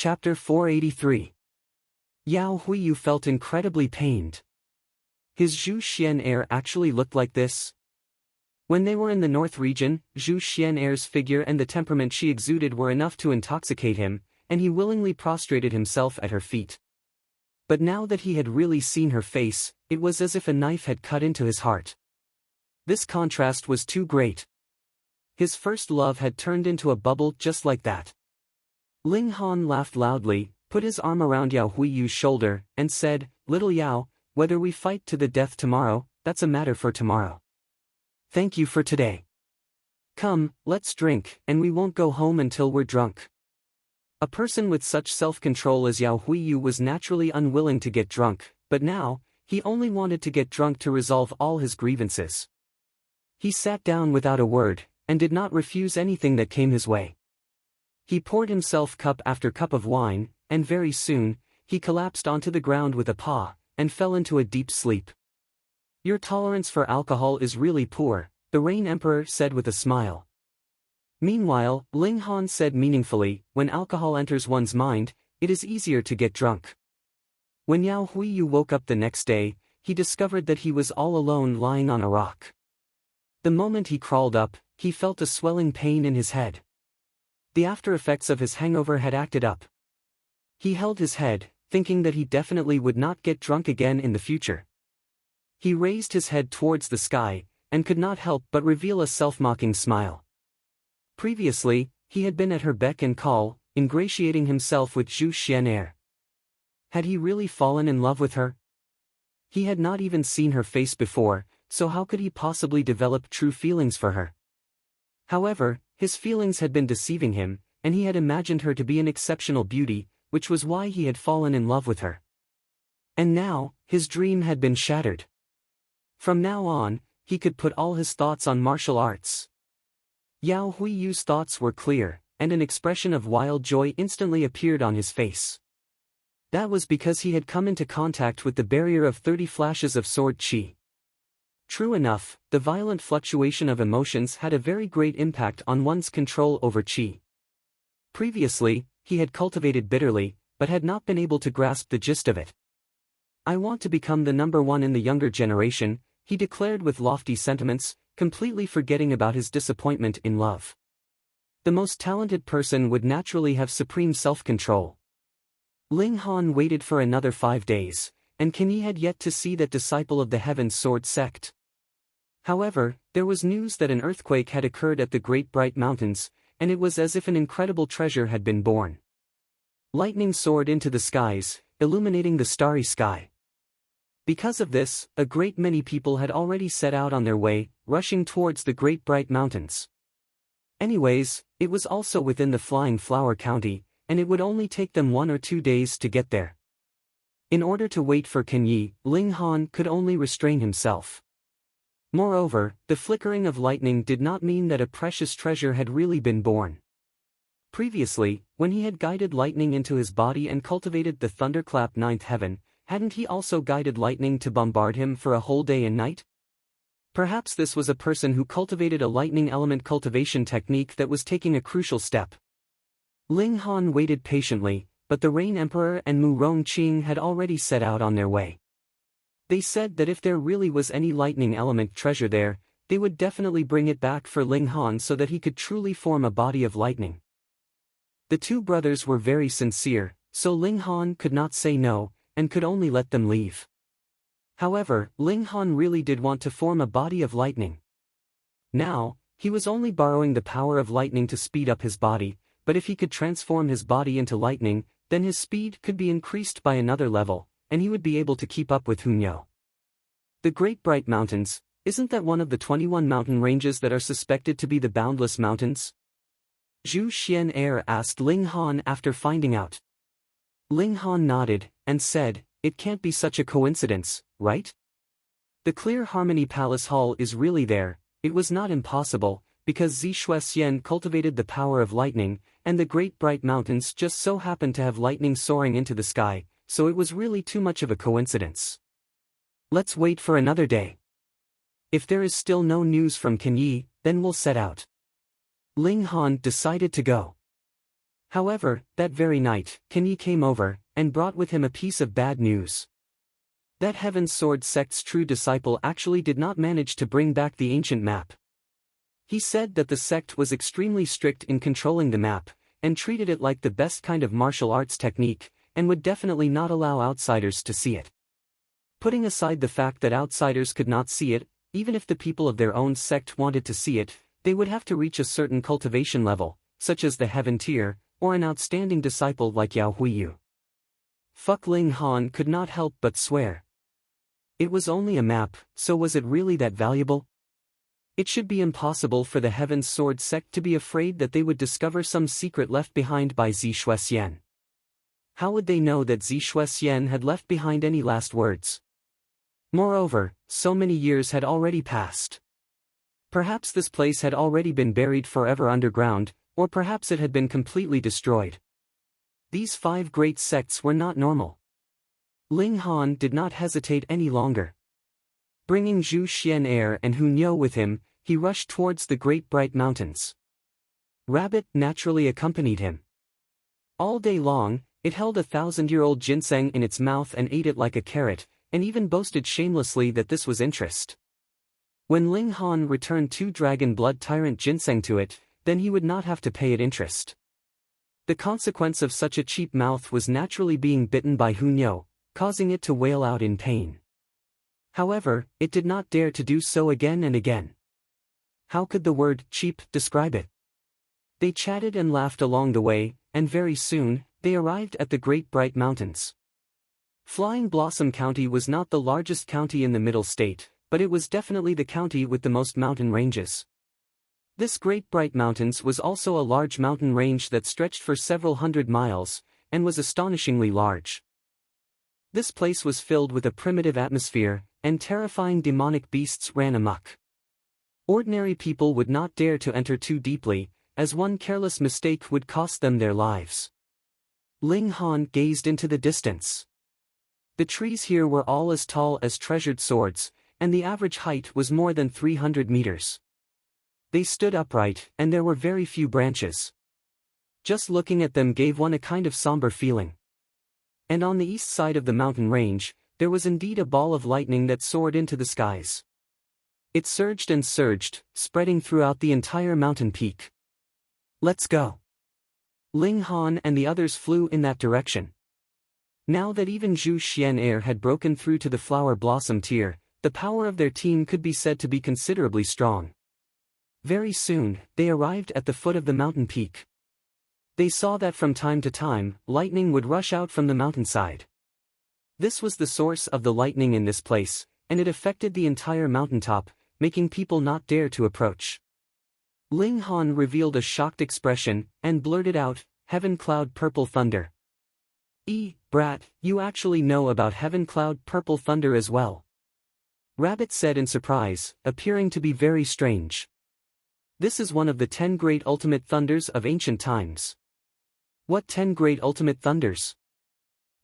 Chapter 483. Yao Huiyu felt incredibly pained. His Zhu Xian heir actually looked like this? When they were in the north region, Zhu Xian heir's figure and the temperament she exuded were enough to intoxicate him, and he willingly prostrated himself at her feet. But now that he had really seen her face, it was as if a knife had cut into his heart. This contrast was too great. His first love had turned into a bubble just like that. Ling Han laughed loudly, put his arm around Yao Huiyu's shoulder, and said, "Little Yao, whether we fight to the death tomorrow, that's a matter for tomorrow. Thank you for today. Come, let's drink, and we won't go home until we're drunk." A person with such self-control as Yao Huiyu was naturally unwilling to get drunk, but now, he only wanted to get drunk to resolve all his grievances. He sat down without a word, and did not refuse anything that came his way. He poured himself cup after cup of wine, and very soon, he collapsed onto the ground with a paw, and fell into a deep sleep. "Your tolerance for alcohol is really poor," the Rain Emperor said with a smile. Meanwhile, Ling Han said meaningfully, "When alcohol enters one's mind, it is easier to get drunk." When Yao Huiyu woke up the next day, he discovered that he was all alone lying on a rock. The moment he crawled up, he felt a swelling pain in his head. The after effects of his hangover had acted up. He held his head, thinking that he definitely would not get drunk again in the future. He raised his head towards the sky, and could not help but reveal a self-mocking smile. Previously, he had been at her beck and call, ingratiating himself with Zhu Xian'er. Had he really fallen in love with her? He had not even seen her face before, so how could he possibly develop true feelings for her? However, his feelings had been deceiving him, and he had imagined her to be an exceptional beauty, which was why he had fallen in love with her. And now, his dream had been shattered. From now on, he could put all his thoughts on martial arts. Yao Huiyu's thoughts were clear, and an expression of wild joy instantly appeared on his face. That was because he had come into contact with the barrier of 30 flashes of sword qi. True enough, the violent fluctuation of emotions had a very great impact on one's control over qi. Previously, he had cultivated bitterly, but had not been able to grasp the gist of it. "I want to become the number one in the younger generation," he declared with lofty sentiments, completely forgetting about his disappointment in love. The most talented person would naturally have supreme self-control. Ling Han waited for another 5 days, and Kenyi had yet to see that disciple of the Heaven's Sword sect. However, there was news that an earthquake had occurred at the Great Bright Mountains, and it was as if an incredible treasure had been born. Lightning soared into the skies, illuminating the starry sky. Because of this, a great many people had already set out on their way, rushing towards the Great Bright Mountains. Anyways, it was also within the Flying Flower County, and it would only take them 1 or 2 days to get there. In order to wait for Kenyi, Ling Han could only restrain himself. Moreover, the flickering of lightning did not mean that a precious treasure had really been born. Previously, when he had guided lightning into his body and cultivated the thunderclap 9th heaven, hadn't he also guided lightning to bombard him for a whole day and night? Perhaps this was a person who cultivated a lightning element cultivation technique that was taking a crucial step. Ling Han waited patiently, but the Rain Emperor and Mu Rongqing had already set out on their way. They said that if there really was any lightning element treasure there, they would definitely bring it back for Ling Han so that he could truly form a body of lightning. The two brothers were very sincere, so Ling Han could not say no, and could only let them leave. However, Ling Han really did want to form a body of lightning. Now, he was only borrowing the power of lightning to speed up his body, but if he could transform his body into lightning, then his speed could be increased by another level, and he would be able to keep up with Hunyo. The Great Bright Mountains, isn't that one of the 21 mountain ranges that are suspected to be the Boundless Mountains? Zhu Xian'er asked Ling Han after finding out. Ling Han nodded, and said, "It can't be such a coincidence, right? The Clear Harmony Palace Hall is really there. It was not impossible, because Zishuexian cultivated the power of lightning, and the Great Bright Mountains just so happened to have lightning soaring into the sky, so it was really too much of a coincidence. Let's wait for another day. If there is still no news from Kenyi, then we'll set out." Ling Han decided to go. However, that very night, Kenyi came over, and brought with him a piece of bad news. That Heaven's Sword sect's true disciple actually did not manage to bring back the ancient map. He said that the sect was extremely strict in controlling the map, and treated it like the best kind of martial arts technique, and would definitely not allow outsiders to see it. Putting aside the fact that outsiders could not see it, even if the people of their own sect wanted to see it, they would have to reach a certain cultivation level, such as the Heaven tier, or an outstanding disciple like Yao Huiyu. Fuck Ling Han could not help but swear. It was only a map, so was it really that valuable? It should be impossible for the Heaven's Sword sect to be afraid that they would discover some secret left behind by Zi Shuexian. How would they know that Zi Shuexian had left behind any last words? Moreover, so many years had already passed. Perhaps this place had already been buried forever underground, or perhaps it had been completely destroyed. These 5 great sects were not normal. Ling Han did not hesitate any longer. Bringing Zhu Xian'er and Hu Niu with him, he rushed towards the Great Bright Mountains. Rabbit naturally accompanied him. All day long, it held 1,000-year-old ginseng in its mouth and ate it like a carrot, and even boasted shamelessly that this was interest. When Ling Han returned 2 dragon blood tyrant ginseng to it, then he would not have to pay it interest. The consequence of such a cheap mouth was naturally being bitten by Hu Niu, causing it to wail out in pain. However, it did not dare to do so again and again. How could the word cheap describe it? They chatted and laughed along the way, and very soon, they arrived at the Great Bright Mountains. Flying Blossom County was not the largest county in the Middle State, but it was definitely the county with the most mountain ranges. This Great Bright Mountains was also a large mountain range that stretched for several hundred miles, and was astonishingly large. This place was filled with a primitive atmosphere, and terrifying demonic beasts ran amok. Ordinary people would not dare to enter too deeply, as one careless mistake would cost them their lives. Ling Han gazed into the distance. The trees here were all as tall as treasured swords, and the average height was more than 300 meters. They stood upright, and there were very few branches. Just looking at them gave one a kind of somber feeling. And on the east side of the mountain range, there was indeed a ball of lightning that soared into the skies. It surged and surged, spreading throughout the entire mountain peak. Let's go. Ling Han and the others flew in that direction. Now that even Zhu Xian'er had broken through to the flower blossom tier, the power of their team could be said to be considerably strong. Very soon, they arrived at the foot of the mountain peak. They saw that from time to time, lightning would rush out from the mountainside. This was the source of the lightning in this place, and it affected the entire mountaintop, making people not dare to approach. Ling Han revealed a shocked expression, and blurted out, "Heaven Cloud Purple Thunder." Brat, you actually know about Heaven Cloud Purple Thunder as well?" Rabbit said in surprise, appearing to be very strange. "This is one of the 10 great ultimate thunders of ancient times." "What 10 great ultimate thunders?"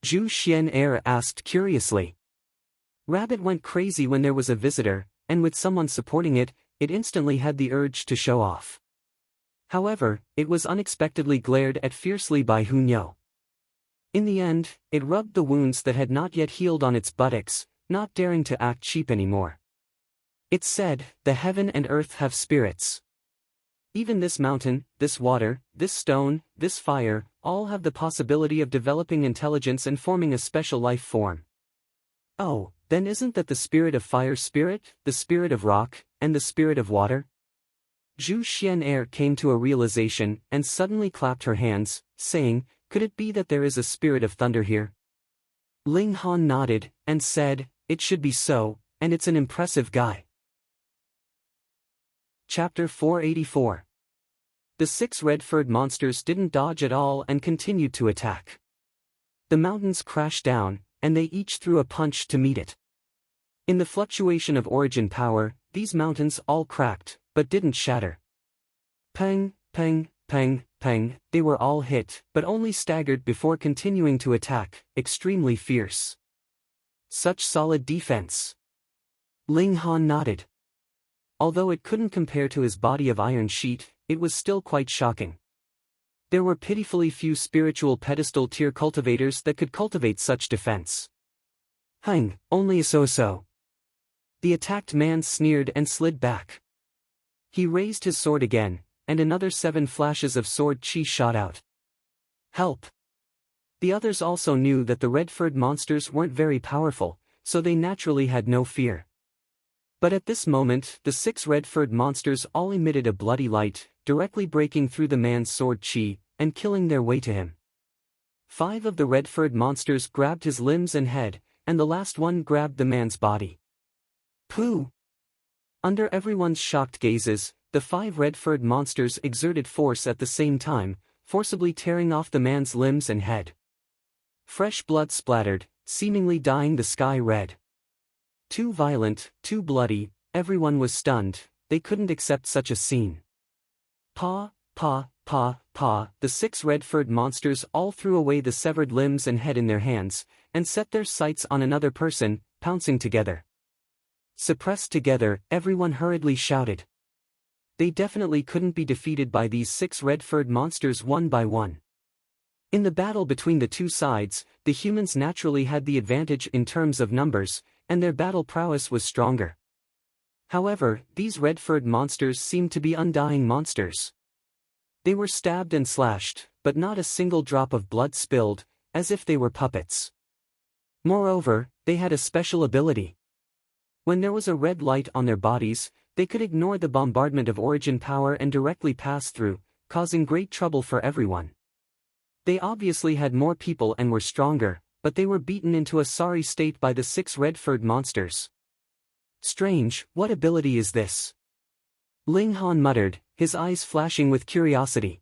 Zhu Xian'er asked curiously. Rabbit went crazy when there was a visitor, and with someone supporting it, it instantly had the urge to show off. However, it was unexpectedly glared at fiercely by Hu Niu. In the end, it rubbed the wounds that had not yet healed on its buttocks, not daring to act cheap anymore. It said, "The heaven and earth have spirits. Even this mountain, this water, this stone, this fire, all have the possibility of developing intelligence and forming a special life form. Oh, then isn't that the spirit of fire spirit, the spirit of rock, and the spirit of water?" Zhu Xian'er came to a realization and suddenly clapped her hands, saying, "Could it be that there is a spirit of thunder here?" Ling Han nodded, and said, "It should be so, and it's an impressive guy." Chapter 484. The 6 red-furred monsters didn't dodge at all and continued to attack. The mountains crashed down, and they each threw a punch to meet it. In the fluctuation of origin power, these mountains all cracked, but didn't shatter. Pang, pang, pang, pang, they were all hit, but only staggered before continuing to attack, extremely fierce. Such solid defense. Ling Han nodded. Although it couldn't compare to his body of iron sheet, it was still quite shocking. There were pitifully few spiritual pedestal tier cultivators that could cultivate such defense. Only a so-so. The attacked man sneered and slid back. He raised his sword again, and another 7 flashes of sword chi shot out. Help! The others also knew that the red-furred monsters weren't very powerful, so they naturally had no fear. But at this moment, the 6 red-furred monsters all emitted a bloody light, directly breaking through the man's sword chi, and killing their way to him. 5 of the red-furred monsters grabbed his limbs and head, and the last one grabbed the man's body. Pooh! Under everyone's shocked gazes, the 5 red-furred monsters exerted force at the same time, forcibly tearing off the man's limbs and head. Fresh blood splattered, seemingly dyeing the sky red. Too violent, too bloody, everyone was stunned, they couldn't accept such a scene. Paw, paw, paw, paw, the 6 red-furred monsters all threw away the severed limbs and head in their hands, and set their sights on another person, pouncing together. Suppressed together, everyone hurriedly shouted. They definitely couldn't be defeated by these 6 red-furred monsters one by one. In the battle between the two sides, the humans naturally had the advantage in terms of numbers, and their battle prowess was stronger. However, these red-furred monsters seemed to be undying monsters. They were stabbed and slashed, but not a single drop of blood spilled, as if they were puppets. Moreover, they had a special ability. When there was a red light on their bodies, they could ignore the bombardment of origin power and directly pass through, causing great trouble for everyone. They obviously had more people and were stronger, but they were beaten into a sorry state by the 6 red-furred monsters. Strange, what ability is this? Ling Han muttered, his eyes flashing with curiosity.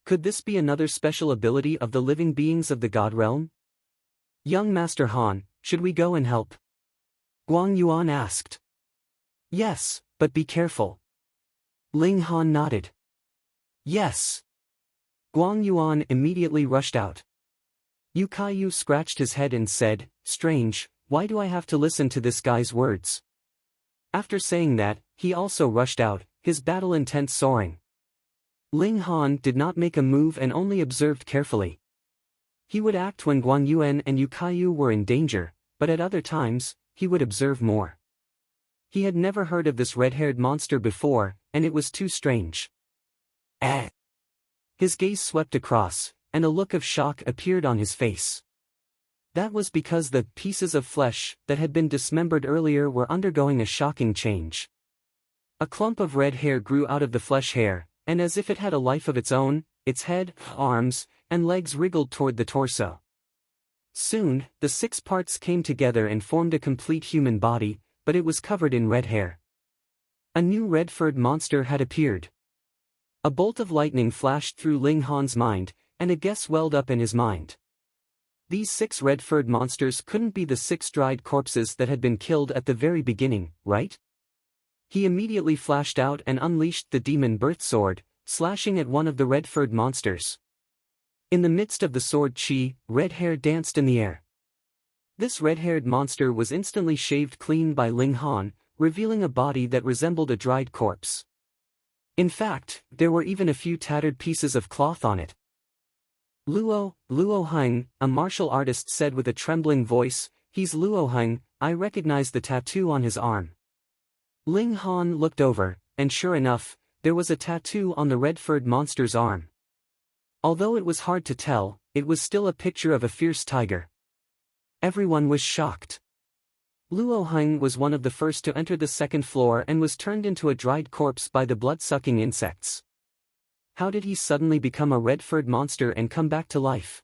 Could this be another special ability of the living beings of the God Realm? Young Master Han, should we go and help? Guang Yuan asked. Yes, but be careful. Ling Han nodded. Yes. Guang Yuan immediately rushed out. Yu Kaiyu scratched his head and said, strange, why do I have to listen to this guy's words? After saying that, he also rushed out, his battle intent soaring. Ling Han did not make a move and only observed carefully. He would act when Guang Yuan and Yu Kaiyu were in danger, but at other times, he would observe more. He had never heard of this red-haired monster before, and it was too strange. His gaze swept across, and a look of shock appeared on his face. That was because the pieces of flesh that had been dismembered earlier were undergoing a shocking change. A clump of red hair grew out of the flesh hair, and as if it had a life of its own, its head, arms, and legs wriggled toward the torso. Soon, the 6 parts came together and formed a complete human body, but it was covered in red hair. A new red-furred monster had appeared. A bolt of lightning flashed through Ling Han's mind, and a guess welled up in his mind. These 6 red-furred monsters couldn't be the 6 dried corpses that had been killed at the very beginning, right? He immediately flashed out and unleashed the demon birth sword, slashing at one of the red-furred monsters. In the midst of the sword chi, red hair danced in the air. This red-haired monster was instantly shaved clean by Ling Han, revealing a body that resembled a dried corpse. In fact, there were even a few tattered pieces of cloth on it. Luo Heng, a martial artist said with a trembling voice, he's Luo Heng, I recognize the tattoo on his arm. Ling Han looked over, and sure enough, there was a tattoo on the red-furred monster's arm. Although it was hard to tell, it was still a picture of a fierce tiger. Everyone was shocked. Luo Heng was one of the first to enter the 2nd floor and was turned into a dried corpse by the blood-sucking insects. How did he suddenly become a red-furred monster and come back to life?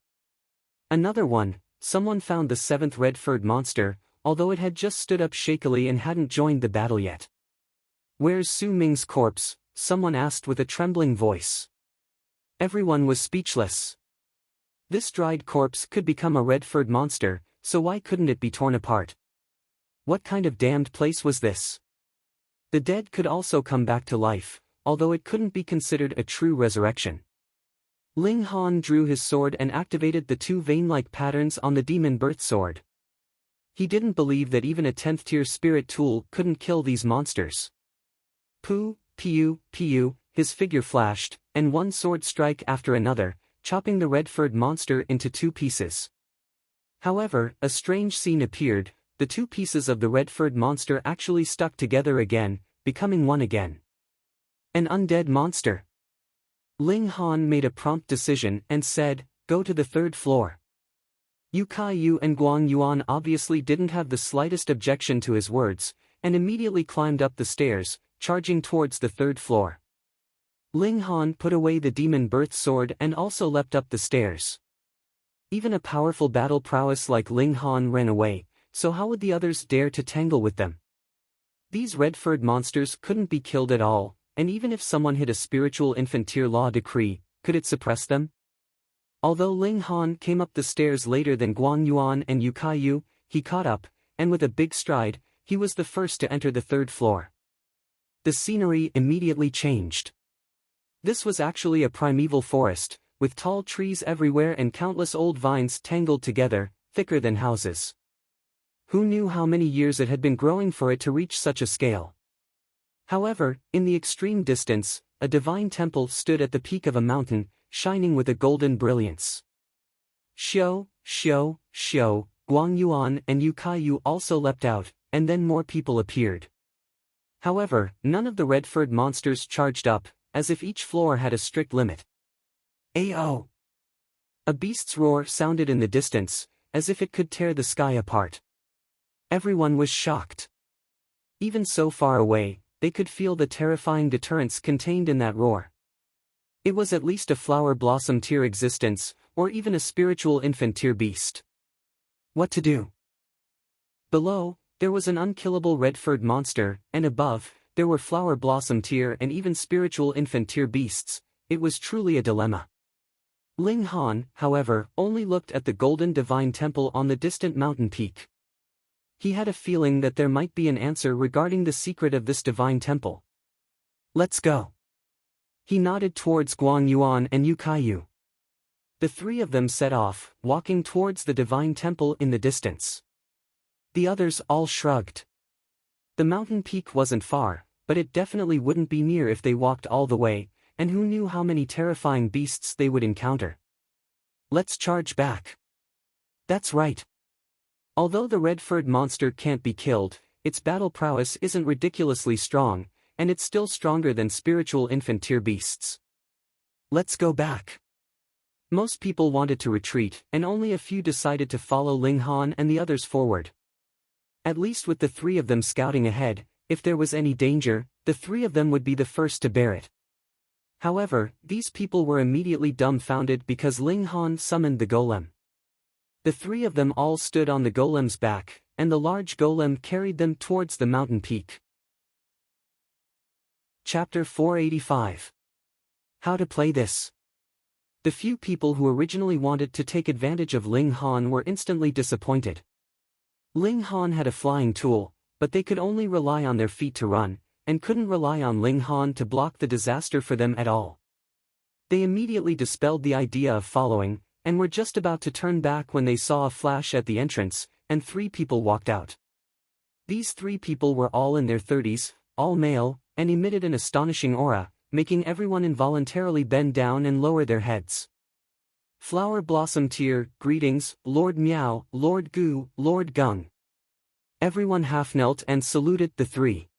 Another one, someone found the 7th red-furred monster, although it had just stood up shakily and hadn't joined the battle yet. Where's Su Ming's corpse? Someone asked with a trembling voice. Everyone was speechless. This dried corpse could become a red-furred monster, so why couldn't it be torn apart? What kind of damned place was this? The dead could also come back to life, although it couldn't be considered a true resurrection. Ling Han drew his sword and activated the 2 vein-like patterns on the demon birth sword. He didn't believe that even a 10th-tier spirit tool couldn't kill these monsters. Piu, his his figure flashed, and one sword strike after another, chopping the red-furred monster into two pieces. However, a strange scene appeared. The two pieces of the red-furred monster actually stuck together again, becoming one again. An undead monster. Ling Han made a prompt decision and said, "Go to the third floor." Yu Kaiyu and Guang Yuan obviously didn't have the slightest objection to his words, and immediately climbed up the stairs, charging towards the third floor. Ling Han put away the demon birth sword and also leapt up the stairs. Even a powerful battle prowess like Ling Han ran away, so how would the others dare to tangle with them? These red-furred monsters couldn't be killed at all, and even if someone hit a spiritual infant tier law decree, could it suppress them? Although Ling Han came up the stairs later than Guang Yuan and Yu Kaiyu, he caught up, and with a big stride, he was the first to enter the third floor. The scenery immediately changed. This was actually a primeval forest, with tall trees everywhere and countless old vines tangled together, thicker than houses. Who knew how many years it had been growing for it to reach such a scale? However, in the extreme distance, a divine temple stood at the peak of a mountain, shining with a golden brilliance. Xiao, Guang Yuan and Yu Kaiyu also leapt out, and then more people appeared. However, none of the red-furred monsters charged up, as if each floor had a strict limit. Ao! A beast's roar sounded in the distance, as if it could tear the sky apart. Everyone was shocked. Even so far away, they could feel the terrifying deterrence contained in that roar. It was at least a flower blossom tier existence, or even a spiritual infant tier beast. What to do? Below, there was an unkillable red-furred monster, and above, there were flower blossom tier and even spiritual infant tier beasts. It was truly a dilemma. Ling Han, however, only looked at the golden divine temple on the distant mountain peak. He had a feeling that there might be an answer regarding the secret of this divine temple. Let's go. He nodded towards Guang Yuan and Yu Kaiyu. The three of them set off, walking towards the divine temple in the distance. The others all shrugged. The mountain peak wasn't far, but it definitely wouldn't be near if they walked all the way, and who knew how many terrifying beasts they would encounter. Let's charge back. That's right. Although the red-furred monster can't be killed, its battle prowess isn't ridiculously strong, and it's still stronger than spiritual infant tier beasts. Let's go back. Most people wanted to retreat, and only a few decided to follow Ling Han and the others forward. At least with the three of them scouting ahead, if there was any danger, the three of them would be the first to bear it. However, these people were immediately dumbfounded because Ling Han summoned the golem. The three of them all stood on the golem's back, and the large golem carried them towards the mountain peak. Chapter 485. How to play this. The few people who originally wanted to take advantage of Ling Han were instantly disappointed. Ling Han had a flying tool, but they could only rely on their feet to run, and couldn't rely on Ling Han to block the disaster for them at all. They immediately dispelled the idea of following, and were just about to turn back when they saw a flash at the entrance, and three people walked out. These three people were all in their 30s, all male, and emitted an astonishing aura, making everyone involuntarily bend down and lower their heads. Flower Blossom Tier, greetings, Lord Miao, Lord Gu, Lord Gung. Everyone half-knelt and saluted the three.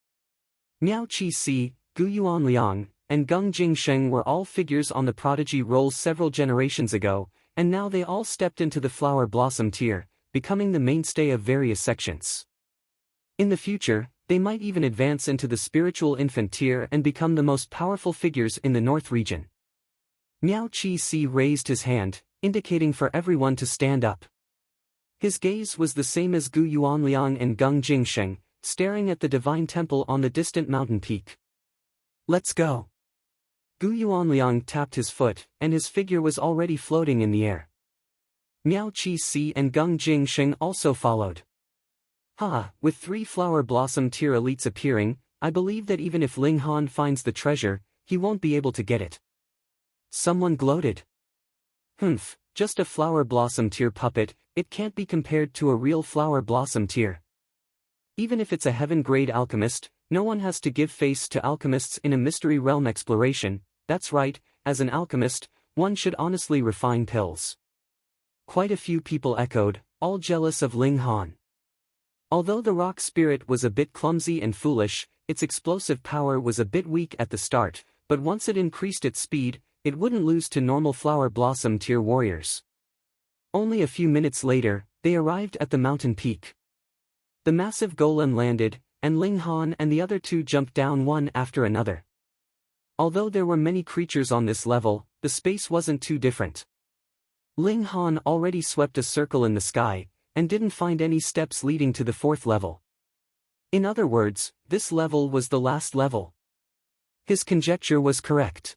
Miao Qi Si, Gu Yuanliang, and Gung Jingsheng were all figures on the prodigy rolls several generations ago, and now they all stepped into the Flower Blossom Tier, becoming the mainstay of various sections. In the future, they might even advance into the spiritual infant tier and become the most powerful figures in the North region. Miao Qi Si raised his hand, indicating for everyone to stand up. His gaze was the same as Gu Yuanliang and Gung Jingsheng, staring at the divine temple on the distant mountain peak. Let's go. Gu Yuanliang tapped his foot, and his figure was already floating in the air. Miao Qi Si and Gung Jingsheng also followed. With three Flower Blossom Tier elites appearing, I believe that even if Ling Han finds the treasure, he won't be able to get it. Someone gloated. Just a Flower Blossom Tier puppet, it can't be compared to a real Flower Blossom Tier. Even if it's a heaven-grade alchemist, no one has to give face to alchemists in a mystery realm exploration. That's right, as an alchemist, one should honestly refine pills. Quite a few people echoed, all jealous of Ling Han. Although the rock spirit was a bit clumsy and foolish, its explosive power was a bit weak at the start, but once it increased its speed, it wouldn't lose to normal flower blossom tier warriors. Only a few minutes later, they arrived at the mountain peak. The massive golem landed, and Ling Han and the other two jumped down one after another. Although there were many creatures on this level, the space wasn't too different. Ling Han already swept a circle in the sky, and didn't find any steps leading to the fourth level. In other words, this level was the last level. His conjecture was correct.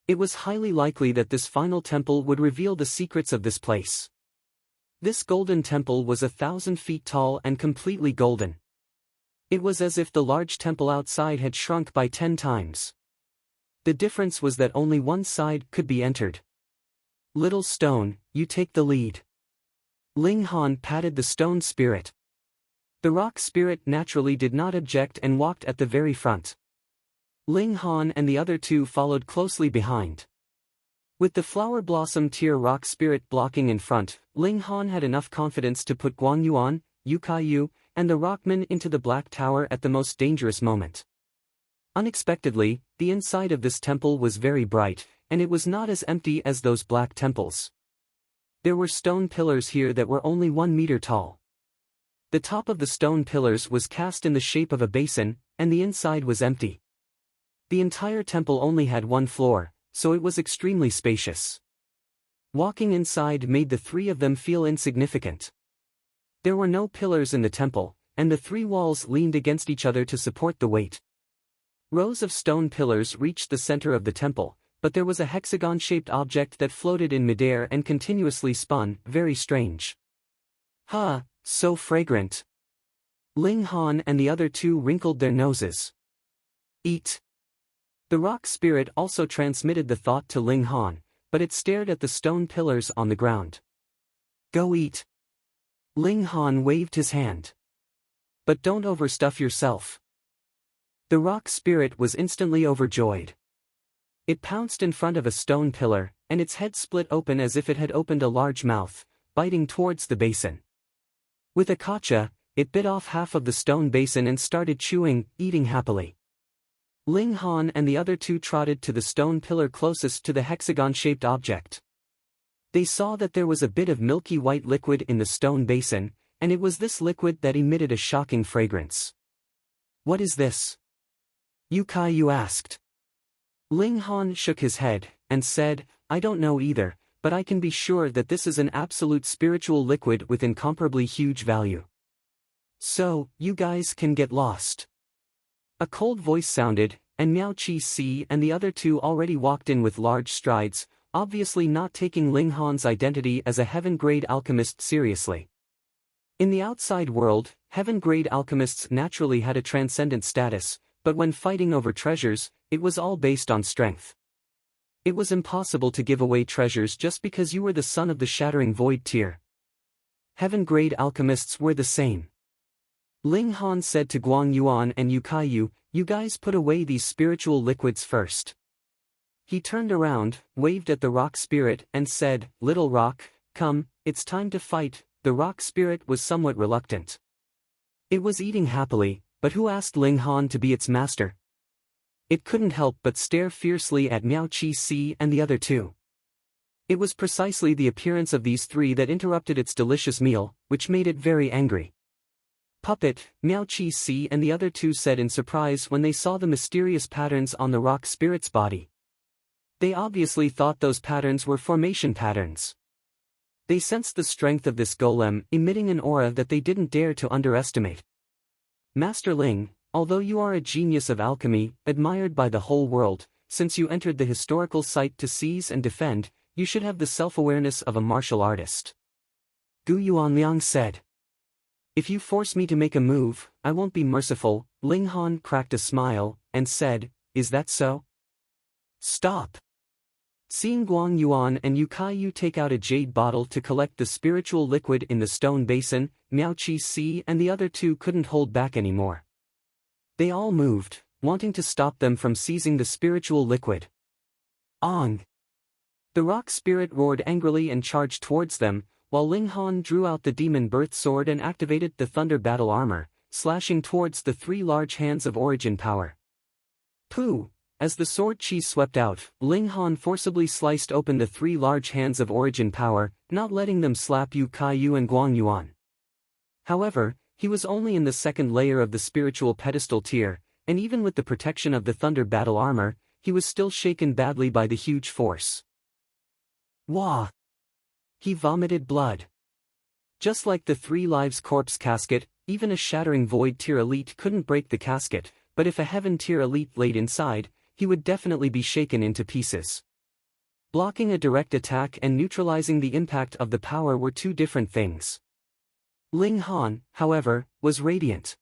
It was highly likely that this final temple would reveal the secrets of this place. This golden temple was 1,000 feet tall and completely golden. It was as if the large temple outside had shrunk by 10 times. The difference was that only one side could be entered. Little stone, you take the lead. Ling Han patted the stone spirit. The rock spirit naturally did not object and walked at the very front. Ling Han and the other two followed closely behind. With the flower blossom tier rock spirit blocking in front, Ling Han had enough confidence to put Guang Yuan, Yu Kaiyu, and the rockman into the Black Tower at the most dangerous moment. Unexpectedly, the inside of this temple was very bright, and it was not as empty as those black temples. There were stone pillars here that were only 1 meter tall. The top of the stone pillars was cast in the shape of a basin, and the inside was empty. The entire temple only had 1 floor, so it was extremely spacious. Walking inside made the 3 of them feel insignificant. There were no pillars in the temple, and the 3 walls leaned against each other to support the weight. Rows of stone pillars reached the center of the temple, but there was a hexagon-shaped object that floated in midair and continuously spun, very strange. "Ha, so fragrant." Ling Han and the other 2 wrinkled their noses. "Eat." The rock spirit also transmitted the thought to Ling Han, but it stared at the stone pillars on the ground. "Go eat." Ling Han waved his hand. "But don't overstuff yourself." The rock spirit was instantly overjoyed. It pounced in front of a stone pillar, and its head split open as if it had opened a large mouth, biting towards the basin. With a gotcha, it bit off half of the stone basin and started chewing, eating happily. Ling Han and the other 2 trotted to the stone pillar closest to the hexagon-shaped object. They saw that there was a bit of milky white liquid in the stone basin, and it was this liquid that emitted a shocking fragrance. "What is this?" Yu Kaiyu asked. Ling Han shook his head, and said, "I don't know either, but I can be sure that this is an absolute spiritual liquid with incomparably huge value. So, you guys can get lost." A cold voice sounded, and Miao Qi Si and the other 2 already walked in with large strides, obviously not taking Ling Han's identity as a heaven-grade alchemist seriously. In the outside world, heaven-grade alchemists naturally had a transcendent status, but when fighting over treasures, it was all based on strength. It was impossible to give away treasures just because you were the son of the Shattering Void tier. Heaven-grade alchemists were the same. Ling Han said to Guang Yuan and Yu Kaiyu, "You guys put away these spiritual liquids first." He turned around, waved at the rock spirit, and said, "Little rock, come, it's time to fight." The rock spirit was somewhat reluctant. It was eating happily, but who asked Ling Han to be its master? It couldn't help but stare fiercely at Miao Qi Si and the other 2. It was precisely the appearance of these 3 that interrupted its delicious meal, which made it very angry. "Puppet," Miao Qi Si and the other 2 said in surprise when they saw the mysterious patterns on the rock spirit's body. They obviously thought those patterns were formation patterns. They sensed the strength of this golem emitting an aura that they didn't dare to underestimate. "Master Ling, although you are a genius of alchemy, admired by the whole world, since you entered the historical site to seize and defend, you should have the self-awareness of a martial artist." Gu Yuanliang said. "If you force me to make a move, I won't be merciful." Ling Han cracked a smile, and said, "Is that so?" "Stop." Seeing Guang Yuan and Yu Kaiyu take out a jade bottle to collect the spiritual liquid in the stone basin, Miao Qi Si and the other 2 couldn't hold back anymore. They all moved, wanting to stop them from seizing the spiritual liquid. Ong! The rock spirit roared angrily and charged towards them, while Ling Han drew out the demon birth sword and activated the thunder battle armor, slashing towards the three large hands of origin power. Pooh! As the sword chi swept out, Ling Han forcibly sliced open the three large hands of origin power, not letting them slap Yu Kaiyu and Guang Yuan. However, he was only in the second layer of the spiritual pedestal tier, and even with the protection of the thunder battle armor, he was still shaken badly by the huge force. Wah! He vomited blood. Just like the Three Lives corpse casket, even a shattering void tier elite couldn't break the casket, but if a heaven tier elite laid inside, he would definitely be shaken into pieces. Blocking a direct attack and neutralizing the impact of the power were two different things. Ling Han, however, was radiant.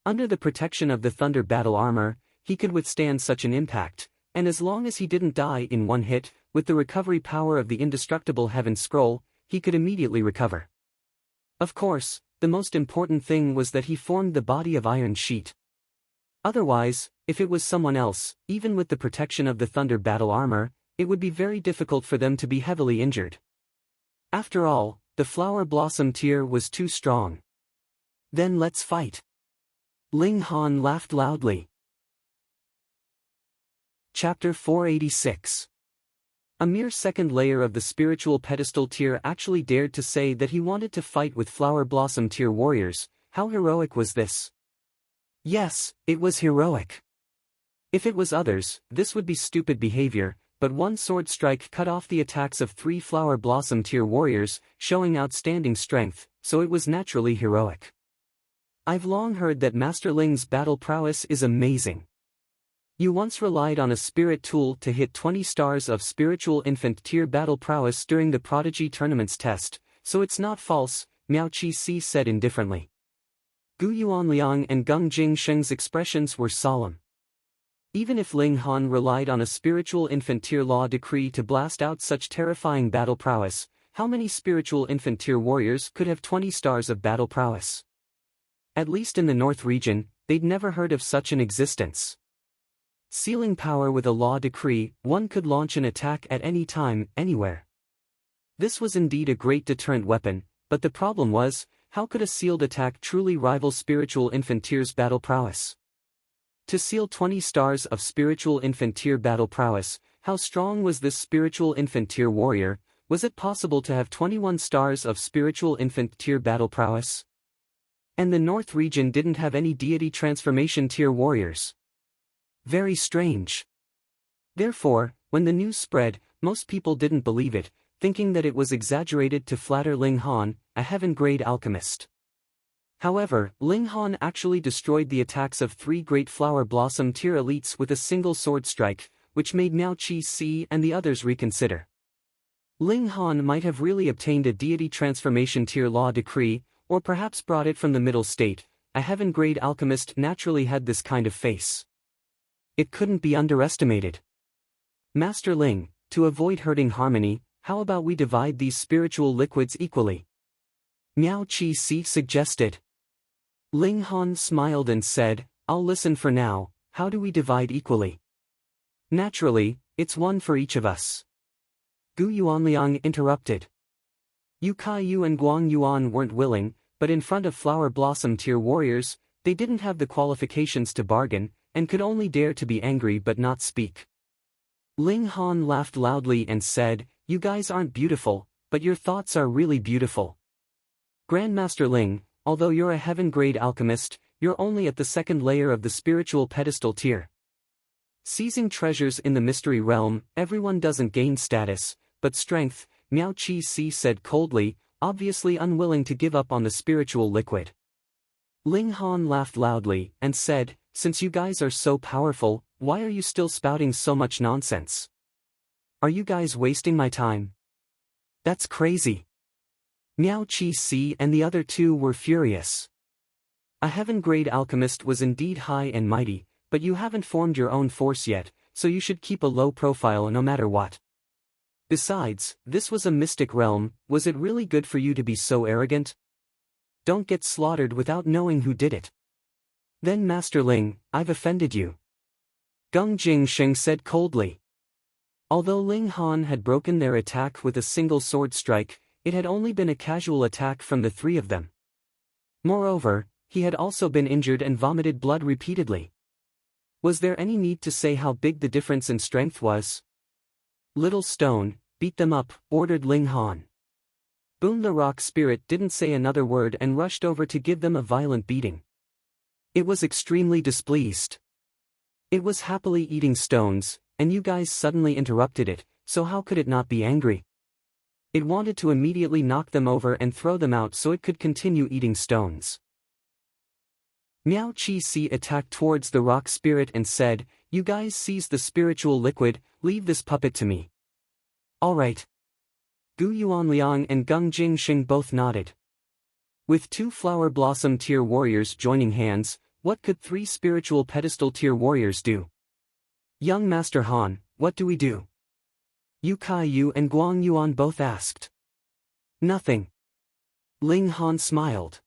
Under the protection of the thunder battle armor, he could withstand such an impact, and as long as he didn't die in one hit, with the recovery power of the indestructible heaven scroll, he could immediately recover. Of course, the most important thing was that he formed the body of iron sheet. Otherwise, if it was someone else, even with the protection of the thunder battle armor, it would be very difficult for them to be heavily injured. After all, the flower blossom tier was too strong. Then let's fight. Ling Han laughed loudly. Chapter 486. A mere second layer of the spiritual pedestal tier actually dared to say that he wanted to fight with flower blossom tier warriors. How heroic was this? Yes, it was heroic. If it was others, this would be stupid behavior, but one sword strike cut off the attacks of three flower blossom tier warriors, showing outstanding strength, so it was naturally heroic. I've long heard that Master Ling's battle prowess is amazing. You once relied on a spirit tool to hit 20 stars of spiritual infant tier battle prowess during the Prodigy Tournament's test, so it's not false, Miao Qi Si said indifferently. Gu Yuanliang and Gung Jingsheng's expressions were solemn. Even if Ling Han relied on a spiritual infant tier law decree to blast out such terrifying battle prowess, how many spiritual infant tier warriors could have 20 stars of battle prowess? At least in the North region, they'd never heard of such an existence. Sealing power with a law decree, one could launch an attack at any time, anywhere. This was indeed a great deterrent weapon, but the problem was, how could a sealed attack truly rival spiritual infant tier's battle prowess? To seal 20 stars of spiritual infant tier battle prowess, how strong was this spiritual infant tier warrior? Was it possible to have 21 stars of spiritual infant tier battle prowess? And the North region didn't have any deity transformation tier warriors. Very strange. Therefore, when the news spread, most people didn't believe it, thinking that it was exaggerated to flatter Ling Han, a heaven-grade alchemist. However, Ling Han actually destroyed the attacks of three great flower blossom tier elites with a single sword strike, which made Miao Qi Si and the others reconsider. Ling Han might have really obtained a deity transformation tier law decree, or perhaps brought it from the middle state. A heaven-grade alchemist naturally had this kind of face. It couldn't be underestimated. Master Ling, to avoid hurting harmony, how about we divide these spiritual liquids equally? Miao Qi Si suggested. Ling Han smiled and said, I'll listen for now. How do we divide equally? Naturally, it's one for each of us. Gu Yuanliang interrupted. Yu Kaiyu and Guang Yuan weren't willing, but in front of flower blossom tier warriors, they didn't have the qualifications to bargain, and could only dare to be angry but not speak. Ling Han laughed loudly and said, You guys aren't beautiful, but your thoughts are really beautiful. Grandmaster Ling, although you're a heaven-grade alchemist, you're only at the second layer of the spiritual pedestal tier. Seizing treasures in the mystery realm, everyone doesn't gain status, but strength, Miao Qi Si said coldly, obviously unwilling to give up on the spiritual liquid. Ling Han laughed loudly, and said, Since you guys are so powerful, why are you still spouting so much nonsense? Are you guys wasting my time? That's crazy. Miao Qi Si and the other two were furious. A heaven-grade alchemist was indeed high and mighty, but you haven't formed your own force yet, so you should keep a low profile no matter what. Besides, this was a mystic realm, was it really good for you to be so arrogant? Don't get slaughtered without knowing who did it. Then Master Ling, I've offended you. Gung Jingsheng said coldly. Although Ling Han had broken their attack with a single sword strike, it had only been a casual attack from the three of them. Moreover, he had also been injured and vomited blood repeatedly. Was there any need to say how big the difference in strength was? Little stone, beat them up, ordered Ling Han. Boon the rock spirit didn't say another word and rushed over to give them a violent beating. It was extremely displeased. It was happily eating stones, and you guys suddenly interrupted it, so how could it not be angry? It wanted to immediately knock them over and throw them out so it could continue eating stones. Miao Chi Si attacked towards the rock spirit and said, "You guys seize the spiritual liquid, leave this puppet to me." "Alright." Gu Yuanliang and Gung Jingsheng both nodded. With 2 flower blossom tier warriors joining hands, what could 3 spiritual pedestal tier warriors do? "Young Master Han, what do we do?" Yu Kai-yu and Guang Yuan both asked. "Nothing." Ling Han smiled.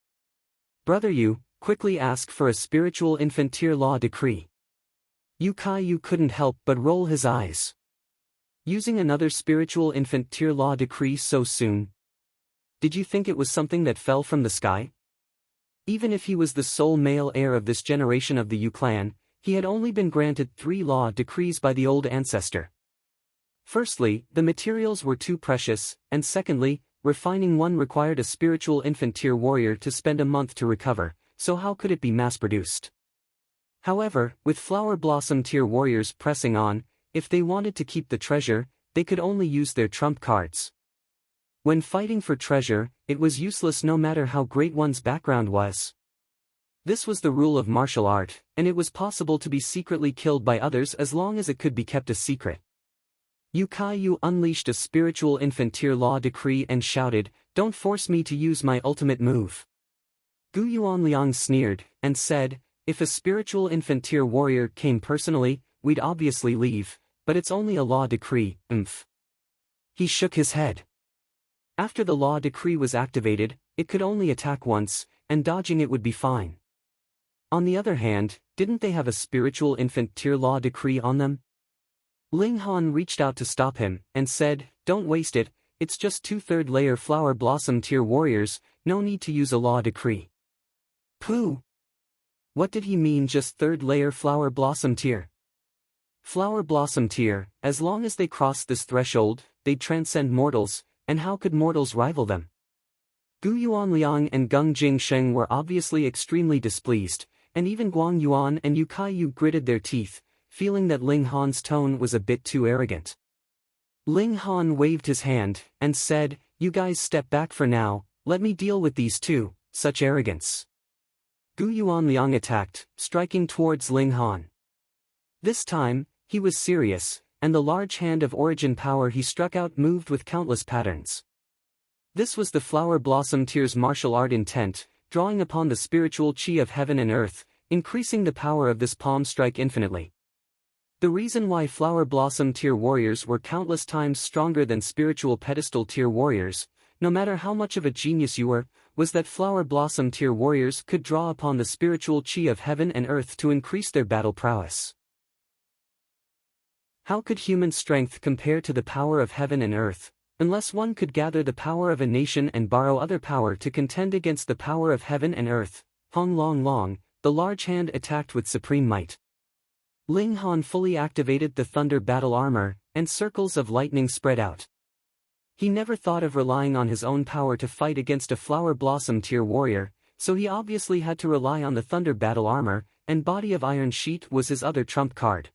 "Brother Yu, quickly ask for a spiritual infant tier law decree." Yu Kai-yu couldn't help but roll his eyes. Using another spiritual infant tier law decree so soon? Did you think it was something that fell from the sky? Even if he was the sole male heir of this generation of the Yu clan, he had only been granted 3 law decrees by the old ancestor. Firstly, the materials were too precious, and secondly, refining one required a spiritual infant tier warrior to spend a month to recover, so how could it be mass-produced? However, with flower blossom tier warriors pressing on, if they wanted to keep the treasure, they could only use their trump cards. When fighting for treasure, it was useless no matter how great one's background was. This was the rule of martial art, and it was possible to be secretly killed by others as long as it could be kept a secret. Yu Kai-yu unleashed a spiritual infant tier law decree and shouted, "Don't force me to use my ultimate move." Gu Yuanliang sneered, and said, "If a spiritual infant tier warrior came personally, we'd obviously leave, but it's only a law decree, He shook his head. After the law decree was activated, it could only attack once, and dodging it would be fine. On the other hand, didn't they have a spiritual infant tier law decree on them? Ling Han reached out to stop him, and said, "Don't waste it, it's just 2 third-layer flower blossom tier warriors, no need to use a law decree." Pooh! What did he mean just 3rd-layer flower blossom tier? Flower blossom tier, as long as they crossed this threshold, they'd transcend mortals, and how could mortals rival them? Gu Yuanliang and Gung Jingsheng were obviously extremely displeased, and even Guang Yuan and Yu Kai-yu gritted their teeth, feeling that Ling Han's tone was a bit too arrogant. Ling Han waved his hand, and said, "You guys step back for now, let me deal with these two, such arrogance." Gu Yuanliang attacked, striking towards Ling Han. This time, he was serious, and the large hand of origin power he struck out moved with countless patterns. This was the flower blossom tier's martial art intent, drawing upon the spiritual chi of heaven and earth, increasing the power of this palm strike infinitely. The reason why flower blossom tier warriors were countless times stronger than spiritual pedestal tier warriors, no matter how much of a genius you were, was that flower blossom tier warriors could draw upon the spiritual chi of heaven and earth to increase their battle prowess. How could human strength compare to the power of heaven and earth, unless one could gather the power of a nation and borrow other power to contend against the power of heaven and earth? Hong Long Long, the large hand attacked with supreme might. Ling Han fully activated the thunder battle armor, and circles of lightning spread out. He never thought of relying on his own power to fight against a flower blossom tier warrior, so he obviously had to rely on the thunder battle armor, and body of iron sheet was his other trump card.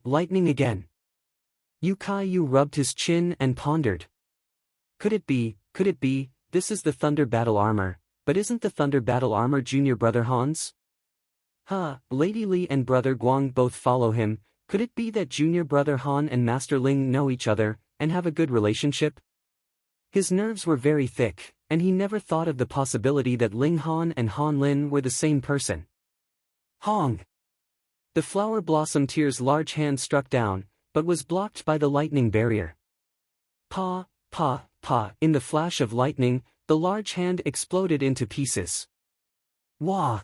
Lightning again. Yu Kai-yu rubbed his chin and pondered. Could it be, this is the thunder battle armor, but isn't the thunder battle armor junior brother Han's? Lady Li and brother Guang both follow him. Could it be that junior brother Han and Master Ling know each other, and have a good relationship? His nerves were very thick, and he never thought of the possibility that Ling Han and Han Lin were the same person. Hong! The flower blossom tier's large hand struck down, but was blocked by the lightning barrier. Pa! In the flash of lightning, the large hand exploded into pieces. Wah!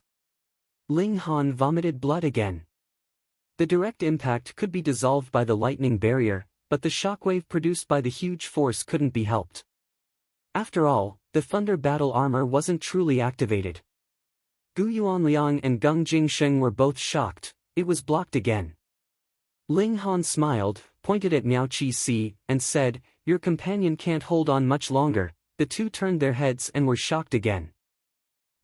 Ling Han vomited blood again. The direct impact could be dissolved by the lightning barrier, but the shockwave produced by the huge force couldn't be helped. After all, the thunder battle armor wasn't truly activated. Gu Yuanliang and Gung Jingsheng were both shocked. It was blocked again. Ling Han smiled, pointed at Miao Qi-si, and said, "Your companion can't hold on much longer." The two turned their heads and were shocked again.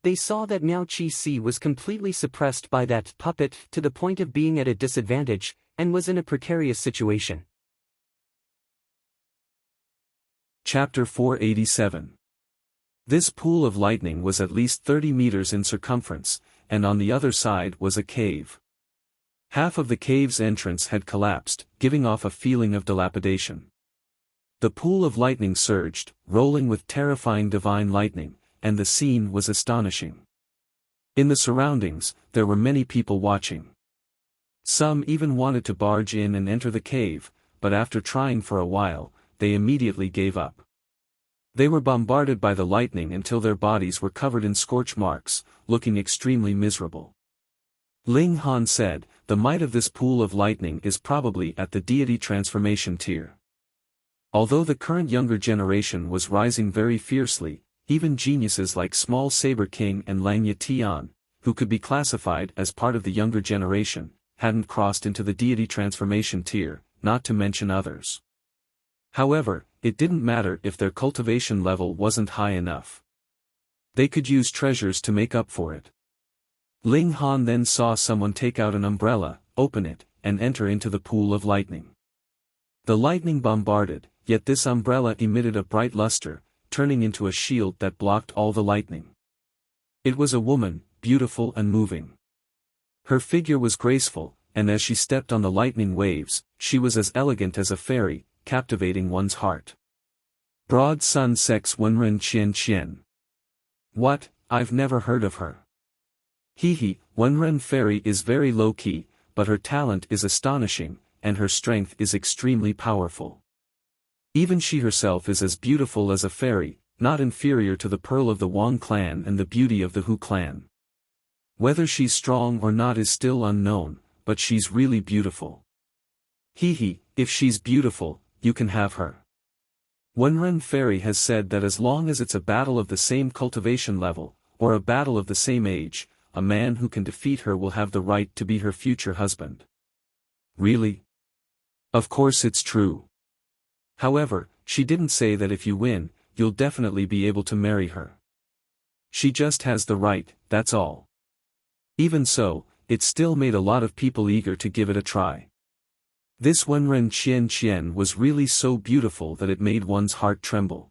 They saw that Miao Qi-si was completely suppressed by that puppet to the point of being at a disadvantage, and was in a precarious situation. Chapter 487. This pool of lightning was at least 30 meters in circumference, and on the other side was a cave. Half of the cave's entrance had collapsed, giving off a feeling of dilapidation. The pool of lightning surged, rolling with terrifying divine lightning, and the scene was astonishing. In the surroundings, there were many people watching. Some even wanted to barge in and enter the cave, but after trying for a while, they immediately gave up. They were bombarded by the lightning until their bodies were covered in scorch marks, looking extremely miserable. Ling Han said, "The might of this pool of lightning is probably at the deity transformation tier." Although the current younger generation was rising very fiercely, even geniuses like Small Saber King and Lang Yatian, who could be classified as part of the younger generation, hadn't crossed into the deity transformation tier, not to mention others. However, it didn't matter if their cultivation level wasn't high enough. They could use treasures to make up for it. Ling Han then saw someone take out an umbrella, open it, and enter into the pool of lightning. The lightning bombarded, yet this umbrella emitted a bright luster, turning into a shield that blocked all the lightning. It was a woman, beautiful and moving. Her figure was graceful, and as she stepped on the lightning waves, she was as elegant as a fairy, captivating one's heart. Broad Sun Sex Wenren Qian Qian. What, I've never heard of her. Hehe, Wenren Fairy is very low-key, but her talent is astonishing, and her strength is extremely powerful. Even she herself is as beautiful as a fairy, not inferior to the Pearl of the Wang clan and the beauty of the Hu clan. Whether she's strong or not is still unknown, but she's really beautiful. Hehe, if she's beautiful, you can have her. Wenren Fairy has said that as long as it's a battle of the same cultivation level, or a battle of the same age, a man who can defeat her will have the right to be her future husband. Really? Of course it's true. However, she didn't say that if you win, you'll definitely be able to marry her. She just has the right, that's all. Even so, it still made a lot of people eager to give it a try. This Wenren Qian Qian was really so beautiful that it made one's heart tremble.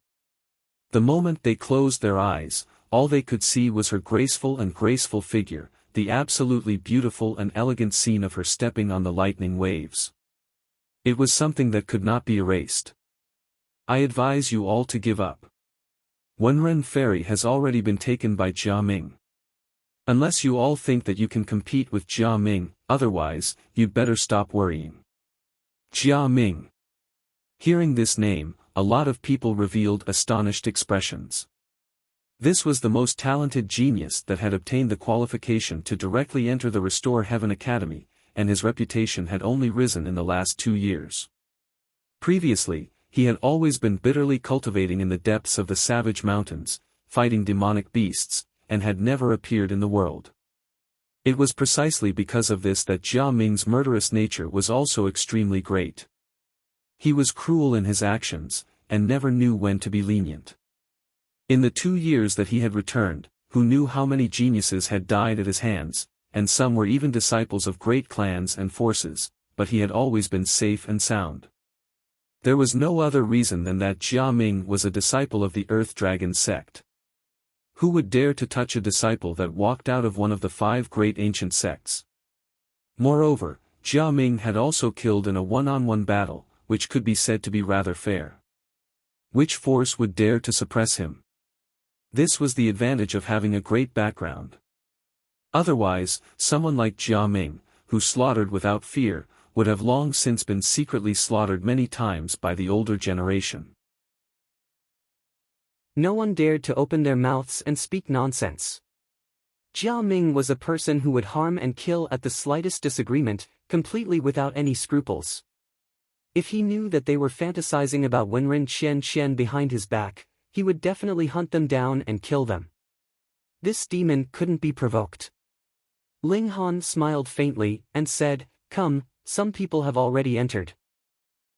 The moment they closed their eyes, all they could see was her graceful figure, the absolutely beautiful and elegant scene of her stepping on the lightning waves. It was something that could not be erased. I advise you all to give up. Wenren Fairy has already been taken by Jia Ming. Unless you all think that you can compete with Jia Ming, otherwise, you'd better stop worrying. Jia Ming. Hearing this name, a lot of people revealed astonished expressions. This was the most talented genius that had obtained the qualification to directly enter the Restore Heaven Academy, and his reputation had only risen in the last 2 years. Previously, he had always been bitterly cultivating in the depths of the savage mountains, fighting demonic beasts, and had never appeared in the world. It was precisely because of this that Jia Ming's murderous nature was also extremely great. He was cruel in his actions, and never knew when to be lenient. In the 2 years that he had returned, who knew how many geniuses had died at his hands, and some were even disciples of great clans and forces, but he had always been safe and sound. There was no other reason than that Jia Ming was a disciple of the Earth Dragon sect. Who would dare to touch a disciple that walked out of one of the 5 great ancient sects? Moreover, Jia Ming had also killed in a one-on-one battle, which could be said to be rather fair. Which force would dare to suppress him? This was the advantage of having a great background. Otherwise, someone like Jia Ming, who slaughtered without fear, would have long since been secretly slaughtered many times by the older generation. No one dared to open their mouths and speak nonsense. Jia Ming was a person who would harm and kill at the slightest disagreement, completely without any scruples. If he knew that they were fantasizing about Wenren Qian behind his back, he would definitely hunt them down and kill them. This demon couldn't be provoked. Ling Han smiled faintly and said, "Come, some people have already entered.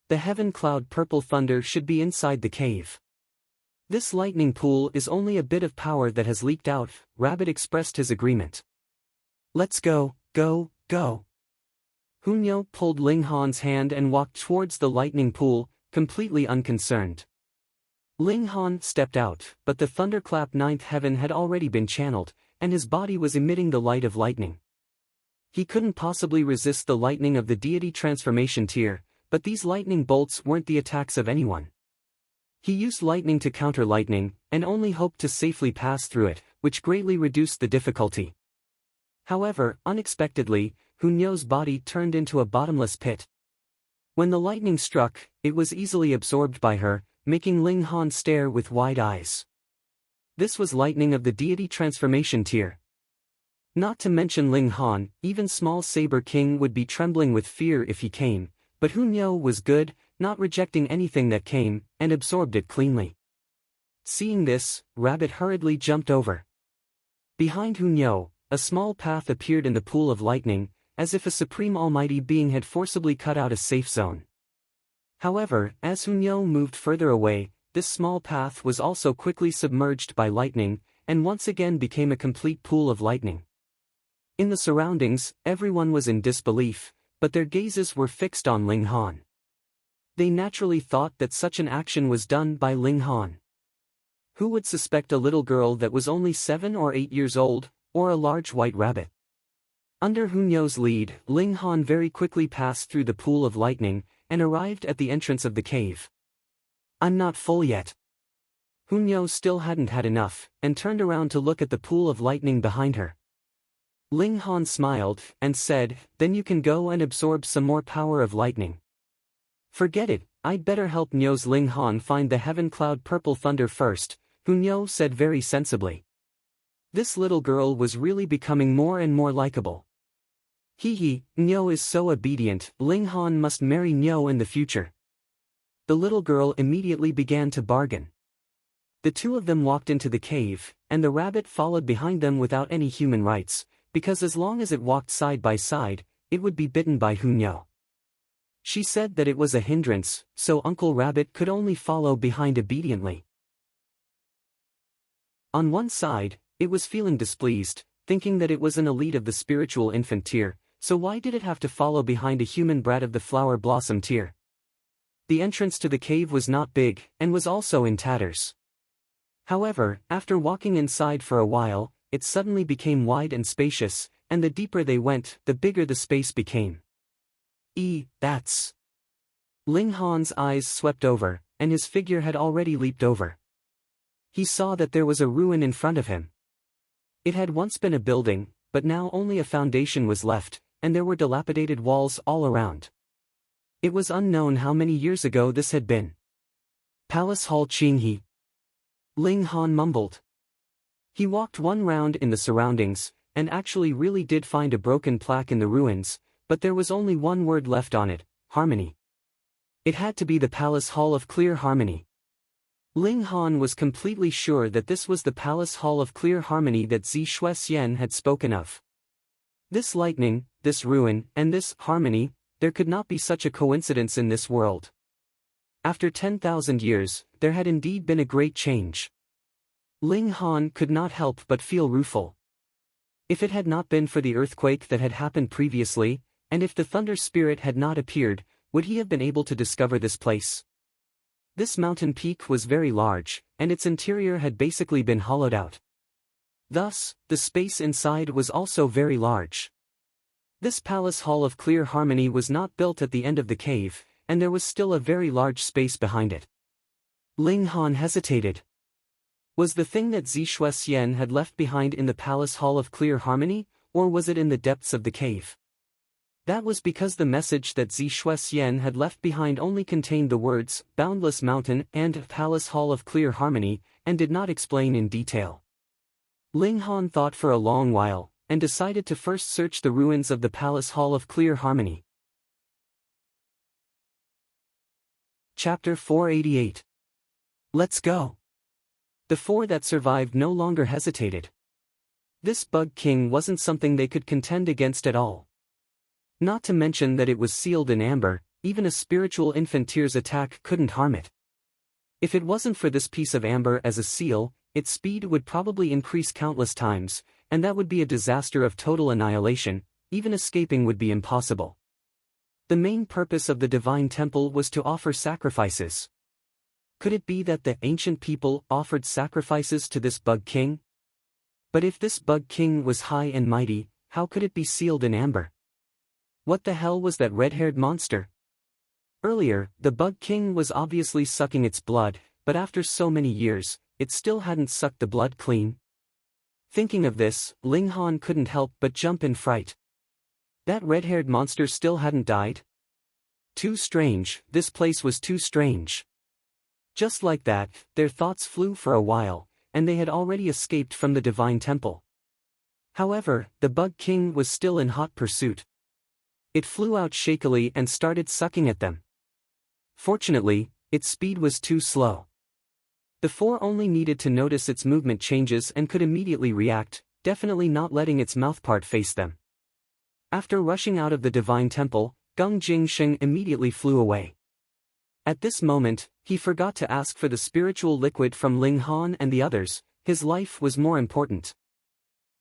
The heaven cloud purple thunder should be inside the cave. This lightning pool is only a bit of power that has leaked out." Rabbit expressed his agreement. "Let's go, go, go." Hunyo pulled Ling Han's hand and walked towards the lightning pool, completely unconcerned. Ling Han stepped out, but the thunderclap ninth heaven had already been channeled, and his body was emitting the light of lightning. He couldn't possibly resist the lightning of the deity transformation tier, but these lightning bolts weren't the attacks of anyone. He used lightning to counter lightning, and only hoped to safely pass through it, which greatly reduced the difficulty. However, unexpectedly, Hunyo's body turned into a bottomless pit. When the lightning struck, it was easily absorbed by her, making Ling Han stare with wide eyes. This was lightning of the deity transformation tier. Not to mention Ling Han, even small Saber King would be trembling with fear if he came, but Hunyo was good, not rejecting anything that came, and absorbed it cleanly. Seeing this, Rabbit hurriedly jumped over. Behind Hunyo, a small path appeared in the pool of lightning, as if a supreme almighty being had forcibly cut out a safe zone. However, as Hunyo moved further away, this small path was also quickly submerged by lightning, and once again became a complete pool of lightning. In the surroundings, everyone was in disbelief, but their gazes were fixed on Ling Han. They naturally thought that such an action was done by Ling Han. Who would suspect a little girl that was only 7 or 8 years old, or a large white rabbit? Under Hunyo's lead, Ling Han very quickly passed through the pool of lightning, and arrived at the entrance of the cave. "I'm not full yet." Hunyo still hadn't had enough, and turned around to look at the pool of lightning behind her. Ling Han smiled, and said, "Then you can go and absorb some more power of lightning." "Forget it, I'd better help Nyo's Ling Han find the heaven cloud purple thunder first," Hunyo said very sensibly. This little girl was really becoming more and more likable. Hee, Nyo is so obedient, Ling Han must marry Nyo in the future. The little girl immediately began to bargain. The two of them walked into the cave, and the rabbit followed behind them without any human rights, because as long as it walked side by side, it would be bitten by Hunyo. She said that it was a hindrance, so Uncle Rabbit could only follow behind obediently. On one side, it was feeling displeased, thinking that it was an elite of the spiritual infant tier, so why did it have to follow behind a human brat of the flower blossom tier? The entrance to the cave was not big, and was also in tatters. However, after walking inside for a while, it suddenly became wide and spacious, and the deeper they went, the bigger the space became. That's... Ling Han's eyes swept over, and his figure had already leaped over. He saw that there was a ruin in front of him. It had once been a building, but now only a foundation was left, and there were dilapidated walls all around. It was unknown how many years ago this had been. Palace Hall Qinghe. Ling Han mumbled. He walked one round in the surroundings, and actually really did find a broken plaque in the ruins, but there was only one word left on it: harmony. It had to be the Palace Hall of Clear Harmony. Ling Han was completely sure that this was the Palace Hall of Clear Harmony that Zixuan had spoken of. This lightning, this ruin, and this harmony, there could not be such a coincidence in this world. After 10,000 years, there had indeed been a great change. Ling Han could not help but feel rueful. If it had not been for the earthquake that had happened previously, and if the thunder spirit had not appeared, would he have been able to discover this place? This mountain peak was very large, and its interior had basically been hollowed out. Thus, the space inside was also very large. This Palace Hall of Clear Harmony was not built at the end of the cave, and there was still a very large space behind it. Ling Han hesitated. Was the thing that Zixuan had left behind in the Palace Hall of Clear Harmony, or was it in the depths of the cave? That was because the message that Zixuan had left behind only contained the words, Boundless Mountain and Palace Hall of Clear Harmony, and did not explain in detail. Ling Han thought for a long while, and decided to first search the ruins of the Palace Hall of Clear Harmony. Chapter 488. Let's go. The four that survived no longer hesitated. This Bug King wasn't something they could contend against at all. Not to mention that it was sealed in amber, even a spiritual infantier's attack couldn't harm it. If it wasn't for this piece of amber as a seal, its speed would probably increase countless times, and that would be a disaster of total annihilation. Even escaping would be impossible. The main purpose of the Divine Temple was to offer sacrifices. Could it be that the ancient people offered sacrifices to this Bug King? But if this Bug King was high and mighty, how could it be sealed in amber? What the hell was that red-haired monster? Earlier, the Bug King was obviously sucking its blood, but after so many years, it still hadn't sucked the blood clean. Thinking of this, Ling Han couldn't help but jump in fright. That red-haired monster still hadn't died? Too strange, this place was too strange. Just like that, their thoughts flew for a while, and they had already escaped from the Divine Temple. However, the Bug King was still in hot pursuit. It flew out shakily and started sucking at them. Fortunately, its speed was too slow. The four only needed to notice its movement changes and could immediately react, definitely not letting its mouthpart face them. After rushing out of the Divine Temple, Gung Jingsheng immediately flew away. At this moment, he forgot to ask for the spiritual liquid from Ling Han and the others. His life was more important.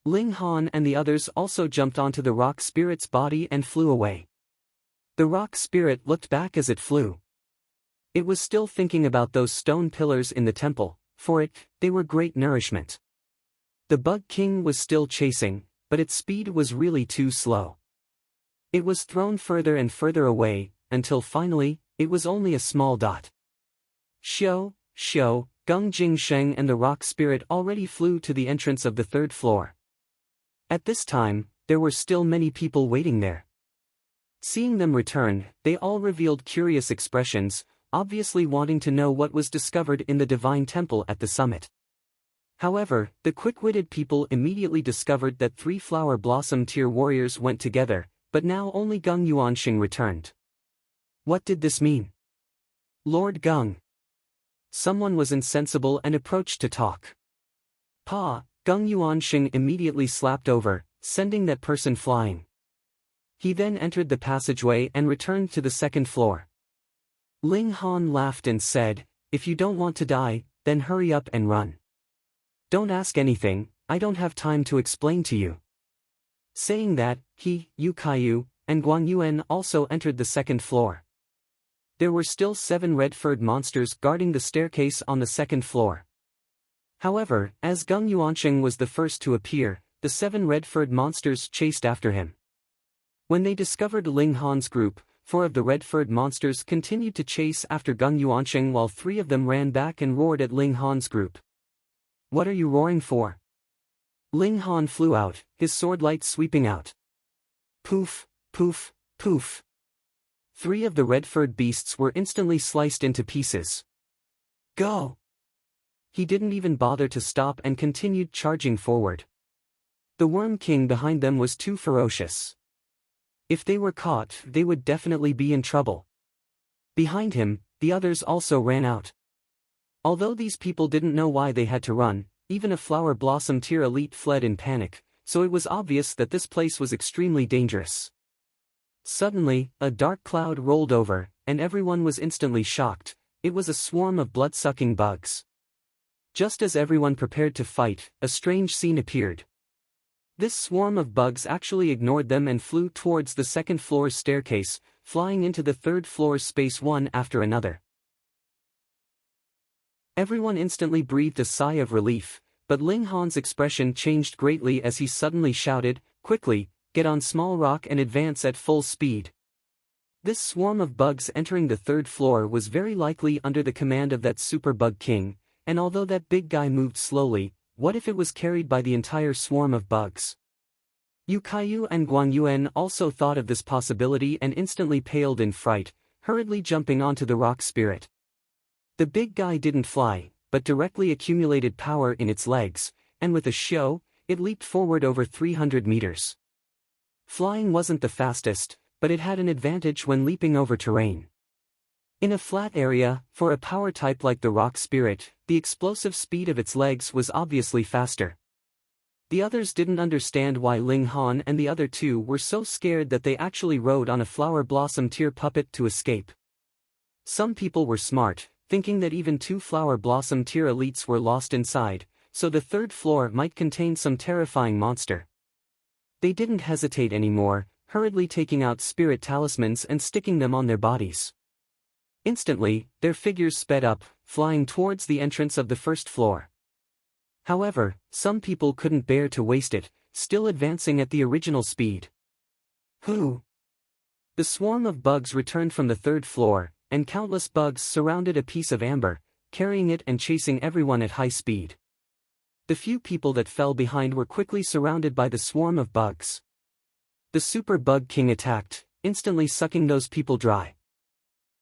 Ling Han and the others also jumped onto the rock spirit's body and flew away. The rock spirit looked back as it flew. It was still thinking about those stone pillars in the temple. For it, they were great nourishment. The Bug King was still chasing, but its speed was really too slow. It was thrown further and further away, until finally, it was only a small dot. Xiao, Gung Jingsheng and the rock spirit already flew to the entrance of the third floor. At this time, there were still many people waiting there. Seeing them return, they all revealed curious expressions, obviously wanting to know what was discovered in the Divine Temple at the summit. However, the quick-witted people immediately discovered that 3 flower blossom tier warriors went together, but now only Gung Yuanxing returned. What did this mean? Lord Gung. Someone was insensible and approached to talk. Pa, Gung Yuanxing immediately slapped over, sending that person flying. He then entered the passageway and returned to the second floor. Ling Han laughed and said, "If you don't want to die, then hurry up and run. Don't ask anything, I don't have time to explain to you." Saying that, he, Yu Kaiyu, and Guang Yuan also entered the second floor. There were still 7 red-furred monsters guarding the staircase on the second floor. However, as Gung Yuanxing was the first to appear, the 7 red-furred monsters chased after him. When they discovered Ling Han's group, 4 of the red-furred monsters continued to chase after Gung Yuanxing while 3 of them ran back and roared at Ling Han's group. "What are you roaring for?" Ling Han flew out, his sword light sweeping out. Poof, poof, poof. 3 of the red-furred beasts were instantly sliced into pieces. Go! He didn't even bother to stop and continued charging forward. The Worm King behind them was too ferocious. If they were caught, they would definitely be in trouble. Behind him, the others also ran out. Although these people didn't know why they had to run, even a flower blossom tier elite fled in panic, so it was obvious that this place was extremely dangerous. Suddenly, a dark cloud rolled over, and everyone was instantly shocked. It was a swarm of blood-sucking bugs. Just as everyone prepared to fight, a strange scene appeared. This swarm of bugs actually ignored them and flew towards the second floor's staircase, flying into the third floor's space one after another. Everyone instantly breathed a sigh of relief, but Ling Han's expression changed greatly as he suddenly shouted, "Quickly, get on small rock and advance at full speed." This swarm of bugs entering the third floor was very likely under the command of that super bug king, and although that big guy moved slowly, what if it was carried by the entire swarm of bugs? Yu Kaiyu and Guang Yuan also thought of this possibility and instantly paled in fright, hurriedly jumping onto the rock spirit. The big guy didn't fly, but directly accumulated power in its legs, and with a show, it leaped forward over 300 meters. Flying wasn't the fastest, but it had an advantage when leaping over terrain. In a flat area, for a power type like the rock spirit, the explosive speed of its legs was obviously faster. The others didn't understand why Ling Han and the other two were so scared that they actually rode on a flower blossom tear puppet to escape. Some people were smart, thinking that even 2 flower blossom tear elites were lost inside, so the 3rd floor might contain some terrifying monster. They didn't hesitate anymore, hurriedly taking out spirit talismans and sticking them on their bodies. Instantly, their figures sped up, flying towards the entrance of the 1st floor. However, some people couldn't bear to waste it, still advancing at the original speed. Who? The swarm of bugs returned from the 3rd floor, and countless bugs surrounded a piece of amber, carrying it and chasing everyone at high speed. The few people that fell behind were quickly surrounded by the swarm of bugs. The Super Bug King attacked, instantly sucking those people dry.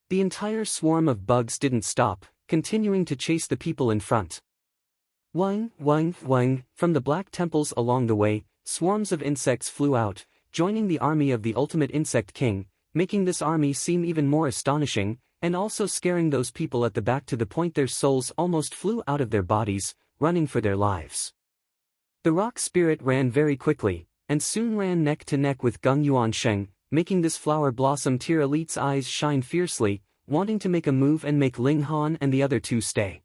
The entire swarm of bugs didn't stop, continuing to chase the people in front. Wang, wang, wang, from the black temples along the way, swarms of insects flew out, joining the army of the ultimate insect king, making this army seem even more astonishing, and also scaring those people at the back to the point their souls almost flew out of their bodies, running for their lives. The rock spirit ran very quickly, and soon ran neck to neck with Gung Yuansheng, making this flower blossom tier elite's eyes shine fiercely, wanting to make a move and make Ling Han and the other two stay.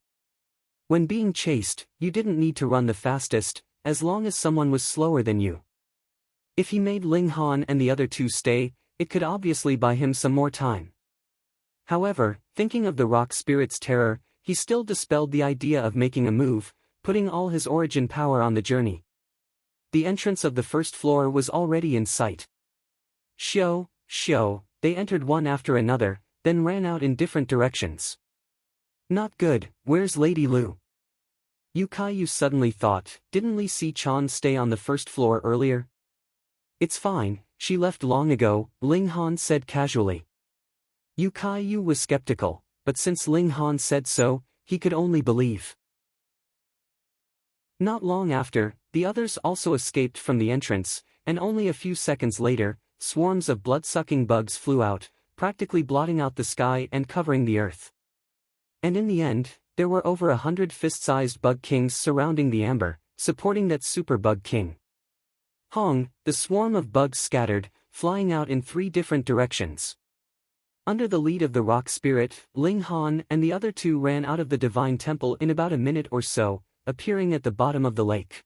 When being chased, you didn't need to run the fastest, as long as someone was slower than you. If he made Ling Han and the other two stay, it could obviously buy him some more time. However, thinking of the rock spirit's terror, he still dispelled the idea of making a move, putting all his origin power on the journey. The entrance of the 1st floor was already in sight. Shio, they entered one after another, then ran out in different directions. Not good, where's Lady Lu? Yu Kaiyu suddenly thought, didn't Li Si Chan stay on the 1st floor earlier? It's fine, she left long ago, Ling Han said casually. Yu Kaiyu was skeptical, but since Ling Han said so, he could only believe. Not long after, the others also escaped from the entrance, and only a few seconds later, swarms of blood-sucking bugs flew out, practically blotting out the sky and covering the earth. And in the end, there were over 100 fist-sized bug kings surrounding the amber, supporting that super bug king. Hong, the swarm of bugs scattered, flying out in 3 different directions. Under the lead of the rock spirit, Ling Han and the other two ran out of the divine temple in about a minute or so, appearing at the bottom of the lake.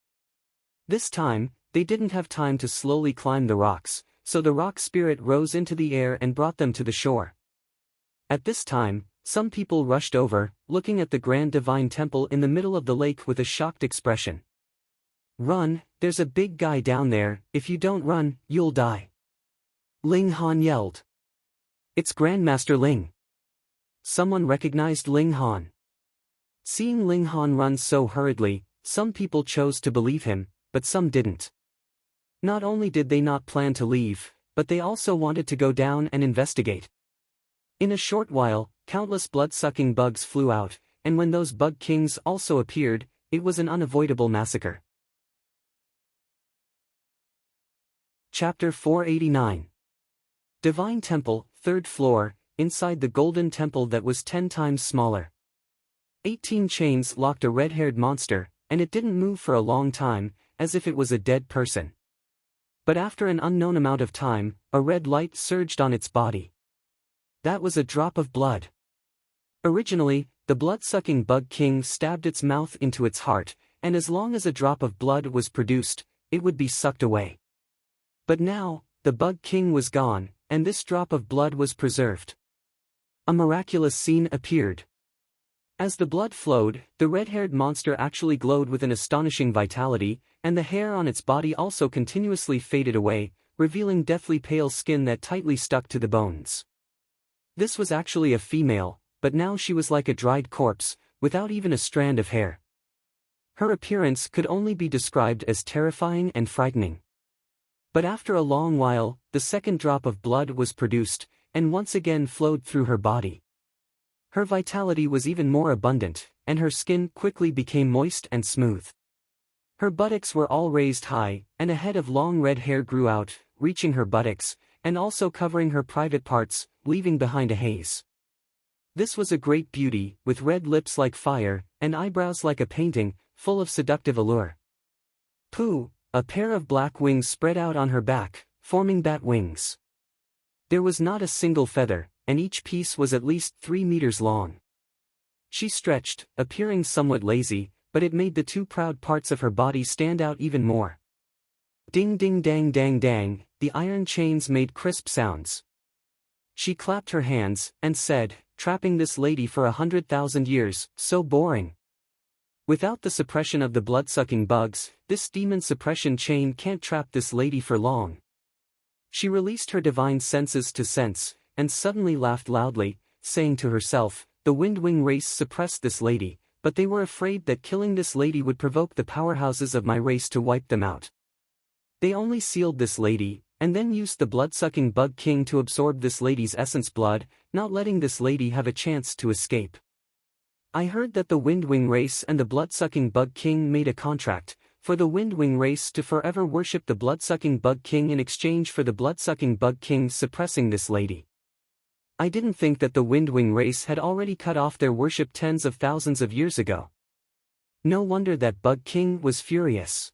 This time, they didn't have time to slowly climb the rocks, so the rock spirit rose into the air and brought them to the shore. At this time, some people rushed over, looking at the grand divine temple in the middle of the lake with a shocked expression. Run, there's a big guy down there, if you don't run, you'll die. Ling Han yelled. It's Grandmaster Ling. Someone recognized Ling Han. Seeing Ling Han run so hurriedly, some people chose to believe him, but some didn't. Not only did they not plan to leave, but they also wanted to go down and investigate. In a short while, countless blood-sucking bugs flew out, and when those bug kings also appeared, it was an unavoidable massacre. Chapter 489. Divine Temple, 3rd floor, inside the golden temple that was 10 times smaller. 18 chains locked a red-haired monster, and it didn't move for a long time, as if it was a dead person. But after an unknown amount of time, a red light surged on its body. That was a drop of blood. Originally, the blood-sucking bug king stabbed its mouth into its heart, and as long as a drop of blood was produced, it would be sucked away. But now, the bug king was gone, and this drop of blood was preserved. A miraculous scene appeared. As the blood flowed, the red-haired monster actually glowed with an astonishing vitality, and the hair on its body also continuously faded away, revealing deathly pale skin that tightly stuck to the bones. This was actually a female, but now she was like a dried corpse, without even a strand of hair. Her appearance could only be described as terrifying and frightening. But after a long while, the second drop of blood was produced, and once again flowed through her body. Her vitality was even more abundant, and her skin quickly became moist and smooth. Her buttocks were all raised high, and a head of long red hair grew out, reaching her buttocks, and also covering her private parts, leaving behind a haze. This was a great beauty, with red lips like fire, and eyebrows like a painting, full of seductive allure. Pooh! A pair of black wings spread out on her back, forming bat wings. There was not a single feather, and each piece was at least 3 meters long. She stretched, appearing somewhat lazy, but it made the two proud parts of her body stand out even more. Ding ding dang dang dang, the iron chains made crisp sounds. She clapped her hands, and said, "Trapping this lady for 100,000 years, so boring. Without the suppression of the blood-sucking bugs, this demon suppression chain can't trap this lady for long." She released her divine senses to sense, and suddenly laughed loudly, saying to herself, "The Windwing race suppressed this lady, but they were afraid that killing this lady would provoke the powerhouses of my race to wipe them out. They only sealed this lady, and then used the blood-sucking bug king to absorb this lady's essence blood, not letting this lady have a chance to escape. I heard that the Windwing race and the blood-sucking bug king made a contract, for the Windwing race to forever worship the blood-sucking bug king in exchange for the blood-sucking bug king suppressing this lady. I didn't think that the Windwing race had already cut off their worship tens of thousands of years ago. No wonder that bug king was furious.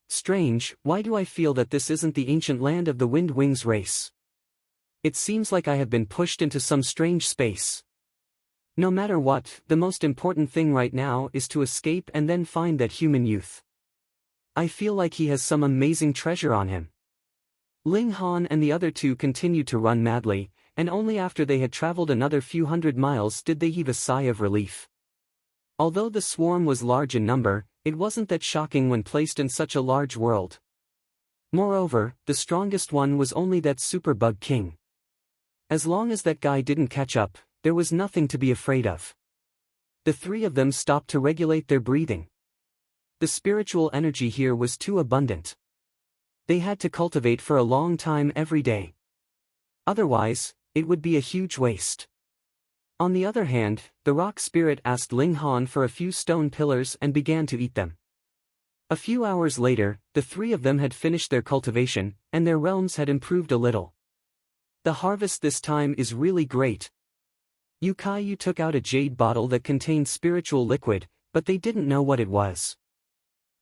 Strange, why do I feel that this isn't the ancient land of the Windwings race? It seems like I have been pushed into some strange space. No matter what, the most important thing right now is to escape and then find that human youth. I feel like he has some amazing treasure on him. Ling Han and the other two continued to run madly, and only after they had traveled another few hundred miles did they heave a sigh of relief. Although the swarm was large in number, it wasn't that shocking when placed in such a large world. Moreover, the strongest one was only that superbug king. As long as that guy didn't catch up, there was nothing to be afraid of. The three of them stopped to regulate their breathing. The spiritual energy here was too abundant. They had to cultivate for a long time every day. Otherwise, it would be a huge waste. On the other hand, the rock spirit asked Ling Han for a few stone pillars and began to eat them. A few hours later, the three of them had finished their cultivation, and their realms had improved a little. The harvest this time is really great. Yu took out a jade bottle that contained spiritual liquid, but they didn't know what it was.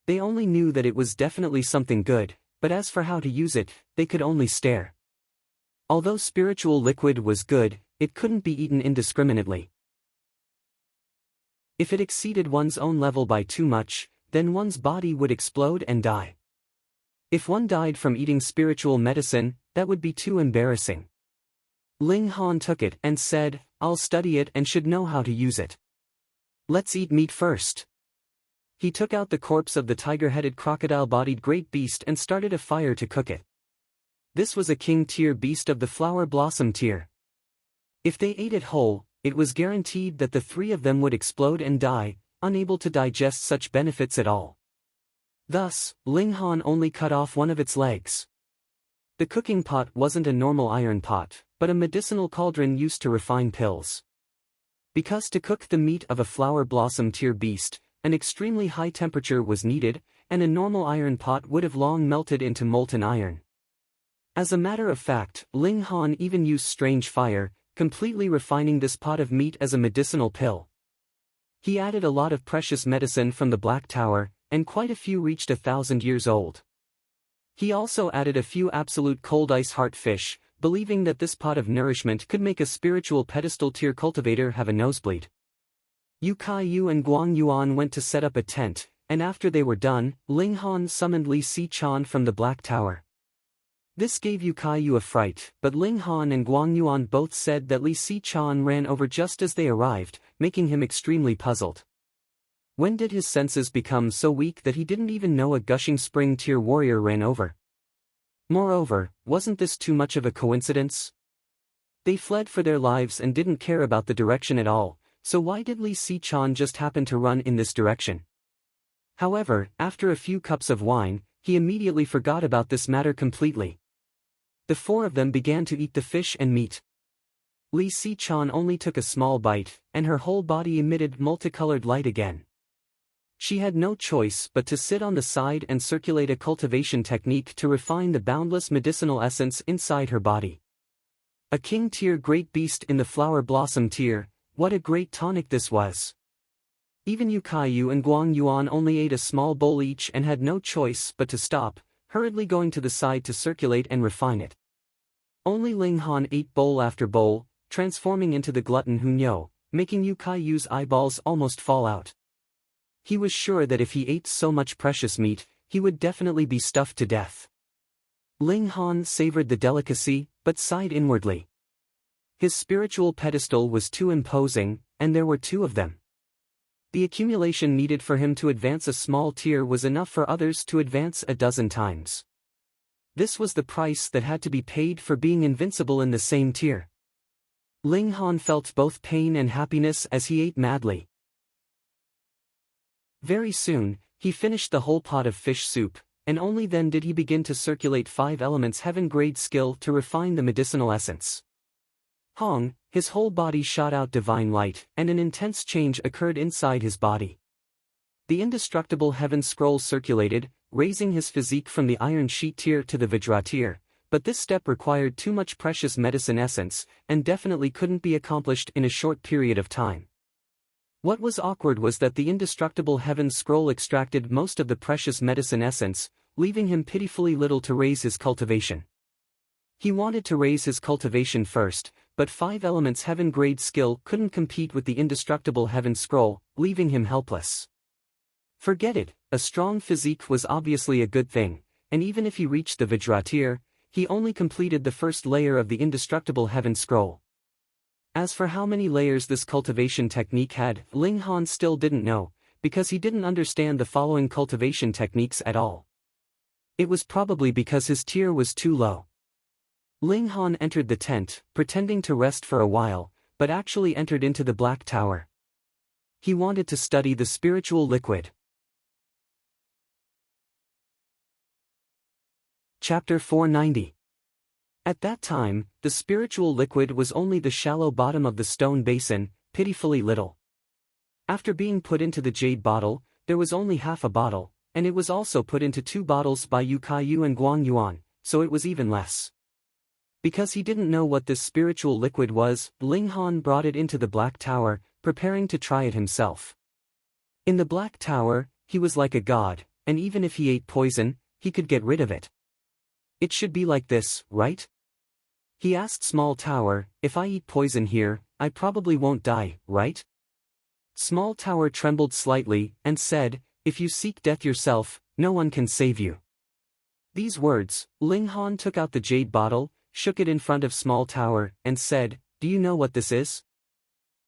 They only knew that it was definitely something good, but as for how to use it, they could only stare. Although spiritual liquid was good, it couldn't be eaten indiscriminately. If it exceeded one's own level by too much, then one's body would explode and die. If one died from eating spiritual medicine, that would be too embarrassing. Ling Han took it and said, "I'll study it and should know how to use it. Let's eat meat first." He took out the corpse of the tiger-headed crocodile-bodied great beast and started a fire to cook it. This was a king-tier beast of the flower blossom tier. If they ate it whole, it was guaranteed that the three of them would explode and die, unable to digest such benefits at all. Thus, Ling Han only cut off one of its legs. The cooking pot wasn't a normal iron pot, but a medicinal cauldron used to refine pills. Because to cook the meat of a flower blossom tier beast, an extremely high temperature was needed, and a normal iron pot would have long melted into molten iron. As a matter of fact, Ling Han even used strange fire, completely refining this pot of meat as a medicinal pill. He added a lot of precious medicine from the Black Tower, and quite a few reached 1,000 years old. He also added a few absolute cold ice heart fish, believing that this pot of nourishment could make a spiritual pedestal tier cultivator have a nosebleed. Yu and Guang Yuan went to set up a tent, and after they were done, Ling Han summoned Li Si-chan from the Black Tower. This gave Yu a fright, but Ling Han and Guang Yuan both said that Li Si-chan ran over just as they arrived, making him extremely puzzled. When did his senses become so weak that he didn't even know a gushing spring tier warrior ran over? Moreover, wasn't this too much of a coincidence? They fled for their lives and didn't care about the direction at all, so why did Li Si-chan just happen to run in this direction? However, after a few cups of wine, he immediately forgot about this matter completely. The four of them began to eat the fish and meat. Li Si-chan only took a small bite, and her whole body emitted multicolored light again. She had no choice but to sit on the side and circulate a cultivation technique to refine the boundless medicinal essence inside her body. A king tier great beast in the flower blossom tier, what a great tonic this was. Even Yu Kaiyu and Guang Yuan only ate a small bowl each and had no choice but to stop, hurriedly going to the side to circulate and refine it. Only Ling Han ate bowl after bowl, transforming into the glutton Hu Niu, making Yu Kaiyu's eyeballs almost fall out. He was sure that if he ate so much precious meat, he would definitely be stuffed to death. Ling Han savored the delicacy, but sighed inwardly. His spiritual pedestal was too imposing, and there were two of them. The accumulation needed for him to advance a small tier was enough for others to advance a dozen times. This was the price that had to be paid for being invincible in the same tier. Ling Han felt both pain and happiness as he ate madly. Very soon, he finished the whole pot of fish soup, and only then did he begin to circulate 5 elements heaven-grade skill to refine the medicinal essence. Hong, his whole body shot out divine light, and an intense change occurred inside his body. The indestructible heaven scroll circulated, raising his physique from the iron sheet tier to the Vajra tier, but this step required too much precious medicine essence, and definitely couldn't be accomplished in a short period of time. What was awkward was that the indestructible heaven scroll extracted most of the precious medicine essence, leaving him pitifully little to raise his cultivation. He wanted to raise his cultivation first, but 5 elements heaven-grade skill couldn't compete with the indestructible heaven scroll, leaving him helpless. Forget it, a strong physique was obviously a good thing, and even if he reached the Vajra tier, he only completed the first layer of the indestructible heaven scroll. As for how many layers this cultivation technique had, Ling Han still didn't know, because he didn't understand the following cultivation techniques at all. It was probably because his tier was too low. Ling Han entered the tent, pretending to rest for a while, but actually entered into the Black Tower. He wanted to study the spiritual liquid. Chapter 490. At that time, the spiritual liquid was only the shallow bottom of the stone basin, pitifully little. After being put into the jade bottle, there was only half a bottle, and it was also put into 2 bottles by Yu Kaiyu and Guang Yuan, so it was even less. Because he didn't know what this spiritual liquid was, Ling Han brought it into the Black Tower, preparing to try it himself. In the Black Tower, he was like a god, and even if he ate poison, he could get rid of it. It should be like this, right? He asked Small Tower, if I eat poison here, I probably won't die, right? Small Tower trembled slightly, and said, if you seek death yourself, no one can save you. These words, Ling Han took out the jade bottle, shook it in front of Small Tower, and said, do you know what this is?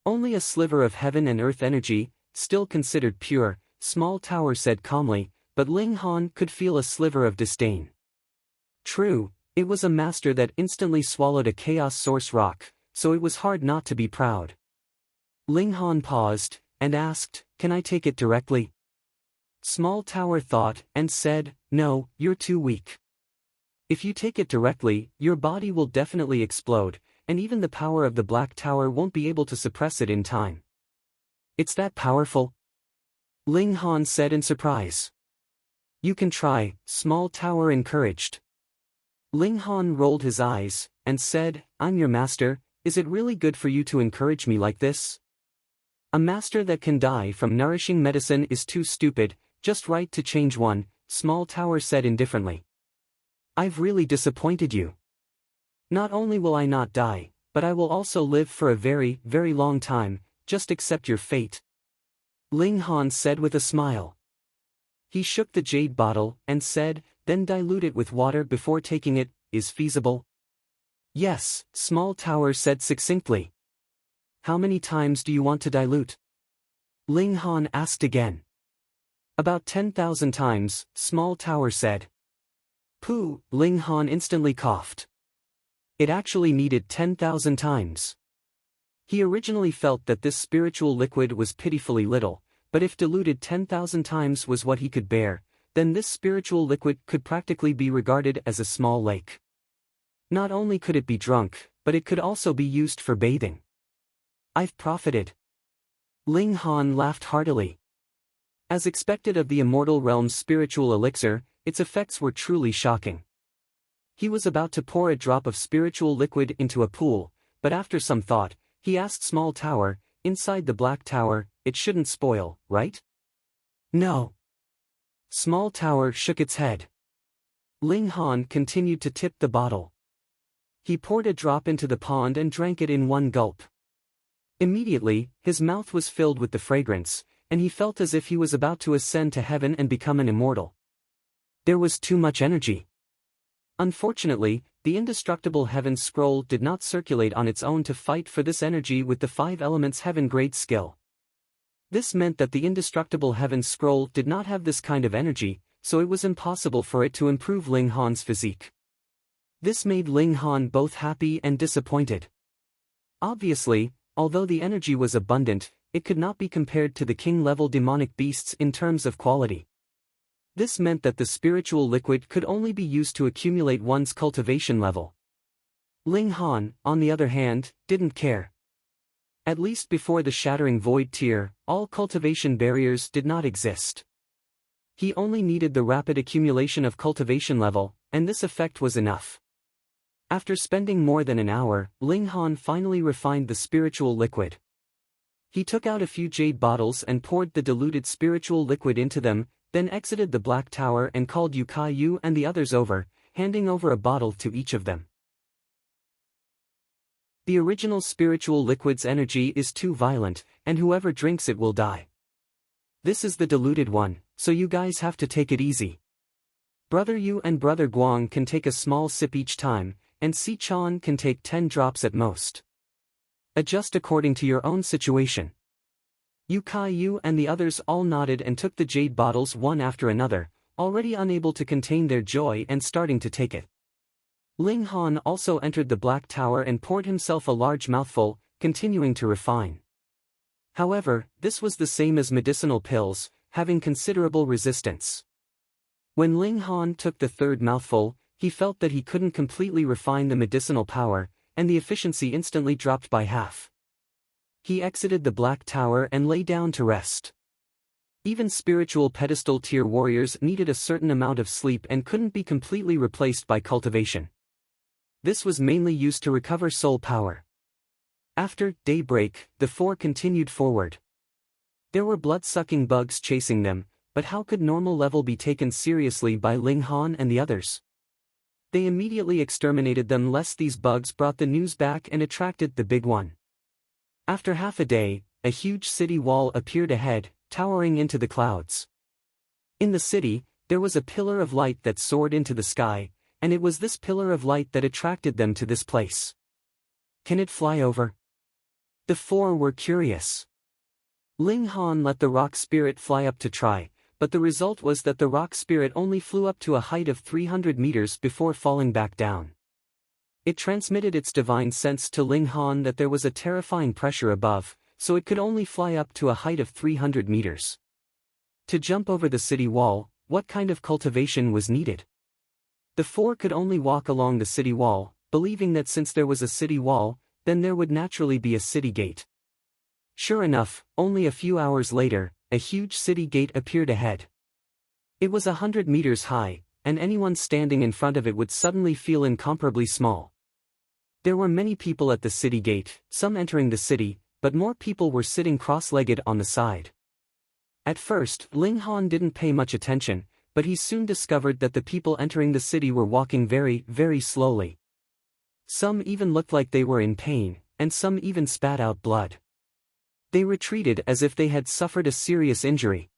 Only a sliver of heaven and earth energy, still considered pure, Small Tower said calmly, but Ling Han could feel a sliver of disdain. True, it was a master that instantly swallowed a chaos source rock, so it was hard not to be proud. Ling Han paused, and asked, can I take it directly? Small Tower thought, and said, no, you're too weak. If you take it directly, your body will definitely explode, and even the power of the Black Tower won't be able to suppress it in time. It's that powerful? Ling Han said in surprise. You can try, Small Tower encouraged. Ling Han rolled his eyes, and said, I'm your master, is it really good for you to encourage me like this? A master that can die from nourishing medicine is too stupid, just right to change one, Small Tower said indifferently. I've really disappointed you. Not only will I not die, but I will also live for a very, very long time, just accept your fate. Ling Han said with a smile. He shook the jade bottle, and said, then dilute it with water before taking it, is feasible? Yes, Small Tower said succinctly. How many times do you want to dilute? Ling Han asked again. About 10,000 times, Small Tower said. Pooh, Ling Han instantly coughed. It actually needed 10,000 times. He originally felt that this spiritual liquid was pitifully little, but if diluted 10,000 times was what he could bear, then this spiritual liquid could practically be regarded as a small lake. Not only could it be drunk, but it could also be used for bathing. I've profited. Ling Han laughed heartily. As expected of the immortal realm's spiritual elixir, its effects were truly shocking. He was about to pour a drop of spiritual liquid into a pool, but after some thought, he asked Small Tower, inside the Black Tower, it shouldn't spoil, right? No. Small Tower shook its head. Ling Han continued to tip the bottle. He poured a drop into the pond and drank it in one gulp. Immediately, his mouth was filled with the fragrance, and he felt as if he was about to ascend to heaven and become an immortal. There was too much energy. Unfortunately, the indestructible Heaven Scroll did not circulate on its own to fight for this energy with the 5 elements heaven-grade skill. This meant that the indestructible Heaven Scroll did not have this kind of energy, so it was impossible for it to improve Ling Han's physique. This made Ling Han both happy and disappointed. Obviously, although the energy was abundant, it could not be compared to the king-level demonic beasts in terms of quality. This meant that the spiritual liquid could only be used to accumulate one's cultivation level. Ling Han, on the other hand, didn't care. At least before the Shattering Void tier, all cultivation barriers did not exist. He only needed the rapid accumulation of cultivation level, and this effect was enough. After spending more than an hour, Ling Han finally refined the spiritual liquid. He took out a few jade bottles and poured the diluted spiritual liquid into them, then exited the Black Tower and called Yu Kai Yu and the others over, handing over a bottle to each of them. The original spiritual liquid's energy is too violent, and whoever drinks it will die. This is the diluted one, so you guys have to take it easy. Brother Yu and Brother Guang can take a small sip each time, and Si Chan can take 10 drops at most. Adjust according to your own situation. Yu Kai Yu and the others all nodded and took the jade bottles one after another, already unable to contain their joy and starting to take it. Ling Han also entered the Black Tower and poured himself a large mouthful, continuing to refine. However, this was the same as medicinal pills, having considerable resistance. When Ling Han took the third mouthful, he felt that he couldn't completely refine the medicinal power, and the efficiency instantly dropped by half. He exited the Black Tower and lay down to rest. Even spiritual pedestal tier warriors needed a certain amount of sleep and couldn't be completely replaced by cultivation. This was mainly used to recover soul power. After daybreak, the 4 continued forward. There were blood-sucking bugs chasing them, but how could normal level be taken seriously by Ling Han and the others? They immediately exterminated them lest these bugs brought the news back and attracted the big one. After half a day, a huge city wall appeared ahead, towering into the clouds. In the city, there was a pillar of light that soared into the sky, and it was this pillar of light that attracted them to this place. Can it fly over? The 4 were curious. Ling Han let the rock spirit fly up to try, but the result was that the rock spirit only flew up to a height of 300 meters before falling back down. It transmitted its divine sense to Ling Han that there was a terrifying pressure above, so it could only fly up to a height of 300 meters. To jump over the city wall, what kind of cultivation was needed? The 4 could only walk along the city wall, believing that since there was a city wall, then there would naturally be a city gate. Sure enough, only a few hours later, a huge city gate appeared ahead. It was 100 meters high, and anyone standing in front of it would suddenly feel incomparably small. There were many people at the city gate, some entering the city, but more people were sitting cross-legged on the side. At first, Ling Han didn't pay much attention, but he soon discovered that the people entering the city were walking very, very slowly. Some even looked like they were in pain, and some even spat out blood. They retreated as if they had suffered a serious injury.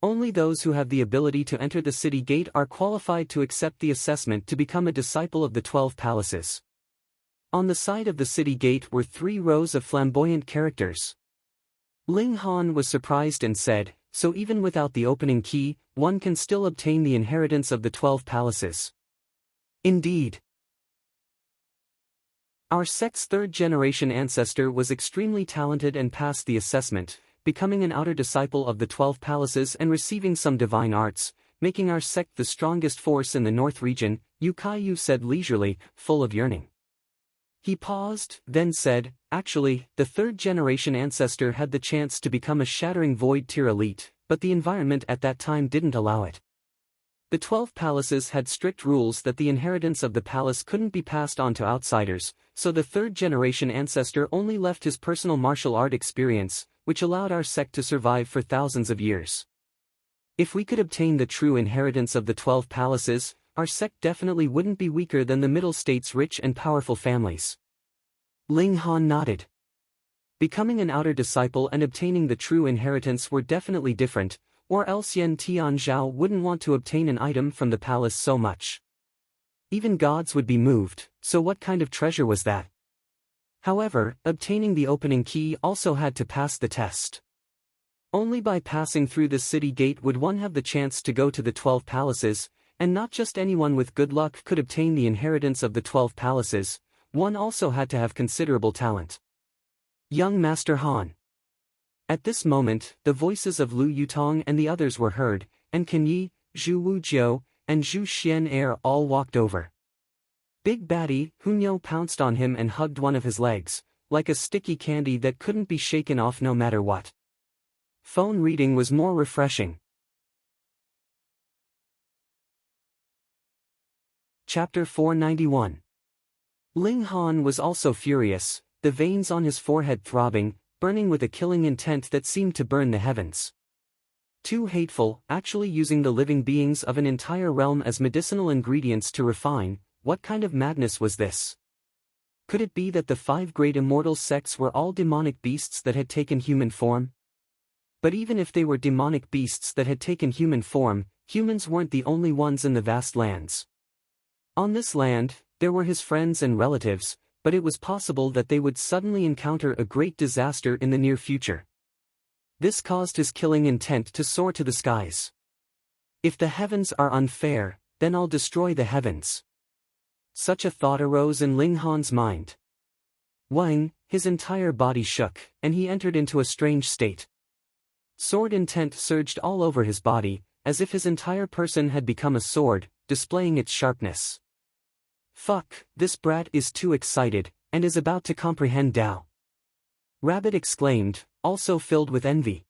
Only those who have the ability to enter the city gate are qualified to accept the assessment to become a disciple of the 12 palaces. On the side of the city gate were 3 rows of flamboyant characters. Ling Han was surprised and said, "So even without the opening key, one can still obtain the inheritance of the 12 palaces." Indeed. Our sect's 3rd-generation ancestor was extremely talented and passed the assessment, becoming an outer disciple of the 12 palaces and receiving some divine arts, making our sect the strongest force in the North region, Yu Kai Yu said leisurely, full of yearning. He paused, then said, "Actually, the 3rd-generation ancestor had the chance to become a Shattering Void tier elite, but the environment at that time didn't allow it. The 12 palaces had strict rules that the inheritance of the palace couldn't be passed on to outsiders, so the third-generation ancestor only left his personal martial art experience, which allowed our sect to survive for thousands of years. If we could obtain the true inheritance of the 12 palaces, our sect definitely wouldn't be weaker than the middle state's rich and powerful families. Ling Han nodded. Becoming an outer disciple and obtaining the true inheritance were definitely different, or else Yen Tianzhao wouldn't want to obtain an item from the palace so much. Even gods would be moved, so what kind of treasure was that? However, obtaining the opening key also had to pass the test. Only by passing through the city gate would one have the chance to go to the 12 palaces, and not just anyone with good luck could obtain the inheritance of the 12 palaces, one also had to have considerable talent. Young Master Han. At this moment, the voices of Lu Yutong and the others were heard, and Kan Yi, Zhu Wujiu, and Zhu Xian'er all walked over. Big Baddie, Hunyo pounced on him and hugged one of his legs, like a sticky candy that couldn't be shaken off no matter what. Phone reading was more refreshing. Chapter 491. Ling Han was also furious, the veins on his forehead throbbing, burning with a killing intent that seemed to burn the heavens. Too hateful, actually using the living beings of an entire realm as medicinal ingredients to refine, what kind of madness was this? Could it be that the 5 great immortal sects were all demonic beasts that had taken human form? But even if they were demonic beasts that had taken human form, humans weren't the only ones in the vast lands. On this land, there were his friends and relatives, but it was possible that they would suddenly encounter a great disaster in the near future. This caused his killing intent to soar to the skies. If the heavens are unfair, then I'll destroy the heavens. Such a thought arose in Ling Han's mind. Wang, his entire body shook, and he entered into a strange state. Sword intent surged all over his body, as if his entire person had become a sword, displaying its sharpness. Fuck, this brat is too excited, and is about to comprehend Tao. Rabbit exclaimed, also filled with envy.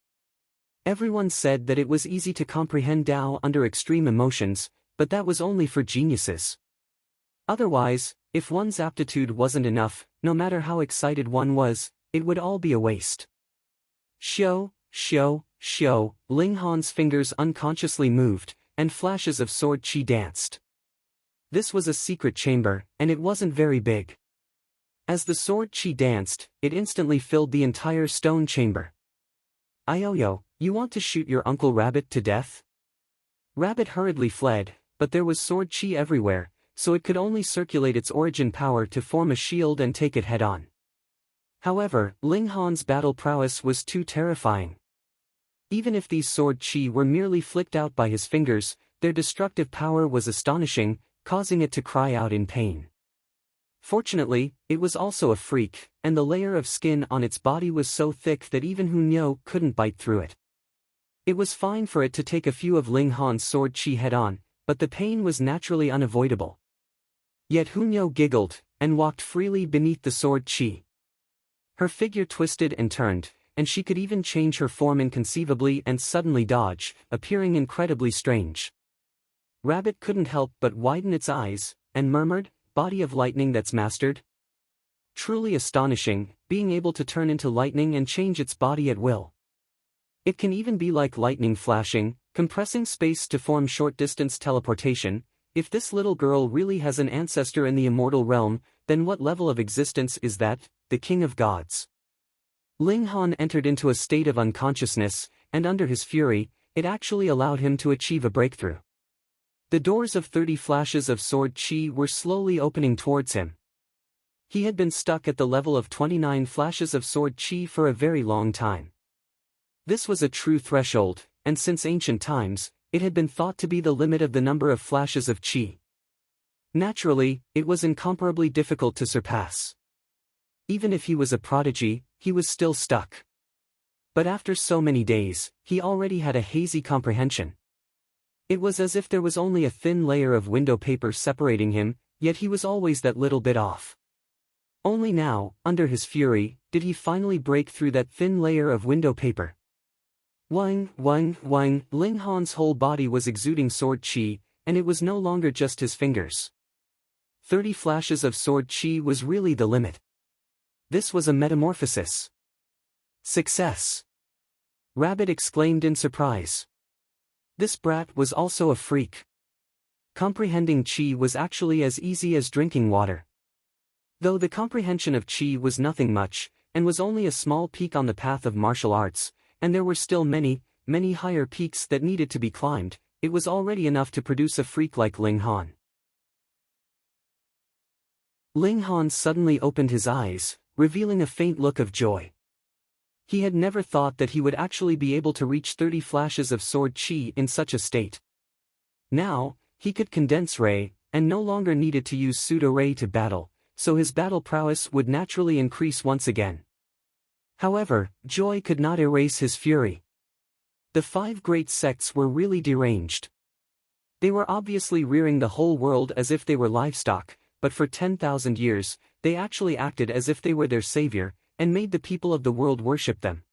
Everyone said that it was easy to comprehend Tao under extreme emotions, but that was only for geniuses. Otherwise, if one's aptitude wasn't enough, no matter how excited one was, it would all be a waste. Xiao, Ling Han's fingers unconsciously moved, and flashes of sword chi danced. This was a secret chamber, and it wasn't very big. As the sword chi danced, it instantly filled the entire stone chamber. Ioyo, you want to shoot your Uncle Rabbit to death? Rabbit hurriedly fled, but there was sword chi everywhere, so it could only circulate its origin power to form a shield and take it head-on. However, Ling Han's battle prowess was too terrifying. Even if these sword chi were merely flicked out by his fingers, their destructive power was astonishing, causing it to cry out in pain. Fortunately, it was also a freak, and the layer of skin on its body was so thick that even Hunyo couldn't bite through it. It was fine for it to take a few of Ling Han's sword chi head-on, but the pain was naturally unavoidable. Yet Hunyo giggled, and walked freely beneath the sword chi. Her figure twisted and turned, and she could even change her form inconceivably and suddenly dodge, appearing incredibly strange. Rabbit couldn't help but widen its eyes, and murmured, "Body of lightning that's mastered?" Truly astonishing, being able to turn into lightning and change its body at will. It can even be like lightning flashing, compressing space to form short-distance teleportation. If this little girl really has an ancestor in the immortal realm, then what level of existence is that, the king of gods? Ling Han entered into a state of unconsciousness, and under his fury, it actually allowed him to achieve a breakthrough. The doors of 30 flashes of sword chi were slowly opening towards him. He had been stuck at the level of 29 flashes of sword chi for a very long time. This was a true threshold, and since ancient times, it had been thought to be the limit of the number of flashes of chi. Naturally, it was incomparably difficult to surpass. Even if he was a prodigy, he was still stuck. But after so many days, he already had a hazy comprehension. It was as if there was only a thin layer of window paper separating him, yet he was always that little bit off. Only now, under his fury, did he finally break through that thin layer of window paper. Wang, Wang, Wang, Ling Han's whole body was exuding sword chi, and it was no longer just his fingers. 30 flashes of sword chi was really the limit. This was a metamorphosis. Success! Rabbit exclaimed in surprise. This brat was also a freak. Comprehending chi was actually as easy as drinking water. Though the comprehension of chi was nothing much, and was only a small peak on the path of martial arts, and there were still many, many higher peaks that needed to be climbed, it was already enough to produce a freak like Ling Han. Ling Han suddenly opened his eyes, revealing a faint look of joy. He had never thought that he would actually be able to reach 30 flashes of sword chi in such a state. Now, he could condense ray, and no longer needed to use pseudo-ray to battle, so his battle prowess would naturally increase once again. However, joy could not erase his fury. The 5 great sects were really deranged. They were obviously rearing the whole world as if they were livestock, but for 10,000 years, they actually acted as if they were their savior, and made the people of the world worship them.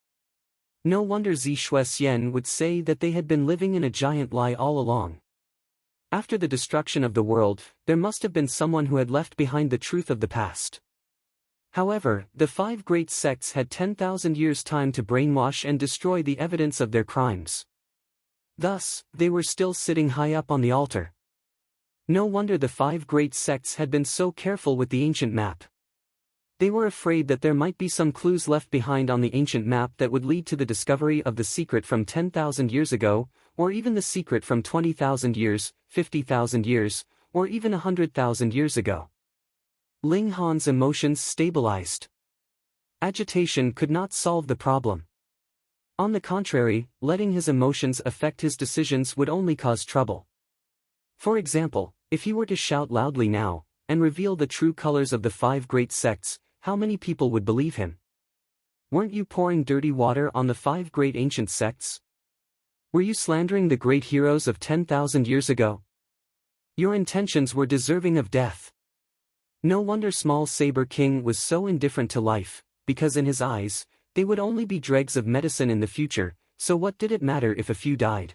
No wonder Zixuesian would say that they had been living in a giant lie all along. After the destruction of the world, there must have been someone who had left behind the truth of the past. However, the 5 great sects had 10,000 years' time to brainwash and destroy the evidence of their crimes. Thus, they were still sitting high up on the altar. No wonder the 5 great sects had been so careful with the ancient map. They were afraid that there might be some clues left behind on the ancient map that would lead to the discovery of the secret from 10,000 years ago, or even the secret from 20,000 years, 50,000 years, or even 100,000 years ago. Ling Han's emotions stabilized. Agitation could not solve the problem. On the contrary, letting his emotions affect his decisions would only cause trouble. For example, if he were to shout loudly now, and reveal the true colors of the 5 great sects, how many people would believe him? Weren't you pouring dirty water on the 5 great ancient sects? Were you slandering the great heroes of 10,000 years ago? Your intentions were deserving of death. No wonder Small Saber King was so indifferent to life, because in his eyes, they would only be dregs of medicine in the future, so what did it matter if a few died?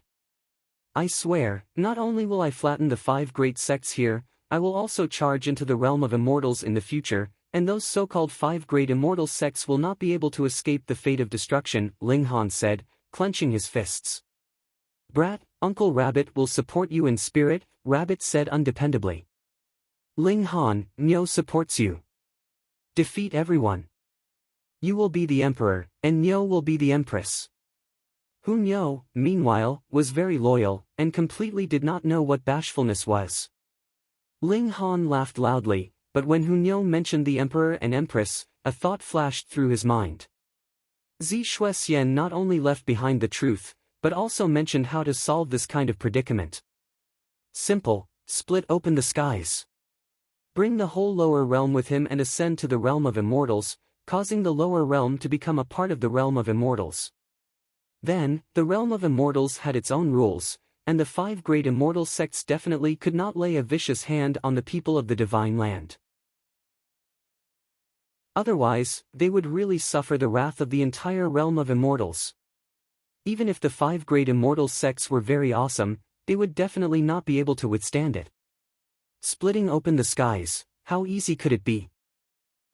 I swear, not only will I flatten the 5 great sects here, I will also charge into the realm of immortals in the future, and those so-called 5 great immortal sects will not be able to escape the fate of destruction, Ling Han said, clenching his fists. Brat, Uncle Rabbit will support you in spirit, Rabbit said undependably. Ling Han, Nyo supports you. Defeat everyone. You will be the emperor, and Nyo will be the empress. Hu Nyo, meanwhile, was very loyal, and completely did not know what bashfulness was. Ling Han laughed loudly, but when Hu Nyo mentioned the emperor and empress, a thought flashed through his mind. Zixuesian not only left behind the truth, but also mentioned how to solve this kind of predicament. Simple, split open the skies. Bring the whole lower realm with him and ascend to the realm of immortals, causing the lower realm to become a part of the realm of immortals. Then, the realm of immortals had its own rules, and the 5 great immortal sects definitely could not lay a vicious hand on the people of the divine land. Otherwise, they would really suffer the wrath of the entire realm of immortals. Even if the 5 great immortal sects were very awesome, they would definitely not be able to withstand it. Splitting open the skies, how easy could it be?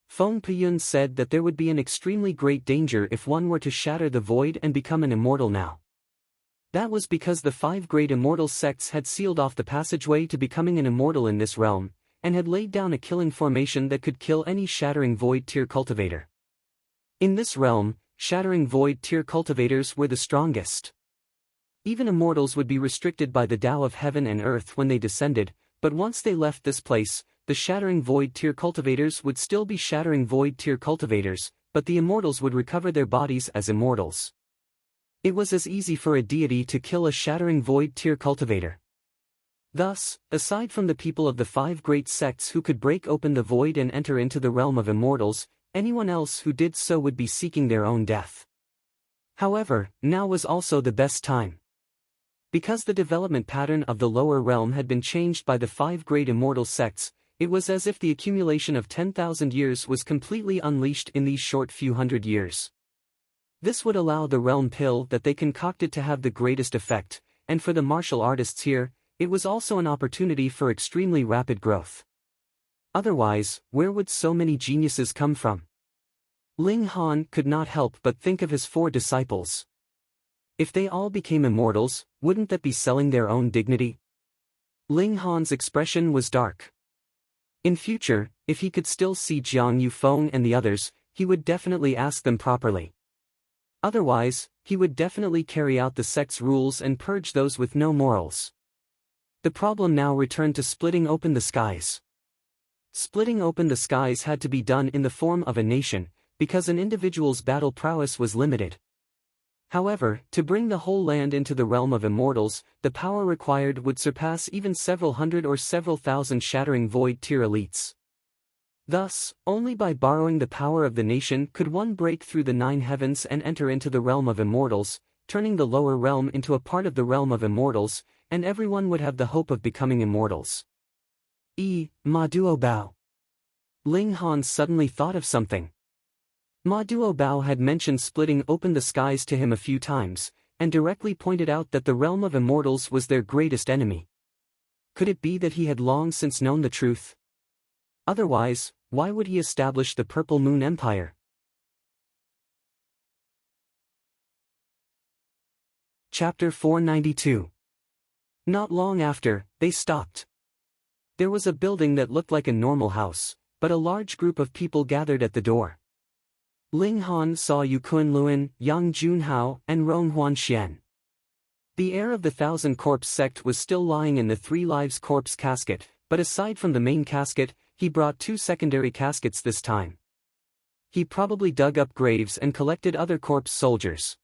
Feng Piyun said that there would be an extremely great danger if one were to shatter the void and become an immortal now. That was because the 5 great immortal sects had sealed off the passageway to becoming an immortal in this realm, and had laid down a killing formation that could kill any shattering void tier cultivator. In this realm, shattering void tier cultivators were the strongest. Even immortals would be restricted by the Tao of heaven and earth when they descended, but once they left this place, the shattering void tier cultivators would still be shattering void tier cultivators, but the immortals would recover their bodies as immortals. It was as easy for a deity to kill a shattering void tier cultivator. Thus, aside from the people of the 5 great sects who could break open the void and enter into the realm of immortals, anyone else who did so would be seeking their own death. However, now was also the best time. Because the development pattern of the lower realm had been changed by the 5 great immortal sects, it was as if the accumulation of 10,000 years was completely unleashed in these short few hundred years. This would allow the realm pill that they concocted to have the greatest effect, and for the martial artists here, it was also an opportunity for extremely rapid growth. Otherwise, where would so many geniuses come from? Ling Han could not help but think of his 4 disciples. If they all became immortals, wouldn't that be selling their own dignity? Ling Han's expression was dark. In future, if he could still see Jiang Yufeng and the others, he would definitely ask them properly. Otherwise, he would definitely carry out the sect's rules and purge those with no morals. The problem now returned to splitting open the skies. Splitting open the skies had to be done in the form of a nation, because an individual's battle prowess was limited. However, to bring the whole land into the realm of immortals, the power required would surpass even several hundred or several thousand shattering void tier elites. Thus, only by borrowing the power of the nation could one break through the 9 heavens and enter into the realm of immortals, turning the lower realm into a part of the realm of immortals, and everyone would have the hope of becoming immortals. Ma Duo Bao. Ling Han suddenly thought of something. Ma Duo Bao had mentioned splitting open the skies to him a few times, and directly pointed out that the realm of immortals was their greatest enemy. Could it be that he had long since known the truth? Otherwise, why would he establish the Purple Moon Empire? Chapter 492. Not long after, they stopped. There was a building that looked like a normal house, but a large group of people gathered at the door. Ling Han saw Yu Kunluan, Yang Junhao, and Rong Huanxian. The heir of the Thousand Corpse sect was still lying in the 3 Lives corpse casket, but aside from the main casket, he brought 2 secondary caskets this time. He probably dug up graves and collected other corpse soldiers.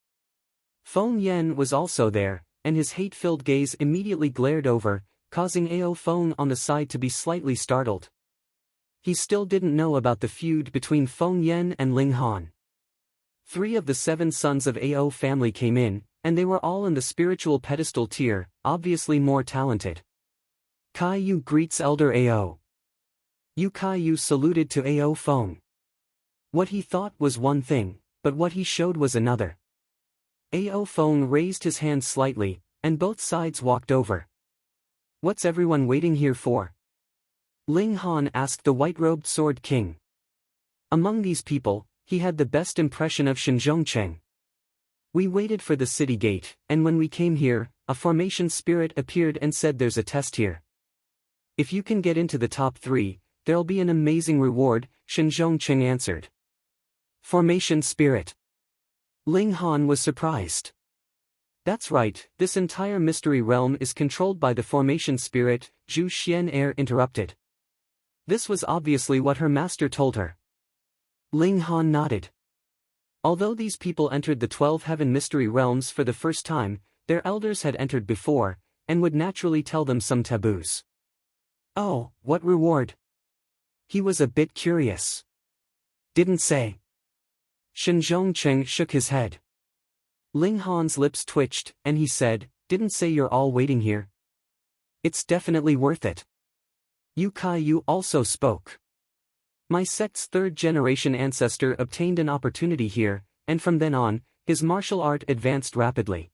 Feng Yen was also there, and his hate-filled gaze immediately glared over, causing Ao Feng on the side to be slightly startled. He still didn't know about the feud between Feng Yen and Ling Han. 3 of the 7 sons of Ao family came in, and they were all in the spiritual pedestal tier, obviously more talented. Kai Yu greets Elder Ao. Yu Kai Yu saluted to Ao Feng. What he thought was one thing, but what he showed was another. Ao Feng raised his hand slightly, and both sides walked over. What's everyone waiting here for? Ling Han asked the white-robed Sword King. Among these people, he had the best impression of Shinzhongcheng. We waited for the city gate, and when we came here, a formation spirit appeared and said there's a test here. If you can get into the top 3, there'll be an amazing reward, Shinzhongcheng answered. Formation spirit. Ling Han was surprised. That's right, this entire mystery realm is controlled by the formation spirit, Zhu Xian'er interrupted. This was obviously what her master told her. Ling Han nodded. Although these people entered the 12 heaven mystery realms for the first time, their elders had entered before, and would naturally tell them some taboos. Oh, what reward? He was a bit curious. Didn't say. Shinzhongcheng shook his head. Ling Han's lips twitched, and he said, didn't say you're all waiting here. It's definitely worth it. Yu Kai Yu also spoke. My sect's 3rd generation ancestor obtained an opportunity here, and from then on, his martial art advanced rapidly.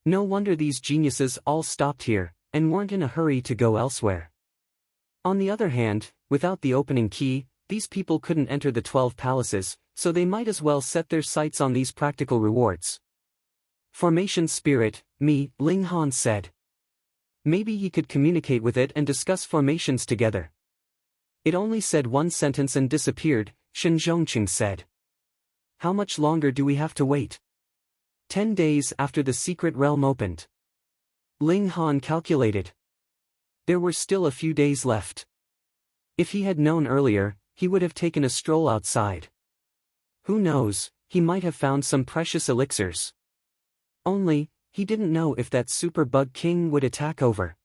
No wonder these geniuses all stopped here, and weren't in a hurry to go elsewhere. On the other hand, without the opening key, these people couldn't enter the 12 palaces, so they might as well set their sights on these practical rewards. Formation spirit, me, Ling Han said. Maybe he could communicate with it and discuss formations together. It only said 1 sentence and disappeared, Shinzhongcheng said. How much longer do we have to wait? 10 days after the secret realm opened. Ling Han calculated. There were still a few days left. If he had known earlier, he would have taken a stroll outside. Who knows, he might have found some precious elixirs. Only, he didn't know if that super bug king would attack over.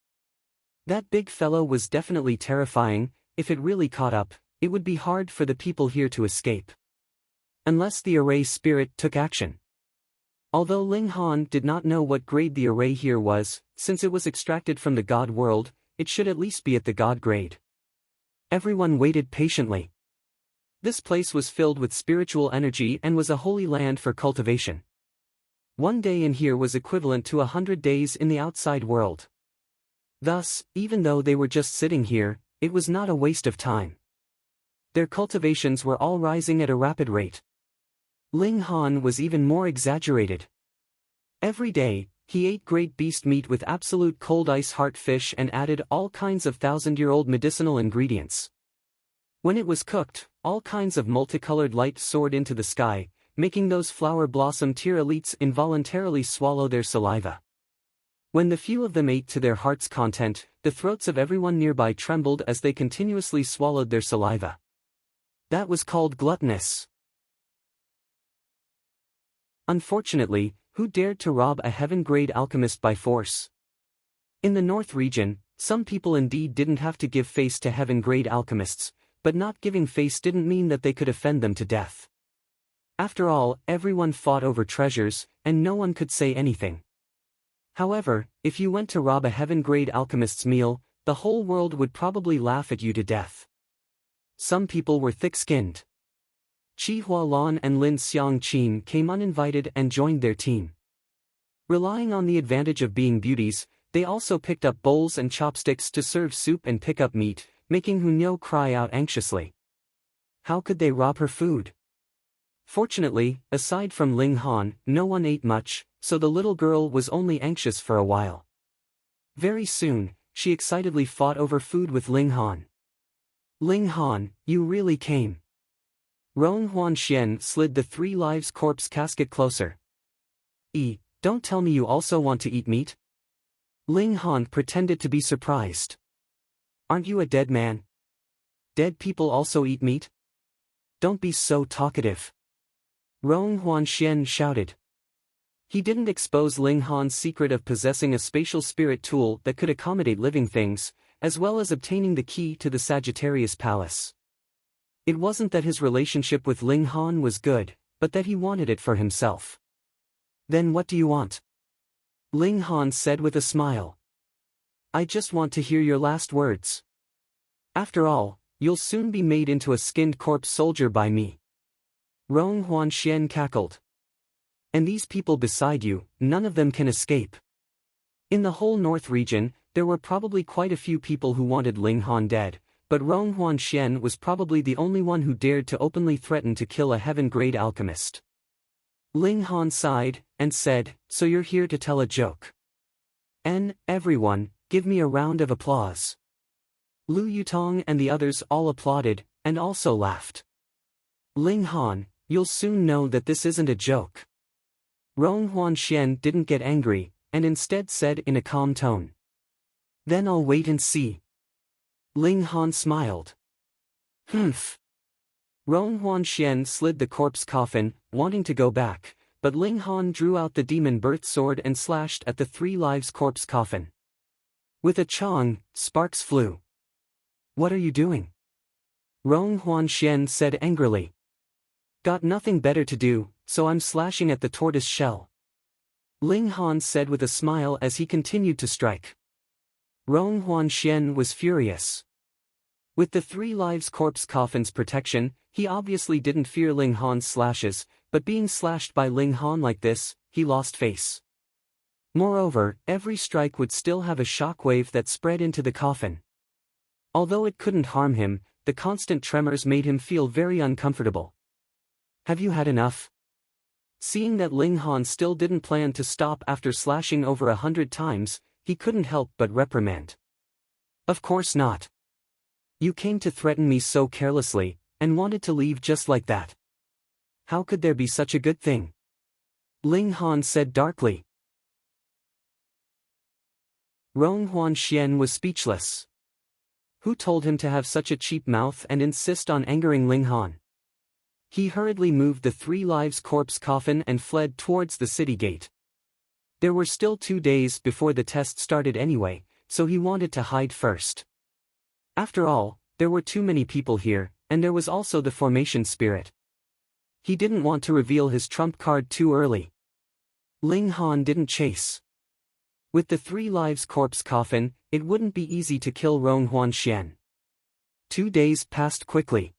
That big fellow was definitely terrifying. If it really caught up, it would be hard for the people here to escape. Unless the array spirit took action. Although Ling Han did not know what grade the array here was, since it was extracted from the god world, it should at least be at the god grade. Everyone waited patiently. This place was filled with spiritual energy and was a holy land for cultivation. One day in here was equivalent to 100 days in the outside world. Thus, even though they were just sitting here, it was not a waste of time. Their cultivations were all rising at a rapid rate. Ling Han was even more exaggerated. Every day, he ate great beast meat with absolute cold ice heart fish and added all kinds of thousand-year-old medicinal ingredients. When it was cooked, all kinds of multicolored light soared into the sky, making those flower blossom tier elites involuntarily swallow their saliva. When the few of them ate to their heart's content, the throats of everyone nearby trembled as they continuously swallowed their saliva. That was called gluttonous. Unfortunately, who dared to rob a heaven-grade alchemist by force? In the North region, some people indeed didn't have to give face to heaven-grade alchemists, but not giving face didn't mean that they could offend them to death. After all, everyone fought over treasures, and no one could say anything. However, if you went to rob a heaven-grade alchemist's meal, the whole world would probably laugh at you to death. Some people were thick-skinned. Chi Hualan and Lin Xiangqin came uninvited and joined their team. Relying on the advantage of being beauties, they also picked up bowls and chopsticks to serve soup and pick up meat, making Hunyo cry out anxiously. How could they rob her food? Fortunately, aside from Ling Han, no one ate much, so the little girl was only anxious for a while. Very soon, she excitedly fought over food with Ling Han. Ling Han, you really came. Rong Huanxian slid the 3 lives corpse casket closer. Don't tell me you also want to eat meat? Ling Han pretended to be surprised. Aren't you a dead man? Dead people also eat meat? Don't be so talkative. Rong Huanxian shouted. He didn't expose Ling Han's secret of possessing a spatial spirit tool that could accommodate living things, as well as obtaining the key to the Sagittarius Palace. It wasn't that his relationship with Ling Han was good, but that he wanted it for himself. Then what do you want? Ling Han said with a smile. I just want to hear your last words. After all, you'll soon be made into a skinned corpse soldier by me. Rong Huanxian cackled. And these people beside you, none of them can escape. In the whole North region, there were probably quite a few people who wanted Ling Han dead, but Rong Huanxian was probably the only one who dared to openly threaten to kill a heaven-grade alchemist. Ling Han sighed, and said, so you're here to tell a joke. Everyone, give me a round of applause. Lu Yutong and the others all applauded, and also laughed. Ling Han, you'll soon know that this isn't a joke. Rong Huanxian didn't get angry, and instead said in a calm tone. Then I'll wait and see. Ling Han smiled. Humph. Rong Huanxian slid the corpse coffin, wanting to go back, but Ling Han drew out the demon birth sword and slashed at the 3 lives corpse coffin. With a chong, sparks flew. What are you doing? Rong Huanxian said angrily. Got nothing better to do, so I'm slashing at the tortoise shell. Ling Han said with a smile as he continued to strike. Rong Huanxian was furious. With the 3 lives corpse coffin's protection, he obviously didn't fear Ling Han's slashes, but being slashed by Ling Han like this, he lost face. Moreover, every strike would still have a shockwave that spread into the coffin. Although it couldn't harm him, the constant tremors made him feel very uncomfortable. Have you had enough? Seeing that Ling Han still didn't plan to stop after slashing over 100 times, he couldn't help but reprimand. Of course not. You came to threaten me so carelessly, and wanted to leave just like that. How could there be such a good thing? Ling Han said darkly. Rong Huanxian was speechless. Who told him to have such a cheap mouth and insist on angering Ling Han? He hurriedly moved the 3 lives corpse coffin and fled towards the city gate. There were still 2 days before the test started anyway, so he wanted to hide first. After all, there were too many people here, and there was also the formation spirit. He didn't want to reveal his trump card too early. Ling Han didn't chase. With the 3 lives corpse coffin, it wouldn't be easy to kill Rong Huanxian. 2 days passed quickly.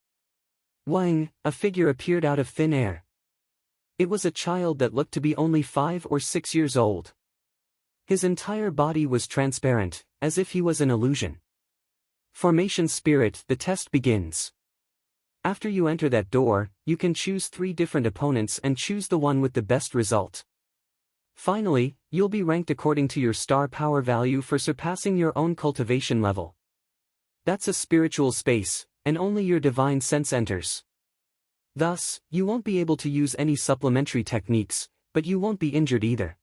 Wang, a figure appeared out of thin air. It was a child that looked to be only 5 or 6 years old. His entire body was transparent, as if he was an illusion. Formation Spirit, the test begins. After you enter that door, you can choose 3 different opponents and choose the one with the best result. Finally, you'll be ranked according to your star power value for surpassing your own cultivation level. That's a spiritual space, and only your divine sense enters. Thus, you won't be able to use any supplementary techniques, but you won't be injured either.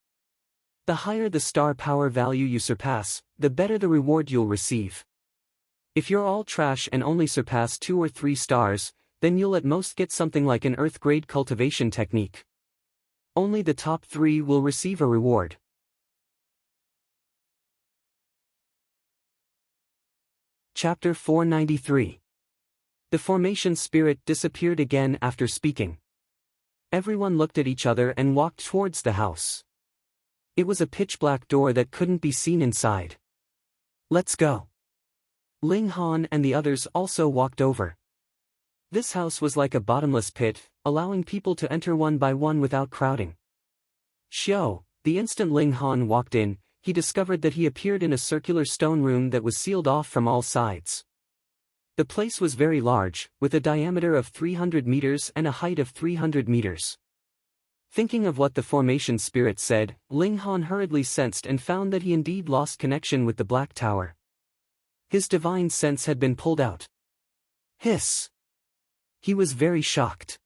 The higher the star power value you surpass, the better the reward you'll receive. If you're all trash and only surpass 2 or 3 stars, then you'll at most get something like an Earth-grade cultivation technique. Only the top 3 will receive a reward. Chapter 493. The Formation Spirit disappeared again after speaking. Everyone looked at each other and walked towards the house. It was a pitch-black door that couldn't be seen inside. Let's go. Ling Han and the others also walked over. This house was like a bottomless pit, allowing people to enter one by one without crowding. Xiao, the instant Ling Han walked in, he discovered that he appeared in a circular stone room that was sealed off from all sides. The place was very large, with a diameter of 300 meters and a height of 300 meters. Thinking of what the Formation Spirit said, Ling Han hurriedly sensed and found that he indeed lost connection with the Black Tower. His divine sense had been pulled out. Hiss! He was very shocked.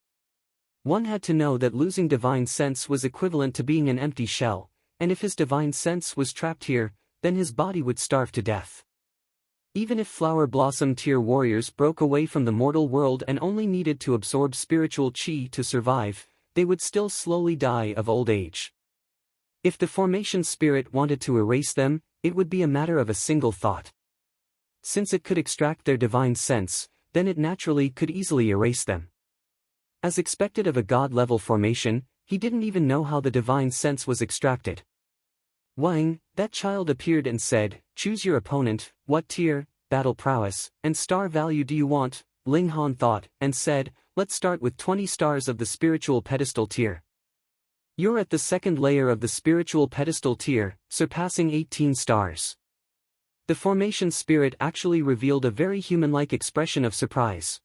One had to know that losing divine sense was equivalent to being an empty shell, and if his divine sense was trapped here, then his body would starve to death. Even if Flower Blossom tier warriors broke away from the mortal world and only needed to absorb spiritual chi to survive, they would still slowly die of old age. If the Formation Spirit wanted to erase them, it would be a matter of a single thought. Since it could extract their divine sense, then it naturally could easily erase them. As expected of a god-level formation, he didn't even know how the divine sense was extracted. Wang, that child appeared and said, "Choose your opponent, what tier, battle prowess, and star value do you want?" Ling Han thought, and said, "Let's start with 20 stars of the spiritual pedestal tier." You're at the second layer of the spiritual pedestal tier, surpassing 18 stars. The Formation Spirit actually revealed a very human-like expression of surprise.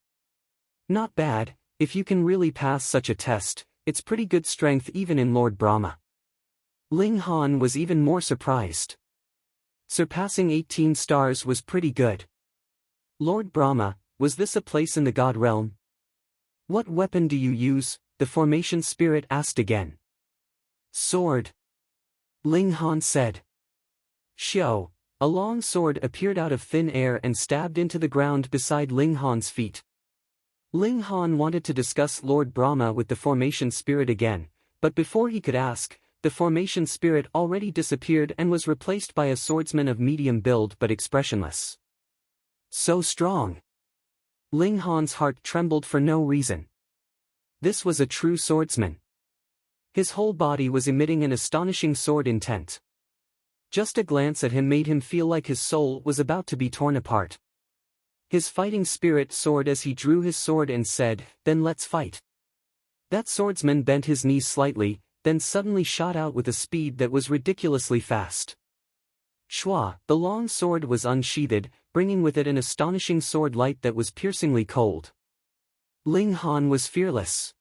Not bad, if you can really pass such a test, it's pretty good strength even in Lord Brahma. Ling Han was even more surprised. Surpassing 18 stars was pretty good. Lord Brahma, was this a place in the God realm? What weapon do you use? The Formation Spirit asked again. Sword. Ling Han said. Xiao. A long sword appeared out of thin air and stabbed into the ground beside Ling Han's feet. Ling Han wanted to discuss Lord Brahma with the Formation Spirit again, but before he could ask, the Formation Spirit already disappeared and was replaced by a swordsman of medium build but expressionless. So strong! Ling Han's heart trembled for no reason. This was a true swordsman. His whole body was emitting an astonishing sword intent. Just a glance at him made him feel like his soul was about to be torn apart. His fighting spirit soared as he drew his sword and said, "Then let's fight." That swordsman bent his knees slightly, then suddenly shot out with a speed that was ridiculously fast. Shua, the long sword was unsheathed, bringing with it an astonishing sword light that was piercingly cold. Ling Han was fearless.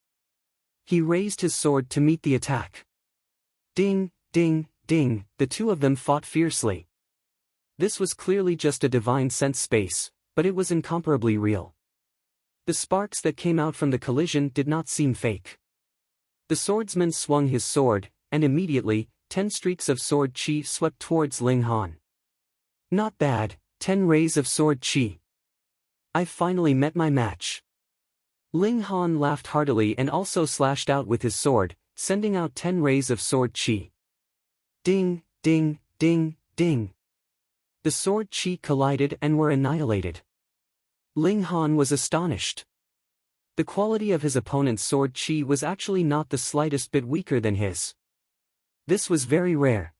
He raised his sword to meet the attack. Ding, ding, ding, the two of them fought fiercely. This was clearly just a divine sense space, but it was incomparably real. The sparks that came out from the collision did not seem fake. The swordsman swung his sword, and immediately, 10 streaks of sword chi swept towards Ling Han. Not bad, 10 rays of sword chi. I finally met my match. Ling Han laughed heartily and also slashed out with his sword, sending out 10 rays of sword chi. Ding, ding, ding, ding. The sword chi collided and were annihilated. Ling Han was astonished. The quality of his opponent's sword chi was actually not the slightest bit weaker than his. This was very rare.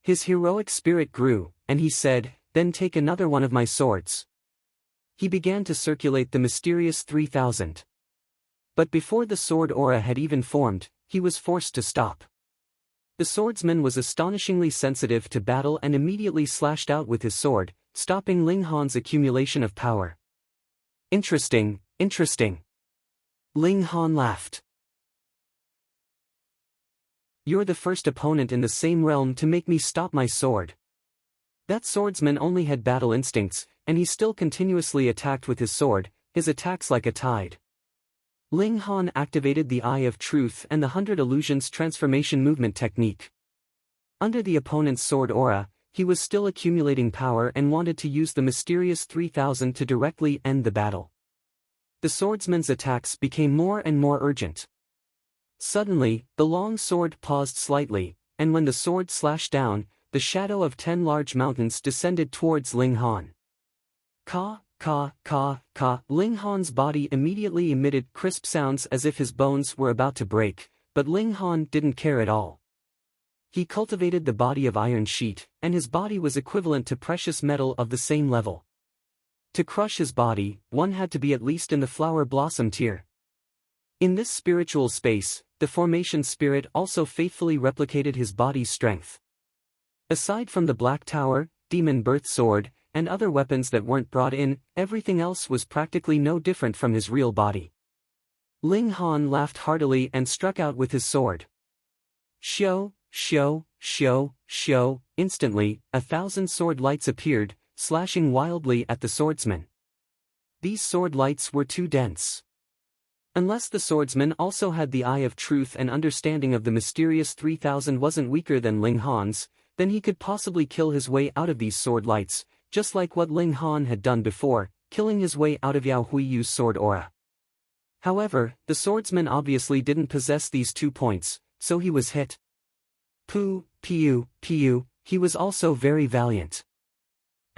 His heroic spirit grew, and he said, "Then take another one of my swords." he began to circulate the mysterious 3000. But before the sword aura had even formed, he was forced to stop. The swordsman was astonishingly sensitive to battle and immediately slashed out with his sword, stopping Ling Han's accumulation of power. Interesting, interesting. Ling Han laughed. You're the first opponent in the same realm to make me stop my sword. That swordsman only had battle instincts, and he still continuously attacked with his sword, his attacks like a tide. Ling Han activated the Eye of Truth and the 100 Illusions transformation movement technique. Under the opponent's sword aura, he was still accumulating power and wanted to use the mysterious 3000 to directly end the battle. The swordsman's attacks became more and more urgent. Suddenly, the long sword paused slightly, and when the sword slashed down, the shadow of 10 large mountains descended towards Ling Han. Ka, ka, ka, ka. Ling Han's body immediately emitted crisp sounds as if his bones were about to break, but Ling Han didn't care at all. He cultivated the body of iron sheet, and his body was equivalent to precious metal of the same level. To crush his body, one had to be at least in the flower blossom tier. In this spiritual space, the formation spirit also faithfully replicated his body's strength. Aside from the Black Tower, Demon Birth Sword, and other weapons that weren't brought in, everything else was practically no different from his real body. Ling Han laughed heartily and struck out with his sword. Shio, shio, shio, shio. Instantly, 1,000 sword lights appeared, slashing wildly at the swordsman. These sword lights were too dense. Unless the swordsman also had the Eye of Truth and understanding of the mysterious 3000 wasn't weaker than Ling Han's, then he could possibly kill his way out of these sword lights, just like what Ling Han had done before, killing his way out of Yao Huiyu's sword aura. However, the swordsman obviously didn't possess these 2 points, so he was hit. Piu, piu, he was also very valiant.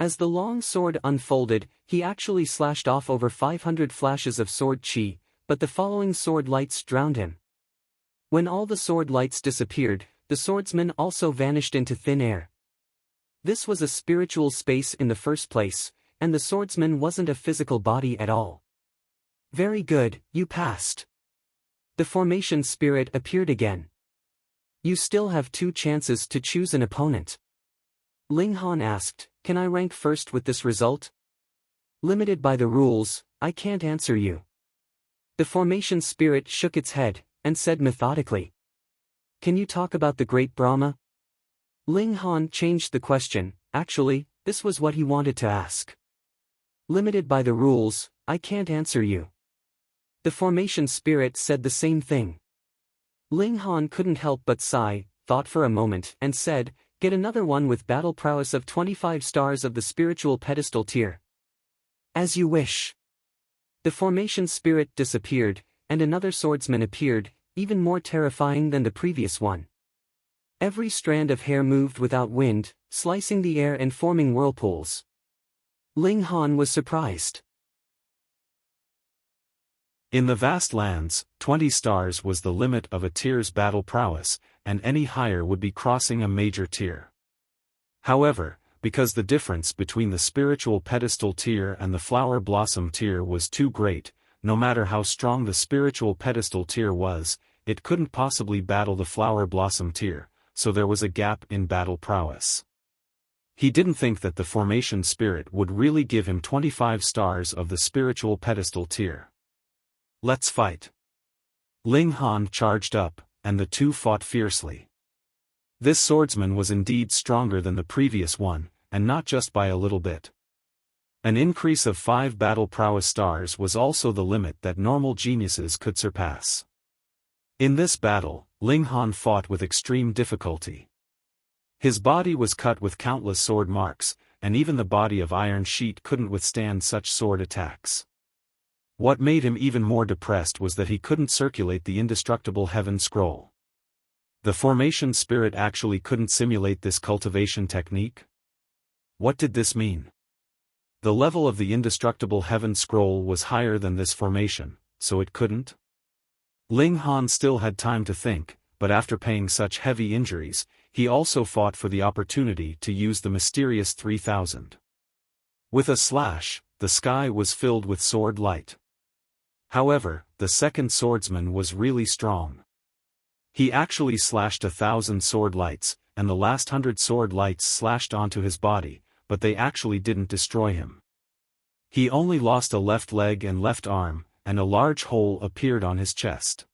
As the long sword unfolded, he actually slashed off over 500 flashes of sword chi, but the following sword lights drowned him. When all the sword lights disappeared, the swordsman also vanished into thin air. This was a spiritual space in the first place, and the swordsman wasn't a physical body at all. Very good, you passed. The formation spirit appeared again. You still have 2 chances to choose an opponent. Ling Han asked, can I rank first with this result? Limited by the rules, I can't answer you. The formation spirit shook its head, and said methodically. Can you talk about the great Brahma? Ling Han changed the question. Actually, this was what he wanted to ask. Limited by the rules, I can't answer you. The formation spirit said the same thing. Ling Han couldn't help but sigh, thought for a moment, and said, get another one with battle prowess of 25 stars of the spiritual pedestal tier. As you wish. The formation spirit disappeared, and another swordsman appeared, even more terrifying than the previous one. Every strand of hair moved without wind, slicing the air and forming whirlpools. Ling Han was surprised. In the vast lands, 20 stars was the limit of a tier's battle prowess, and any higher would be crossing a major tier. However, because the difference between the spiritual pedestal tier and the flower blossom tier was too great, no matter how strong the spiritual pedestal tier was, it couldn't possibly battle the flower blossom tier, so there was a gap in battle prowess. He didn't think that the formation spirit would really give him 25 stars of the spiritual pedestal tier. Let's fight. Ling Han charged up, and the 2 fought fiercely. This swordsman was indeed stronger than the previous one, and not just by a little bit. An increase of 5 battle prowess stars was also the limit that normal geniuses could surpass. In this battle, Ling Han fought with extreme difficulty. His body was cut with countless sword marks, and even the body of iron sheet couldn't withstand such sword attacks. What made him even more depressed was that he couldn't circulate the indestructible heaven scroll. The formation spirit actually couldn't simulate this cultivation technique? What did this mean? The level of the indestructible heaven scroll was higher than this formation, so it couldn't? Ling Han still had time to think, but after paying such heavy injuries, he also fought for the opportunity to use the mysterious 3000. With a slash, the sky was filled with sword light. However, the second swordsman was really strong. He actually slashed 1,000 sword lights, and the last 100 sword lights slashed onto his body, but they actually didn't destroy him. He only lost a left leg and left arm, and a large hole appeared on his chest.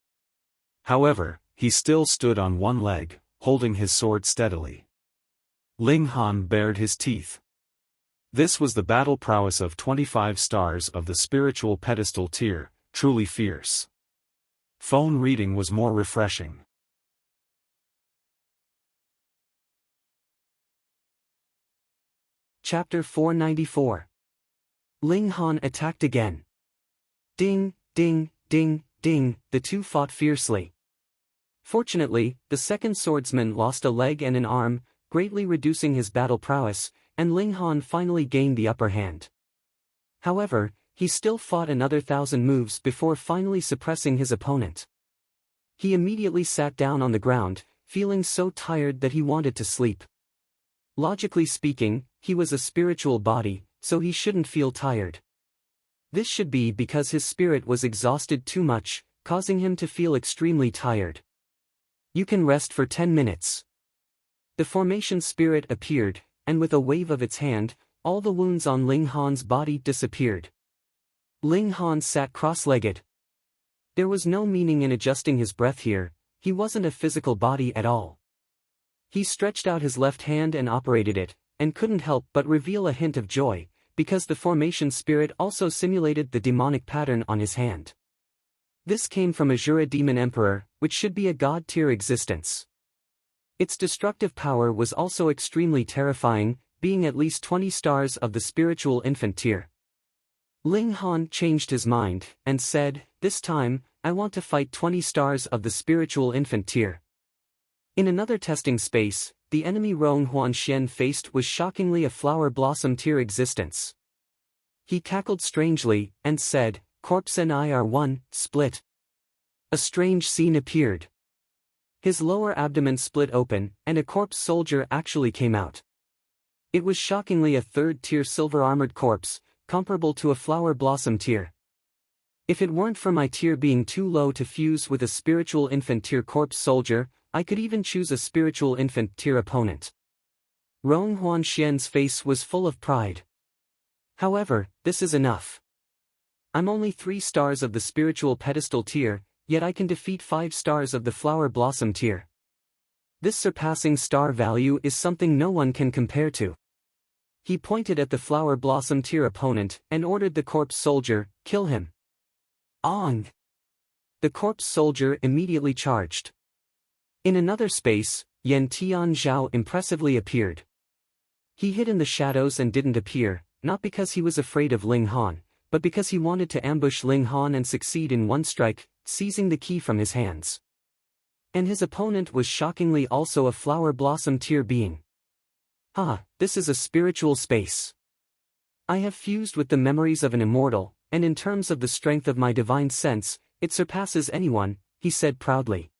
However, he still stood on one leg, holding his sword steadily. Ling Han bared his teeth. This was the battle prowess of 25 stars of the spiritual pedestal tier, truly fierce. Phone reading was more refreshing. Chapter 494. Ling Han attacked again. Ding, ding, ding, ding, the two fought fiercely. Fortunately, the second swordsman lost a leg and an arm, greatly reducing his battle prowess, and Ling Han finally gained the upper hand. However, he still fought another 1,000 moves before finally suppressing his opponent. He immediately sat down on the ground, feeling so tired that he wanted to sleep. Logically speaking, he was a spiritual body, so he shouldn't feel tired. This should be because his spirit was exhausted too much, causing him to feel extremely tired. You can rest for 10 minutes. The formation spirit appeared, and with a wave of its hand, all the wounds on Ling Han's body disappeared. Ling Han sat cross-legged. There was no meaning in adjusting his breath here, he wasn't a physical body at all. He stretched out his left hand and operated it, and couldn't help but reveal a hint of joy, because the formation spirit also simulated the demonic pattern on his hand. This came from Azura Demon Emperor, which should be a god-tier existence. Its destructive power was also extremely terrifying, being at least 20 stars of the spiritual infant tier. Ling Han changed his mind, and said, "This time, I want to fight 20 stars of the spiritual infant tier." In another testing space, the enemy Rong Huanxian faced was shockingly a flower blossom tier existence. He cackled strangely, and said, "Corpse and I are one, split." A strange scene appeared. His lower abdomen split open, and a corpse soldier actually came out. It was shockingly a third-tier silver-armored corpse, comparable to a flower blossom tier. If it weren't for my tier being too low to fuse with a spiritual infant tier corpse soldier, I could even choose a spiritual infant tier opponent. Rong Huanxian's face was full of pride. However, this is enough. I'm only 3 stars of the spiritual pedestal tier, yet I can defeat 5 stars of the flower blossom tier. This surpassing star value is something no one can compare to. He pointed at the flower blossom tier opponent and ordered the corpse soldier, "Kill him." Ong! The corpse soldier immediately charged. In another space, Yan Tian Zhao impressively appeared. He hid in the shadows and didn't appear, not because he was afraid of Ling Han, but because he wanted to ambush Ling Han and succeed in one strike, seizing the key from his hands. And his opponent was shockingly also a flower blossom tier being. This is a spiritual space. I have fused with the memories of an immortal, and in terms of the strength of my divine sense, it surpasses anyone, he said proudly.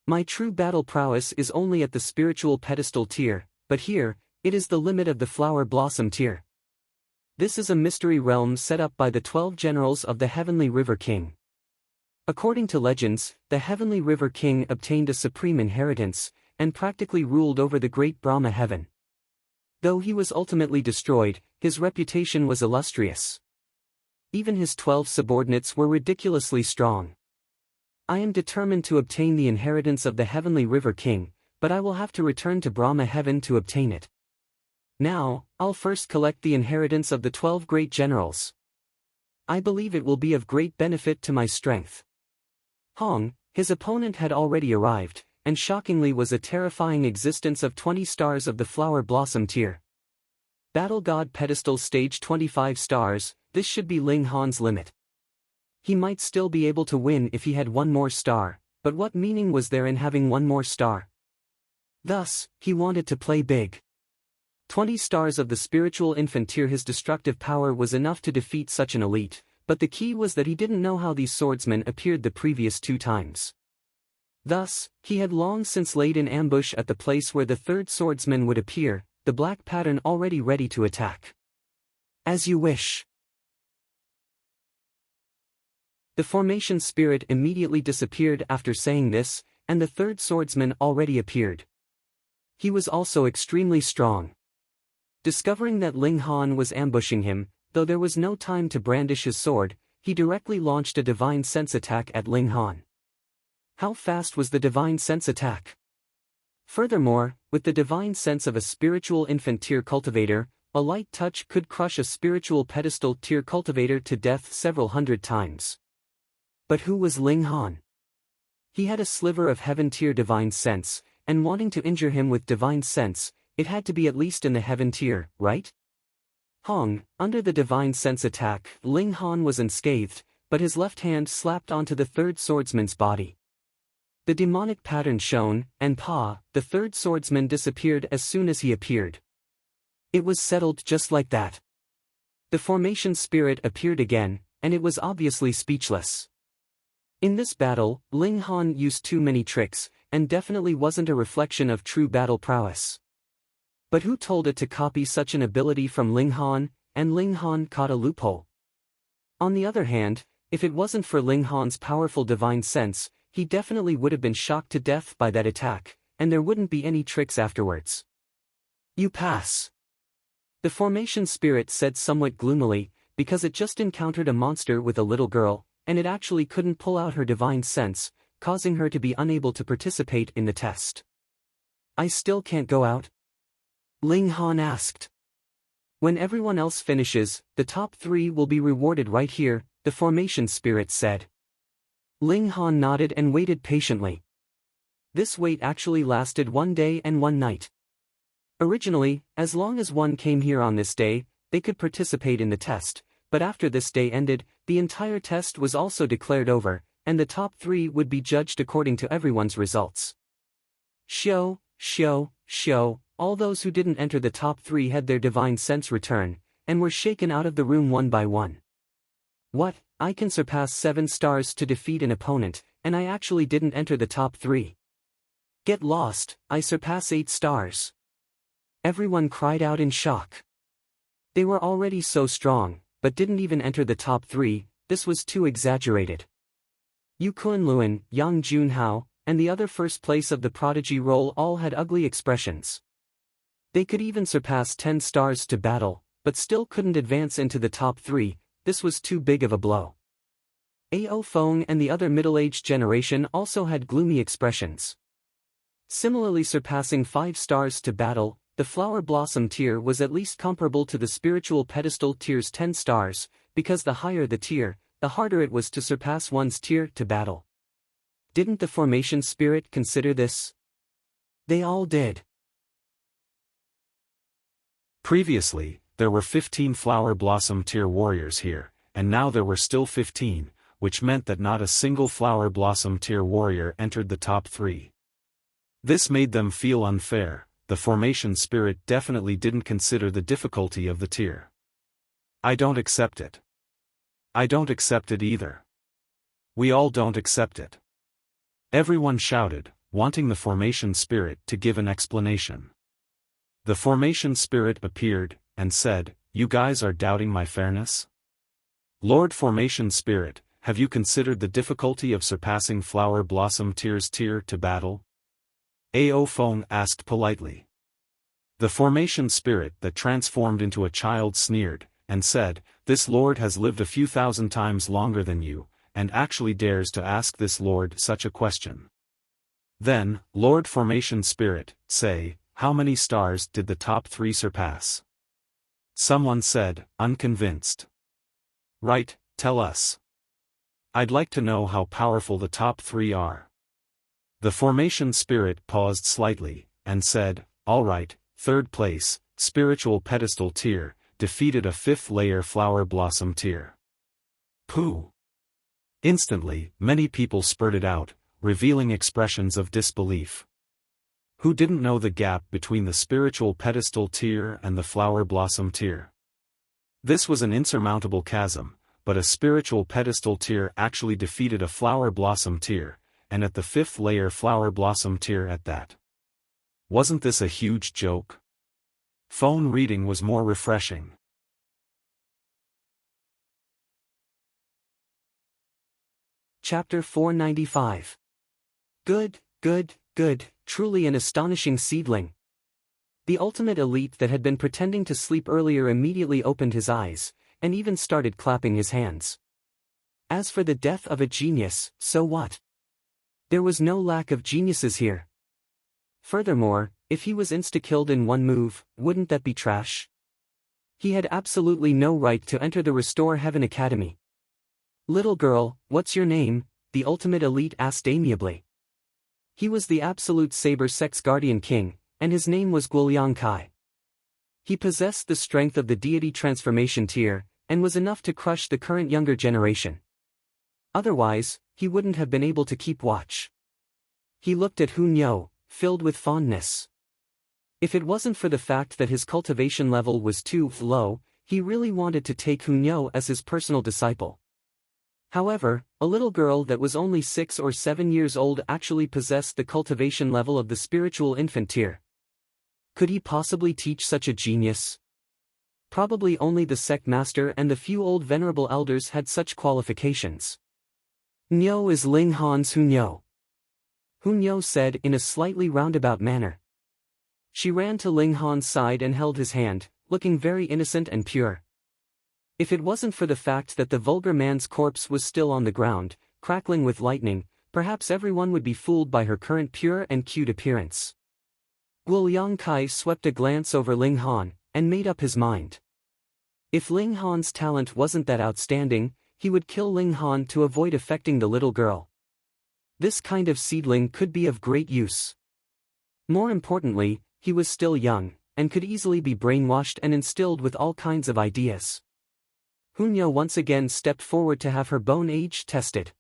My true battle prowess is only at the spiritual pedestal tier, but here, it is the limit of the flower blossom tier. This is a mystery realm set up by the 12 generals of the Heavenly River King. According to legends, the Heavenly River King obtained a supreme inheritance, and practically ruled over the great Brahma heaven. Though he was ultimately destroyed, his reputation was illustrious. Even his 12 subordinates were ridiculously strong. I am determined to obtain the inheritance of the Heavenly River King, but I will have to return to Brahma heaven to obtain it. Now, I'll first collect the inheritance of the 12 great generals. I believe it will be of great benefit to my strength. Hong, his opponent had already arrived, and shockingly was a terrifying existence of 20 stars of the flower blossom tier. Battle God pedestal stage 25 stars, this should be Ling Han's limit. He might still be able to win if he had one more star, but what meaning was there in having one more star? Thus, he wanted to play big. 20 stars of the spiritual infant tier. His destructive power was enough to defeat such an elite, but the key was that he didn't know how these swordsmen appeared the previous 2 times. Thus, he had long since laid in ambush at the place where the third swordsman would appear, the black pattern already ready to attack. As you wish. The formation spirit immediately disappeared after saying this, and the third swordsman already appeared. He was also extremely strong. Discovering that Ling Han was ambushing him, though there was no time to brandish his sword, he directly launched a divine sense attack at Ling Han. How fast was the divine sense attack? Furthermore, with the divine sense of a spiritual infant tier cultivator, a light touch could crush a spiritual pedestal tier cultivator to death several hundred times. But who was Ling Han? He had a sliver of heaven tier divine sense, and wanting to injure him with divine sense, it had to be at least in the heaven tier, right? Under the divine sense attack, Ling Han was unscathed, but his left hand slapped onto the third swordsman's body. The demonic pattern shown, and the third swordsman disappeared as soon as he appeared. It was settled just like that. The formation spirit appeared again, and it was obviously speechless. In this battle, Ling Han used too many tricks, and definitely wasn't a reflection of true battle prowess. But who told it to copy such an ability from Ling Han, and Ling Han caught a loophole? On the other hand, if it wasn't for Ling Han's powerful divine sense, he definitely would have been shocked to death by that attack, and there wouldn't be any tricks afterwards. You pass. The formation spirit said somewhat gloomily, because it just encountered a monster with a little girl, and it actually couldn't pull out her divine sense, causing her to be unable to participate in the test. I still can't go out? Ling Han asked. When everyone else finishes, the top 3 will be rewarded right here, the formation spirit said. Ling Han nodded and waited patiently. This wait actually lasted 1 day and 1 night. Originally, as long as one came here on this day, they could participate in the test, but after this day ended, the entire test was also declared over, and the top 3 would be judged according to everyone's results. All those who didn't enter the top 3 had their divine sense return, and were shaken out of the room one by one. What? I can surpass 7 stars to defeat an opponent, and I actually didn't enter the top 3. Get lost, I surpass 8 stars. Everyone cried out in shock. They were already so strong, but didn't even enter the top 3, this was too exaggerated. Yu Kunlun, Yang Junhao, and the other first place of the prodigy roll all had ugly expressions. They could even surpass 10 stars to battle, but still couldn't advance into the top 3, this was too big of a blow. Ao Feng and the other middle-aged generation also had gloomy expressions. Similarly, surpassing 5 stars to battle, the flower blossom tier was at least comparable to the spiritual pedestal tier's 10 stars, because the higher the tier, the harder it was to surpass one's tier to battle. Didn't the formation spirit consider this? They all did. Previously, there were 15 flower blossom tier warriors here, and now there were still 15, which meant that not a single flower blossom tier warrior entered the top 3. This made them feel unfair. The formation spirit definitely didn't consider the difficulty of the tier. I don't accept it. I don't accept it either. We all don't accept it. Everyone shouted, wanting the formation spirit to give an explanation. The formation spirit appeared, and said, "You guys are doubting my fairness? Lord Formation Spirit, have you considered the difficulty of surpassing Flower Blossom Tier's tier to battle?" Ao Feng asked politely. The formation spirit that transformed into a child sneered, and said, "This lord has lived a few thousand times longer than you, and actually dares to ask this lord such a question." Then, Lord Formation Spirit, say, "How many stars did the top 3 surpass?" Someone said, unconvinced. "Right, tell us. I'd like to know how powerful the top 3 are." The formation spirit paused slightly, and said, "All right, 3rd place, spiritual pedestal tier, defeated a 5th layer flower blossom tier." Pooh! Instantly, many people spurted out, revealing expressions of disbelief. Who didn't know the gap between the spiritual pedestal tier and the flower blossom tier? This was an insurmountable chasm, but a spiritual pedestal tier actually defeated a flower blossom tier, and at the 5th layer flower blossom tier at that. Wasn't this a huge joke? Phone reading was more refreshing. Chapter 495. Good, good, good, truly an astonishing seedling. The ultimate elite that had been pretending to sleep earlier immediately opened his eyes, and even started clapping his hands. As for the death of a genius, so what? There was no lack of geniuses here. Furthermore, if he was insta-killed in one move, wouldn't that be trash? He had absolutely no right to enter the Restore Heaven Academy. Little girl, what's your name? The ultimate elite asked amiably. He was the absolute Saber Sex Guardian King, and his name was Guoliang Kai. He possessed the strength of the deity transformation tier, and was enough to crush the current younger generation. Otherwise, he wouldn't have been able to keep watch. He looked at Hunyo, filled with fondness. If it wasn't for the fact that his cultivation level was too low, he really wanted to take Hunyo as his personal disciple. However, a little girl that was only 6 or 7 years old actually possessed the cultivation level of the spiritual infant tier. Could he possibly teach such a genius? Probably only the sect master and the few old venerable elders had such qualifications. Nyo is Ling Han's Hunyo. Hunyo said in a slightly roundabout manner. She ran to Ling Han's side and held his hand, looking very innocent and pure. If it wasn't for the fact that the vulgar man's corpse was still on the ground, crackling with lightning, perhaps everyone would be fooled by her current pure and cute appearance. Guoliang Kai swept a glance over Ling Han, and made up his mind. If Ling Han's talent wasn't that outstanding, he would kill Ling Han to avoid affecting the little girl. This kind of seedling could be of great use. More importantly, he was still young, and could easily be brainwashed and instilled with all kinds of ideas. Hunyo once again stepped forward to have her bone age tested.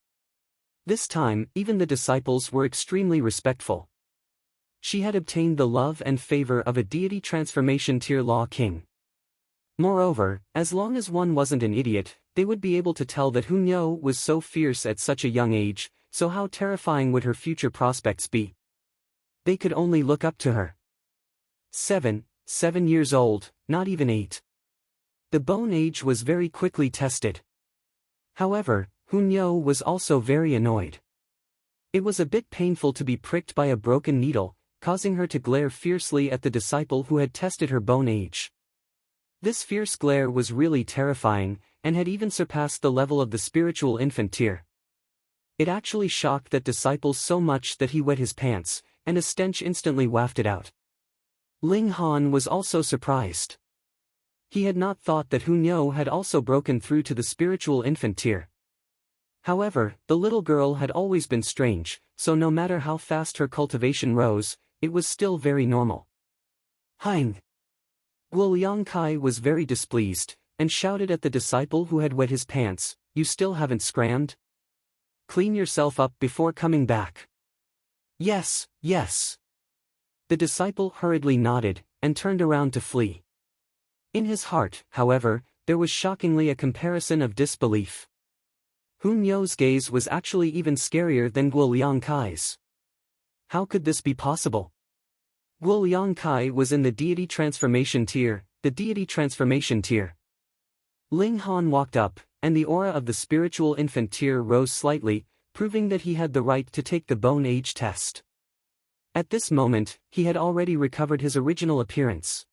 This time, even the disciples were extremely respectful. She had obtained the love and favor of a deity transformation tier law king. Moreover, as long as one wasn't an idiot, they would be able to tell that Hunyo was so fierce at such a young age, so how terrifying would her future prospects be? They could only look up to her. 7 years old, not even 8. The bone age was very quickly tested. However, Hunyo was also very annoyed. It was a bit painful to be pricked by a broken needle, causing her to glare fiercely at the disciple who had tested her bone age. This fierce glare was really terrifying, and had even surpassed the level of the spiritual infant tier. It actually shocked that disciple so much that he wet his pants, and a stench instantly wafted out. Ling Han was also surprised. He had not thought that Hunyo had also broken through to the spiritual infant tier. However, the little girl had always been strange, so no matter how fast her cultivation rose, it was still very normal. Hein! Guoliang Kai was very displeased, and shouted at the disciple who had wet his pants, "You still haven't scrammed? Clean yourself up before coming back." "Yes, yes." The disciple hurriedly nodded, and turned around to flee. In his heart, however, there was shockingly a comparison of disbelief. Hunyo's gaze was actually even scarier than Guoliang Kai's. How could this be possible? Guoliang Kai was in the deity transformation tier, the deity transformation tier. Ling Han walked up, and the aura of the spiritual infant tier rose slightly, proving that he had the right to take the bone age test. At this moment, he had already recovered his original appearance.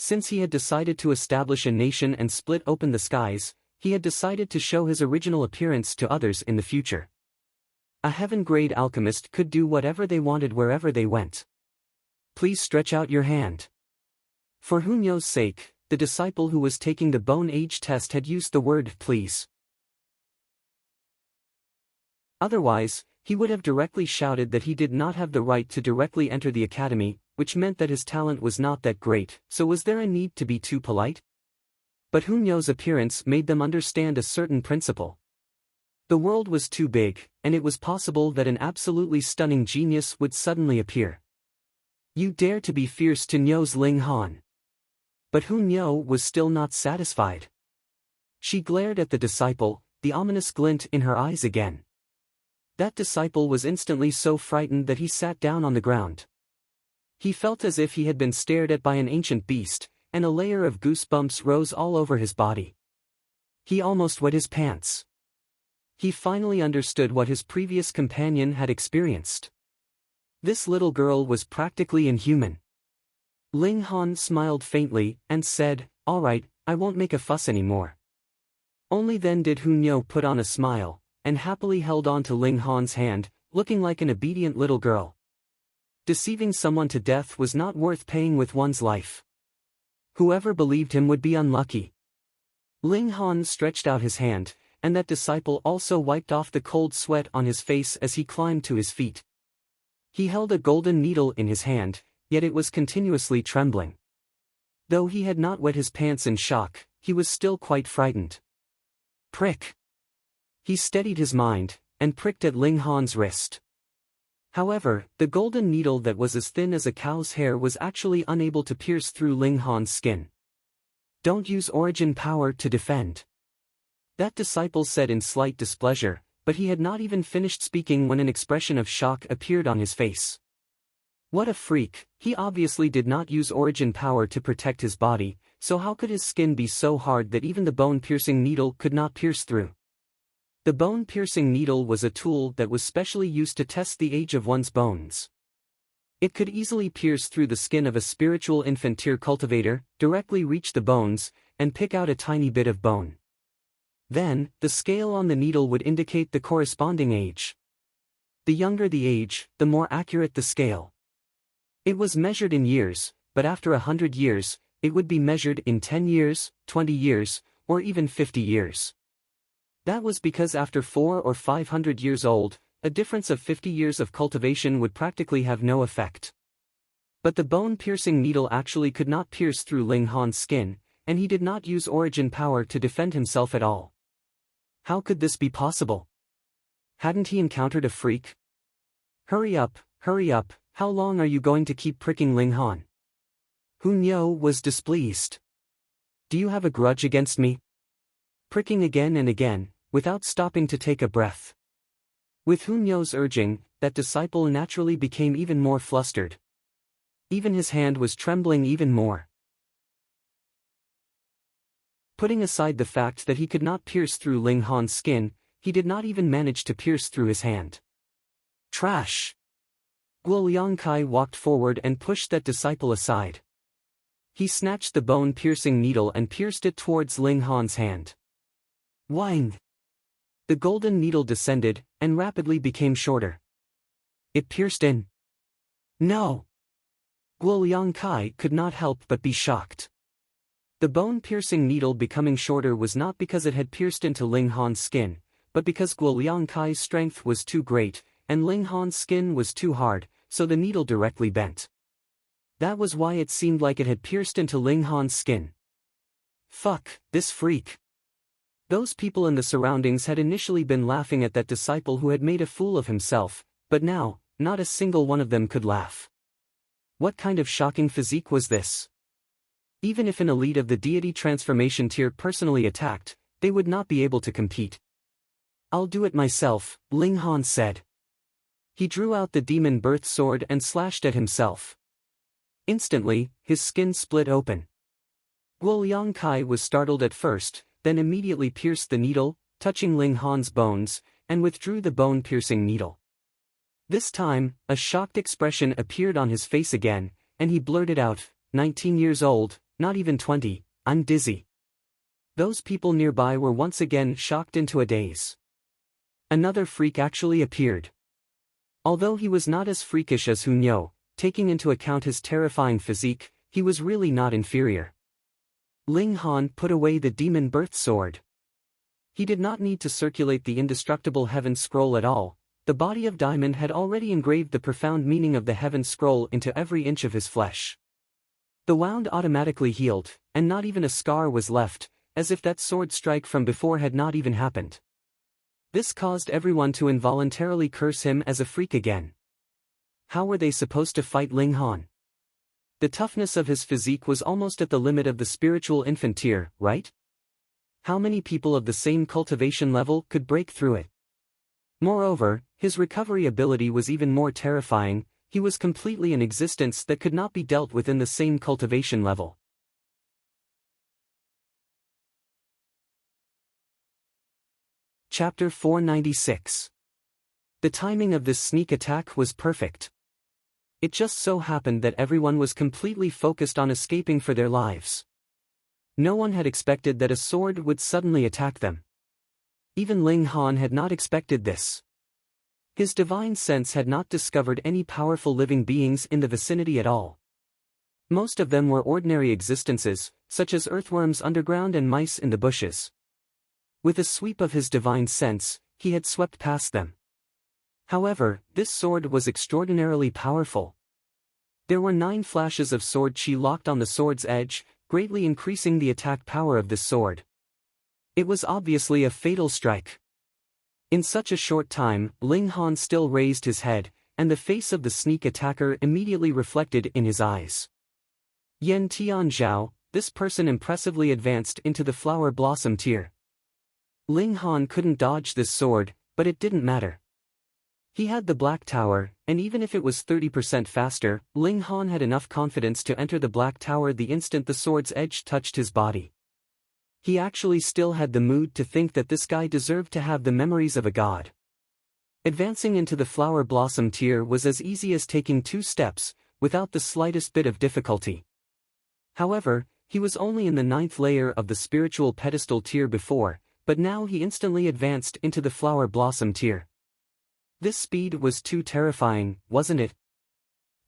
Since he had decided to establish a nation and split open the skies, he had decided to show his original appearance to others in the future. A heaven-grade alchemist could do whatever they wanted wherever they went. Please stretch out your hand. For Hunyo's sake, the disciple who was taking the bone age test had used the word please. Otherwise, he would have directly shouted that he did not have the right to directly enter the academy, which meant that his talent was not that great, so was there a need to be too polite? But Hunyo's appearance made them understand a certain principle. The world was too big, and it was possible that an absolutely stunning genius would suddenly appear. You dare to be fierce to Nyo's Ling Han. But Hunyo was still not satisfied. She glared at the disciple, the ominous glint in her eyes again. That disciple was instantly so frightened that he sat down on the ground. He felt as if he had been stared at by an ancient beast, and a layer of goosebumps rose all over his body. He almost wet his pants. He finally understood what his previous companion had experienced. This little girl was practically inhuman. Ling Han smiled faintly and said, "All right, I won't make a fuss anymore." Only then did Hunyo put on a smile, and happily held on to Ling Han's hand, looking like an obedient little girl. Deceiving someone to death was not worth paying with one's life. Whoever believed him would be unlucky. Ling Han stretched out his hand, and that disciple also wiped off the cold sweat on his face as he climbed to his feet. He held a golden needle in his hand, yet it was continuously trembling. Though he had not wet his pants in shock, he was still quite frightened. Prick! He steadied his mind, and pricked at Ling Han's wrist. However, the golden needle that was as thin as a cow's hair was actually unable to pierce through Ling Han's skin. "Don't use origin power to defend," that disciple said in slight displeasure, but he had not even finished speaking when an expression of shock appeared on his face. What a freak! He obviously did not use origin power to protect his body, so how could his skin be so hard that even the bone-piercing needle could not pierce through? The bone-piercing needle was a tool that was specially used to test the age of one's bones. It could easily pierce through the skin of a spiritual infant tier cultivator, directly reach the bones, and pick out a tiny bit of bone. Then, the scale on the needle would indicate the corresponding age. The younger the age, the more accurate the scale. It was measured in years, but after 100 years, it would be measured in 10 years, 20 years, or even 50 years. That was because after 400 or 500 years old, a difference of 50 years of cultivation would practically have no effect. But the bone-piercing needle actually could not pierce through Ling Han's skin, and he did not use origin power to defend himself at all. How could this be possible? Hadn't he encountered a freak? Hurry up, how long are you going to keep pricking Ling Han? Hunyo was displeased. Do you have a grudge against me? Pricking again and again, without stopping to take a breath. With Hunyo's urging, that disciple naturally became even more flustered. Even his hand was trembling even more. Putting aside the fact that he could not pierce through Ling Han's skin, he did not even manage to pierce through his hand. Trash! Guo Liangkai walked forward and pushed that disciple aside. He snatched the bone-piercing needle and pierced it towards Ling Han's hand. Wang! The golden needle descended, and rapidly became shorter. It pierced in. No! Guo Liangkai could not help but be shocked. The bone-piercing needle becoming shorter was not because it had pierced into Ling Han's skin, but because Guo Liangkai's strength was too great, and Ling Han's skin was too hard, so the needle directly bent. That was why it seemed like it had pierced into Ling Han's skin. Fuck, this freak. Those people in the surroundings had initially been laughing at that disciple who had made a fool of himself, but now, not a single one of them could laugh. What kind of shocking physique was this? Even if an elite of the deity transformation tier personally attacked, they would not be able to compete. I'll do it myself, Ling Han said. He drew out the demon birth sword and slashed at himself. Instantly, his skin split open. Guo Liangkai was startled at first, then immediately pierced the needle, touching Ling Han's bones, and withdrew the bone-piercing needle. This time, a shocked expression appeared on his face again, and he blurted out, 19 years old, not even 20, I'm dizzy. Those people nearby were once again shocked into a daze. Another freak actually appeared. Although he was not as freakish as Hunyo, taking into account his terrifying physique, he was really not inferior. Ling Han put away the demon birth sword. He did not need to circulate the indestructible heaven scroll at all. The body of diamond had already engraved the profound meaning of the heaven scroll into every inch of his flesh. The wound automatically healed, and not even a scar was left, as if that sword strike from before had not even happened. This caused everyone to involuntarily curse him as a freak again. How were they supposed to fight Ling Han? The toughness of his physique was almost at the limit of the spiritual infant tier, right? How many people of the same cultivation level could break through it? Moreover, his recovery ability was even more terrifying. He was completely an existence that could not be dealt with in the same cultivation level. Chapter 496. The timing of this sneak attack was perfect. It just so happened that everyone was completely focused on escaping for their lives. No one had expected that a sword would suddenly attack them. Even Ling Han had not expected this. His divine sense had not discovered any powerful living beings in the vicinity at all. Most of them were ordinary existences, such as earthworms underground and mice in the bushes. With a sweep of his divine sense, he had swept past them. However, this sword was extraordinarily powerful. There were 9 flashes of sword chi locked on the sword's edge, greatly increasing the attack power of this sword. It was obviously a fatal strike. In such a short time, Ling Han still raised his head, and the face of the sneak attacker immediately reflected in his eyes. Yan Tianzhao, this person impressively advanced into the flower blossom tier. Ling Han couldn't dodge this sword, but it didn't matter. He had the Black Tower, and even if it was 30% faster, Ling Han had enough confidence to enter the Black Tower the instant the sword's edge touched his body. He actually still had the mood to think that this guy deserved to have the memories of a god. Advancing into the flower blossom tier was as easy as taking 2 steps, without the slightest bit of difficulty. However, he was only in the 9th layer of the spiritual pedestal tier before, but now he instantly advanced into the flower blossom tier. This speed was too terrifying, wasn't it?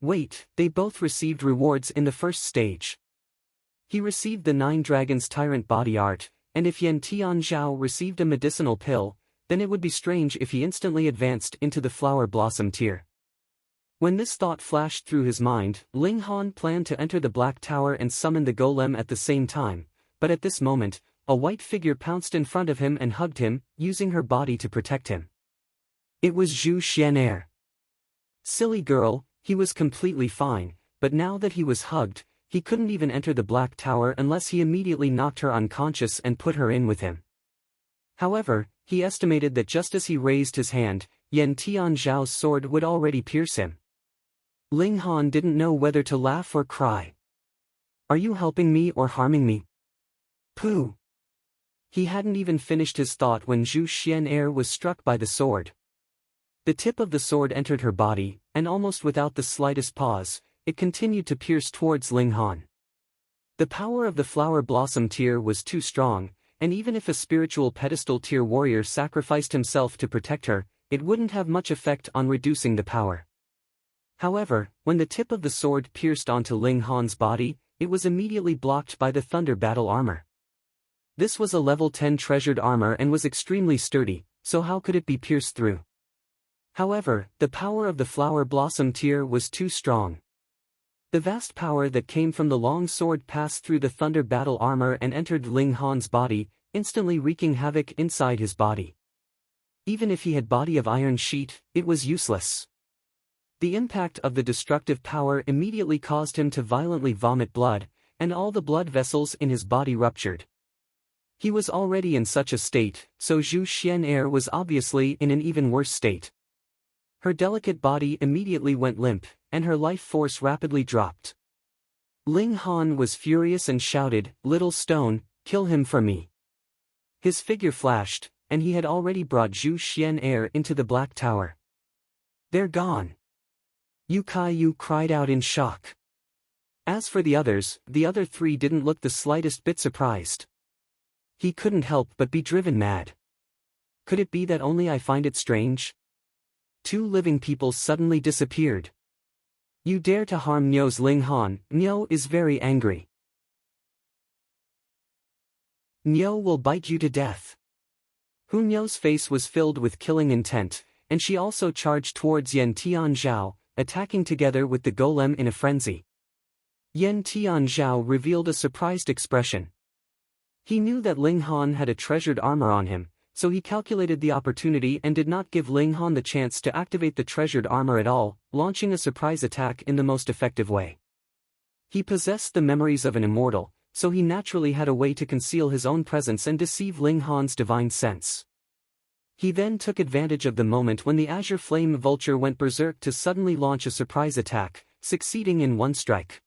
Wait, they both received rewards in the first stage. He received the 9 Dragons Tyrant Body Art, and if Yan Tianzhao received a medicinal pill, then it would be strange if he instantly advanced into the flower blossom tier. When this thought flashed through his mind, Ling Han planned to enter the Black Tower and summon the golem at the same time, but at this moment, a white figure pounced in front of him and hugged him, using her body to protect him. It was Zhu Xian'er. Silly girl, he was completely fine, but now that he was hugged, he couldn't even enter the Black Tower unless he immediately knocked her unconscious and put her in with him. However, he estimated that just as he raised his hand, Yan Tianzhao's sword would already pierce him. Ling Han didn't know whether to laugh or cry. Are you helping me or harming me? Pooh! He hadn't even finished his thought when Zhu Xian'er was struck by the sword. The tip of the sword entered her body, and almost without the slightest pause, it continued to pierce towards Ling Han. The power of the flower blossom tier was too strong, and even if a spiritual pedestal tier warrior sacrificed himself to protect her, it wouldn't have much effect on reducing the power. However, when the tip of the sword pierced onto Ling Han's body, it was immediately blocked by the Thunder Battle Armor. This was a level 10 treasured armor and was extremely sturdy, so how could it be pierced through? However, the power of the flower blossom tier was too strong. The vast power that came from the long sword passed through the Thunder Battle Armor and entered Ling Han's body, instantly wreaking havoc inside his body. Even if he had body of iron sheet, it was useless. The impact of the destructive power immediately caused him to violently vomit blood, and all the blood vessels in his body ruptured. He was already in such a state, so Zhu Xian'er was obviously in an even worse state. Her delicate body immediately went limp, and her life force rapidly dropped. Ling Han was furious and shouted, "Little stone, kill him for me." His figure flashed, and he had already brought Zhu Xian'er into the Black Tower. They're gone. Yu Kaiyu cried out in shock. As for the others, the other 3 didn't look the slightest bit surprised. He couldn't help but be driven mad. Could it be that only I find it strange? 2 living people suddenly disappeared. You dare to harm Niu's Ling Han, Niu is very angry. Niu will bite you to death. Hu Niu's face was filled with killing intent, and she also charged towards Yan Tianzhao, attacking together with the golem in a frenzy. Yan Tianzhao revealed a surprised expression. He knew that Ling Han had a treasured armor on him, so he calculated the opportunity and did not give Ling Han the chance to activate the treasured armor at all, launching a surprise attack in the most effective way. He possessed the memories of an immortal, so he naturally had a way to conceal his own presence and deceive Ling Han's divine sense. He then took advantage of the moment when the Azure Flame Vulture went berserk to suddenly launch a surprise attack, succeeding in 1 strike.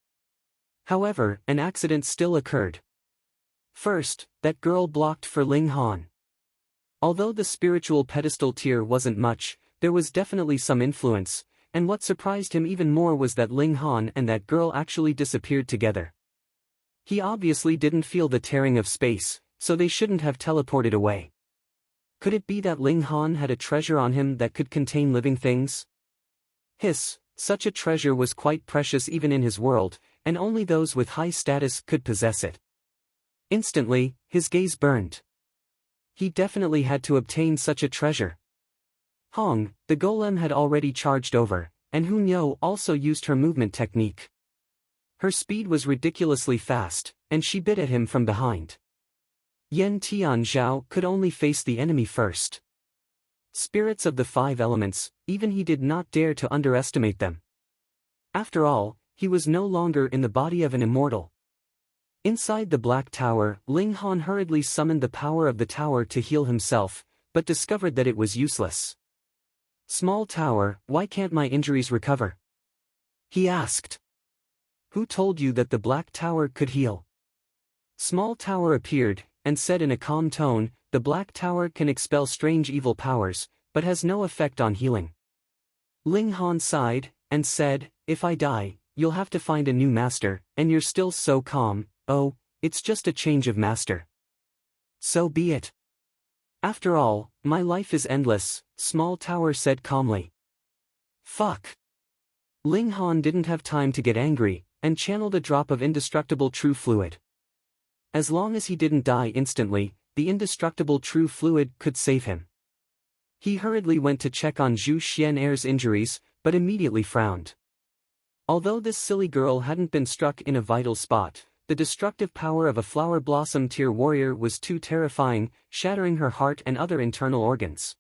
However, an accident still occurred. First, that girl blocked for Ling Han. Although the spiritual pedestal tier wasn't much, there was definitely some influence, and what surprised him even more was that Ling Han and that girl actually disappeared together. He obviously didn't feel the tearing of space, so they shouldn't have teleported away. Could it be that Ling Han had a treasure on him that could contain living things? Such a treasure was quite precious even in his world, and only those with high status could possess it. Instantly, his gaze burned. He definitely had to obtain such a treasure. Hong, the golem, had already charged over, and Hun Yo also used her movement technique. Her speed was ridiculously fast, and she bit at him from behind. Yen Tianzhao could only face the enemy first. Spirits of the five elements, even he did not dare to underestimate them. After all, he was no longer in the body of an immortal. Inside the Black Tower, Ling Han hurriedly summoned the power of the tower to heal himself, but discovered that it was useless. "Small tower, why can't my injuries recover?" he asked. "Who told you that the Black Tower could heal?" Small Tower appeared, and said in a calm tone, "The Black Tower can expel strange evil powers, but has no effect on healing." Ling Han sighed, and said, "If I die, you'll have to find a new master, and you're still so calm." "Oh, it's just a change of master." "So be it. After all, my life is endless," Small Tower said calmly. "Fuck." Ling Han didn't have time to get angry, and channeled a drop of indestructible true fluid. As long as he didn't die instantly, the indestructible true fluid could save him. He hurriedly went to check on Zhu Xian'er's injuries, but immediately frowned. Although this silly girl hadn't been struck in a vital spot, the destructive power of a flower blossom tier warrior was too terrifying, shattering her heart and other internal organs.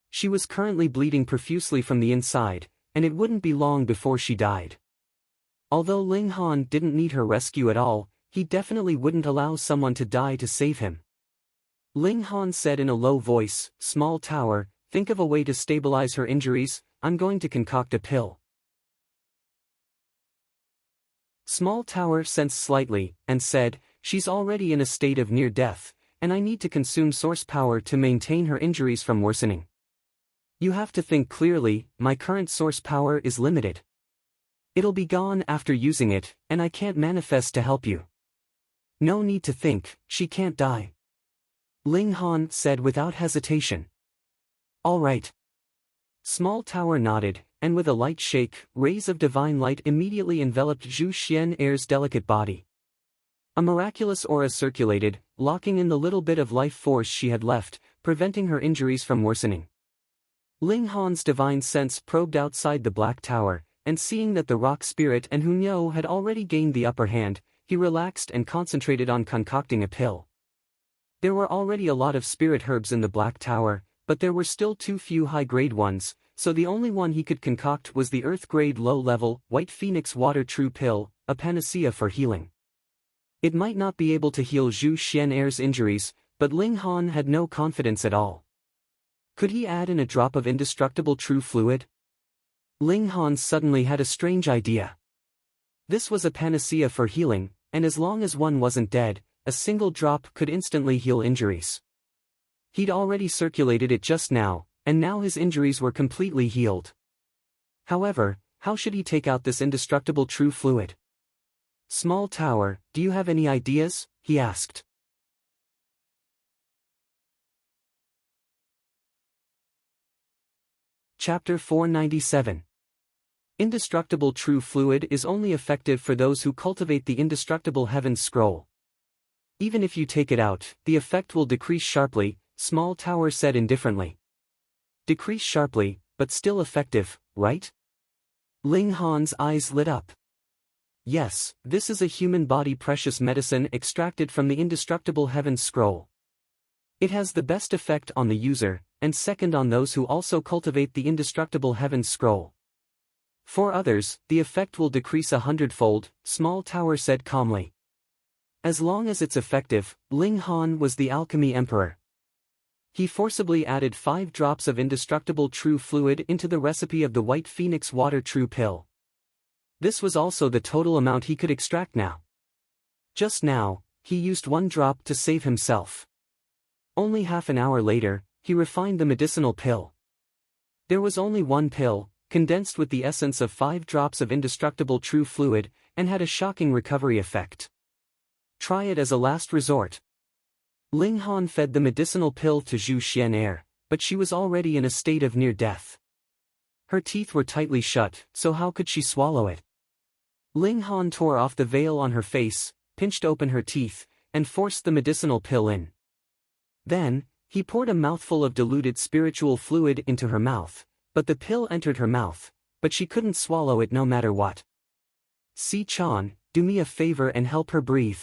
She was currently bleeding profusely from the inside, and it wouldn't be long before she died. Although Ling Han didn't need her rescue at all, he definitely wouldn't allow someone to die to save him. Ling Han said in a low voice, "Small Tower, think of a way to stabilize her injuries. I'm going to concoct a pill." Small Tower sensed slightly, and said, "She's already in a state of near death, and I need to consume source power to maintain her injuries from worsening." "You have to think clearly, my current source power is limited. It'll be gone after using it, and I can't manifest to help you." "No need to think, she can't die," Ling Han said without hesitation. "All right." Small Tower nodded, and with a light shake, rays of divine light immediately enveloped Zhu Xian'er's delicate body. A miraculous aura circulated, locking in the little bit of life force she had left, preventing her injuries from worsening. Ling Han's divine sense probed outside the Black Tower, and seeing that the rock spirit and Hun Yo had already gained the upper hand, he relaxed and concentrated on concocting a pill. There were already a lot of spirit herbs in the Black Tower, but there were still too few high-grade ones, so the only one he could concoct was the Earth-grade low-level, White Phoenix Water True Pill, a panacea for healing. It might not be able to heal Zhu Xian'er's injuries, but Ling Han had no confidence at all. Could he add in a drop of indestructible true fluid? Ling Han suddenly had a strange idea. This was a panacea for healing, and as long as one wasn't dead, a single drop could instantly heal injuries. He'd already circulated it just now, and now his injuries were completely healed. However, how should he take out this indestructible true fluid? "Small Tower, do you have any ideas?" he asked. Chapter 497. Indestructible true fluid is only effective for those who cultivate the indestructible heavens scroll. Even if you take it out, the effect will decrease sharply, Small Tower said indifferently. Decrease sharply, but still effective, right? Ling Han's eyes lit up. Yes, this is a human body precious medicine extracted from the indestructible heavens scroll. It has the best effect on the user, and second on those who also cultivate the indestructible heavens scroll. For others, the effect will decrease 100-fold, Small Tower said calmly. As long as it's effective, Ling Han was the alchemy emperor. He forcibly added 5 drops of indestructible true fluid into the recipe of the White Phoenix Water True Pill. This was also the total amount he could extract now. Just now, he used 1 drop to save himself. Only half an hour later, he refined the medicinal pill. There was only one pill, condensed with the essence of 5 drops of indestructible true fluid, and had a shocking recovery effect. Try it as a last resort. Ling Han fed the medicinal pill to Zhu Xian'er, but she was already in a state of near death. Her teeth were tightly shut, so how could she swallow it? Ling Han tore off the veil on her face, pinched open her teeth, and forced the medicinal pill in. Then, he poured a mouthful of diluted spiritual fluid into her mouth, but the pill entered her mouth, but she couldn't swallow it no matter what. Si-chan, do me a favor and help her breathe.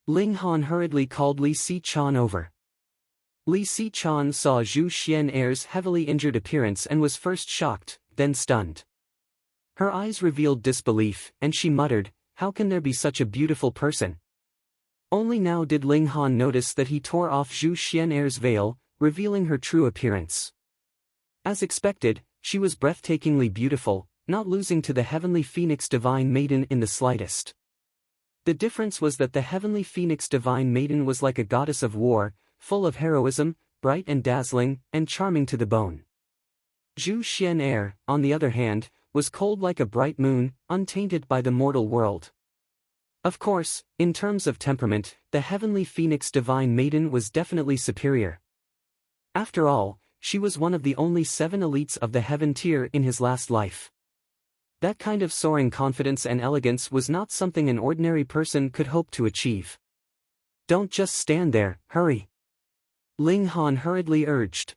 Ling Han hurriedly called Li Si-chan over. Li Si-chan saw Zhu Xian'er's heavily injured appearance and was first shocked, then stunned. Her eyes revealed disbelief, and she muttered, "How can there be such a beautiful person?" Only now did Ling Han notice that he tore off Zhu Xian'er's veil, revealing her true appearance. As expected, she was breathtakingly beautiful, not losing to the heavenly phoenix divine maiden in the slightest. The difference was that the heavenly phoenix divine maiden was like a goddess of war, full of heroism, bright and dazzling, and charming to the bone. Zhu Xian'er, on the other hand, was cold like a bright moon, untainted by the mortal world. Of course, in terms of temperament, the heavenly phoenix divine maiden was definitely superior. After all, she was one of the only 7 elites of the heaven tier in his last life. That kind of soaring confidence and elegance was not something an ordinary person could hope to achieve. "Don't just stand there, hurry," Ling Han hurriedly urged.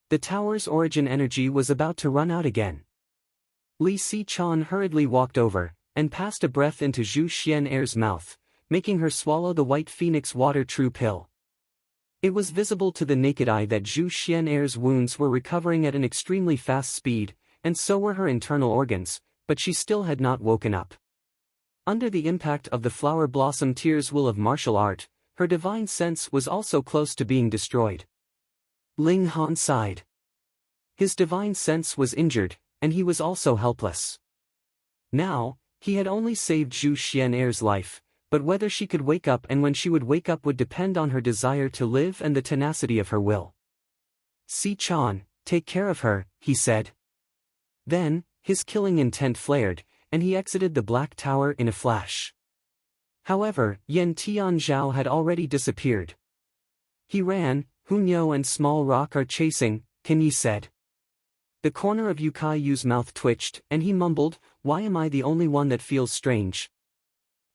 The tower's origin energy was about to run out again. Li Si-chan hurriedly walked over, and passed a breath into Zhu Xian'er's mouth, making her swallow the white phoenix water true pill. It was visible to the naked eye that Zhu Xian'er's wounds were recovering at an extremely fast speed, and so were her internal organs, but she still had not woken up. Under the impact of the flower blossom tear's will of martial art, her divine sense was also close to being destroyed. Ling Han sighed. His divine sense was injured, and he was also helpless. Now, he had only saved Zhu Xian'er's life, but whether she could wake up and when she would wake up would depend on her desire to live and the tenacity of her will. "Si-chan, take care of her," he said. Then, his killing intent flared, and he exited the Black Tower in a flash. However, Yan Tianzhao had already disappeared. He ran, "Hunyo and Small Rock are chasing," Kan Yi said. The corner of Yu Kaiyu's mouth twitched, and he mumbled, "Why am I the only one that feels strange?"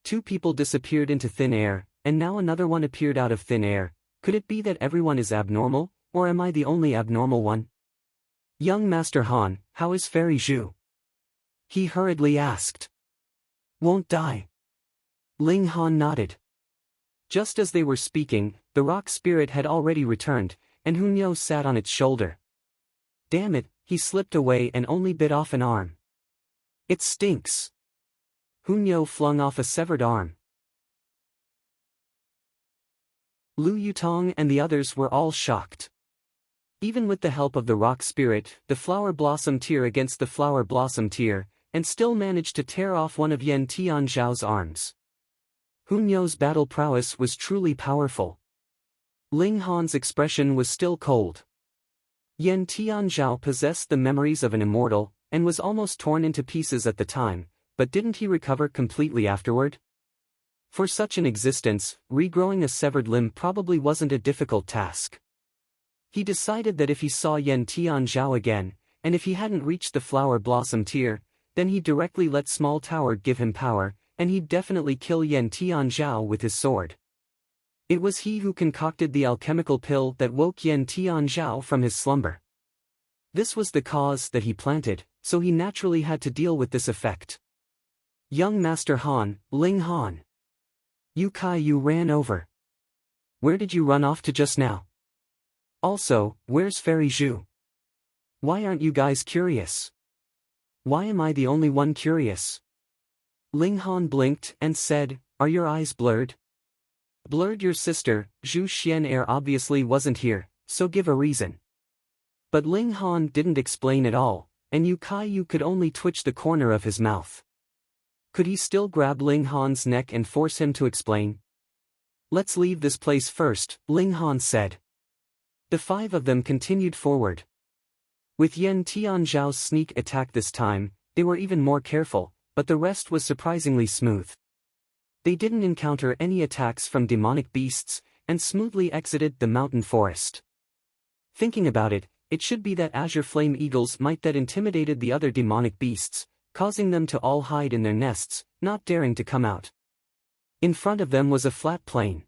2 people disappeared into thin air, and now another one appeared out of thin air. Could it be that everyone is abnormal, or am I the only abnormal one? "Young Master Han, how is Fairy Zhu?" he hurriedly asked. "Won't die." Ling Han nodded. Just as they were speaking, the rock spirit had already returned, and Hunyo sat on its shoulder. "Damn it," he slipped away and only bit off an arm. "It stinks." Hunyo flung off a severed arm. Lu Yutong and the others were all shocked. Even with the help of the rock spirit, the flower blossom tear against the flower blossom tear, and still managed to tear off one of Yan Tianzhao's arms. Hunyo's battle prowess was truly powerful. Ling Han's expression was still cold. Yan Tianzhao possessed the memories of an immortal, and was almost torn into pieces at the time, but didn't he recover completely afterward? For such an existence, regrowing a severed limb probably wasn't a difficult task. He decided that if he saw Yan Tianzhao again, and if he hadn't reached the flower blossom tier, then he'd directly let Small Tower give him power, and he'd definitely kill Yan Tianzhao with his sword. It was he who concocted the alchemical pill that woke Yan Tianzhao from his slumber. This was the cause that he planted, so he naturally had to deal with this effect. "Young Master Han, Ling Han." Yu Kaiyu ran over. "Where did you run off to just now? Also, where's Fairy Zhu? Why aren't you guys curious? Why am I the only one curious?" Ling Han blinked and said, "Are your eyes blurred?" "Blurred? Your sister, Zhu Xian'er obviously wasn't here, so give a reason." But Ling Han didn't explain at all, and Yu Kaiyu could only twitch the corner of his mouth. Could he still grab Ling Han's neck and force him to explain? Let's leave this place first, Ling Han said. The 5 of them continued forward. With Yen Tianzhao's sneak attack this time, they were even more careful, but the rest was surprisingly smooth. They didn't encounter any attacks from demonic beasts, and smoothly exited the mountain forest. Thinking about it, it should be that azure flame eagles might that intimidated the other demonic beasts, causing them to all hide in their nests, not daring to come out. In front of them was a flat plain.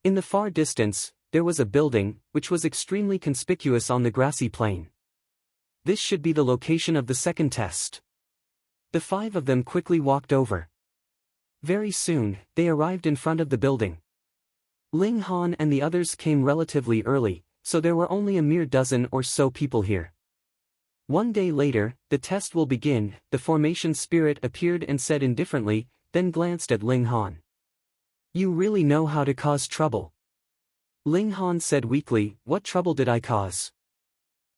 In the far distance, there was a building, which was extremely conspicuous on the grassy plain. This should be the location of the second test. The 5 of them quickly walked over. Very soon, they arrived in front of the building. Ling Han and the others came relatively early, so there were only a mere dozen or so people here. One day later, the test will begin. The formation spirit appeared and said indifferently, then glanced at Ling Han. You really know how to cause trouble. Ling Han said weakly, what trouble did I cause?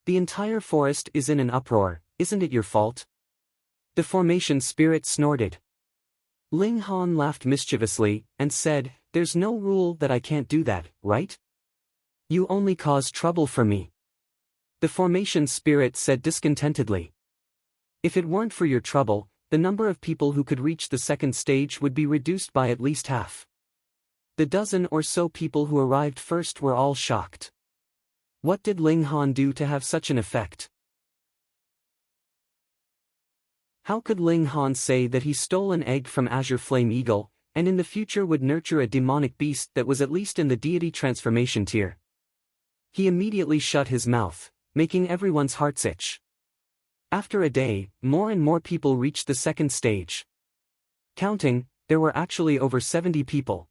The entire forest is in an uproar, isn't it your fault? The formation spirit snorted. Ling Han laughed mischievously, and said, there's no rule that I can't do that, right? You only cause trouble for me. The formation spirit said discontentedly. If it weren't for your trouble, the number of people who could reach the second stage would be reduced by at least half. The dozen or so people who arrived first were all shocked. What did Ling Han do to have such an effect? How could Ling Han say that he stole an egg from Azure Flame Eagle, and in the future would nurture a demonic beast that was at least in the deity transformation tier? He immediately shut his mouth, making everyone's hearts itch. After a day, more and more people reached the second stage. Counting, there were actually over 70 people.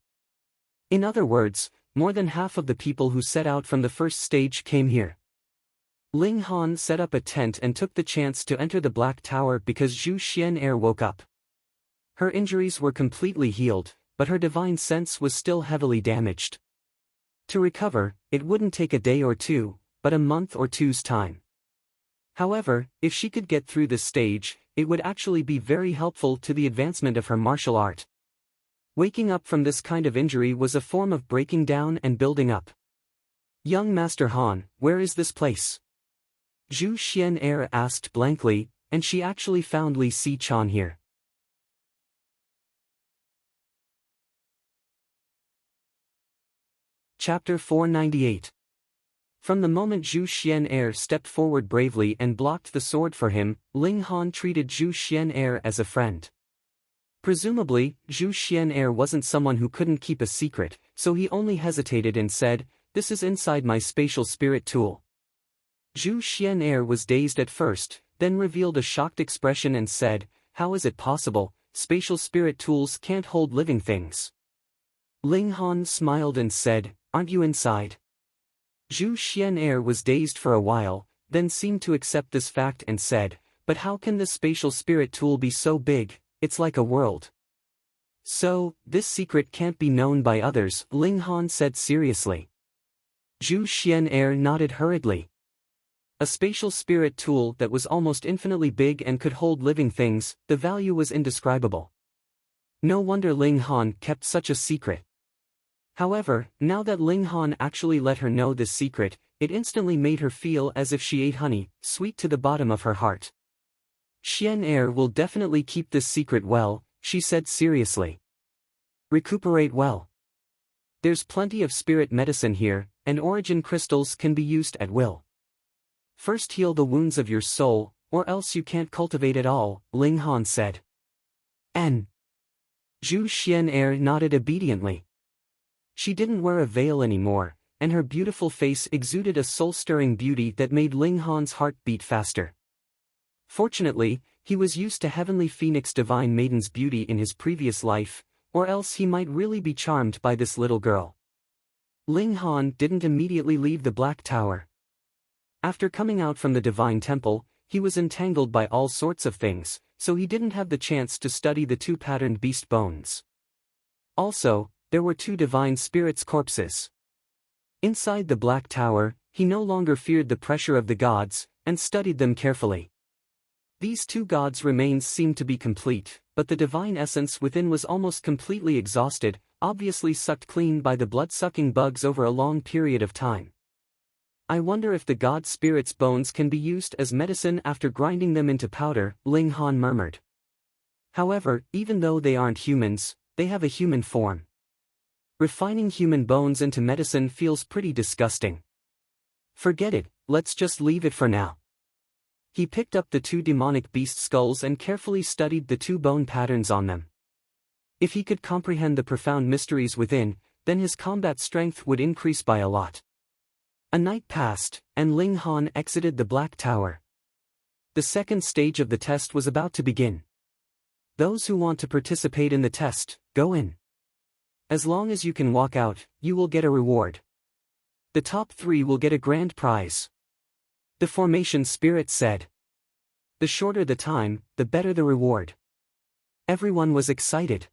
In other words, more than half of the people who set out from the first stage came here. Ling Han set up a tent and took the chance to enter the Black Tower because Zhu Xian'er woke up. Her injuries were completely healed, but her divine sense was still heavily damaged. To recover, it wouldn't take a day or two, but a month or two's time. However, if she could get through this stage, it would actually be very helpful to the advancement of her martial art. Waking up from this kind of injury was a form of breaking down and building up. Young Master Han, where is this place? Zhu Xian'er asked blankly, and she actually found Li Si-chan here. Chapter 498. From the moment Zhu Xian'er stepped forward bravely and blocked the sword for him, Ling Han treated Zhu Xian'er as a friend. Presumably, Zhu Xian'er wasn't someone who couldn't keep a secret, so he only hesitated and said, "This is inside my spatial spirit tool." Zhu Xian'er was dazed at first, then revealed a shocked expression and said, "How is it possible? Spatial spirit tools can't hold living things." Ling Han smiled and said, "Aren't you inside?" Zhu Xian'er was dazed for a while, then seemed to accept this fact and said, "But how can this spatial spirit tool be so big? It's like a world." "So, this secret can't be known by others," Ling Han said seriously. Zhu Xian'er nodded hurriedly. A spatial spirit tool that was almost infinitely big and could hold living things, the value was indescribable. No wonder Ling Han kept such a secret. However, now that Ling Han actually let her know this secret, it instantly made her feel as if she ate honey, sweet to the bottom of her heart. "Xian'er will definitely keep this secret well," she said seriously. "Recuperate well. There's plenty of spirit medicine here, and origin crystals can be used at will. First heal the wounds of your soul, or else you can't cultivate at all," Ling Han said. "N." Zhu Xian'er nodded obediently. She didn't wear a veil anymore, and her beautiful face exuded a soul-stirring beauty that made Ling Han's heart beat faster. Fortunately, he was used to Heavenly Phoenix Divine Maiden's beauty in his previous life, or else he might really be charmed by this little girl. Ling Han didn't immediately leave the Black Tower. After coming out from the Divine Temple, he was entangled by all sorts of things, so he didn't have the chance to study the 2 patterned beast bones. Also, there were 2 divine spirits' corpses. Inside the Black Tower, he no longer feared the pressure of the gods, and studied them carefully. These 2 gods' remains seemed to be complete, but the divine essence within was almost completely exhausted, obviously sucked clean by the blood-sucking bugs over a long period of time. I wonder if the god spirit's bones can be used as medicine after grinding them into powder, Ling Han murmured. However, even though they aren't humans, they have a human form. Refining human bones into medicine feels pretty disgusting. Forget it, let's just leave it for now. He picked up the 2 demonic beast skulls and carefully studied the 2 bone patterns on them. If he could comprehend the profound mysteries within, then his combat strength would increase by a lot. A night passed, and Ling Han exited the Black Tower. The second stage of the test was about to begin. Those who want to participate in the test, go in. As long as you can walk out, you will get a reward. The top 3 will get a grand prize. The formation spirit said. The shorter the time, the better the reward. Everyone was excited.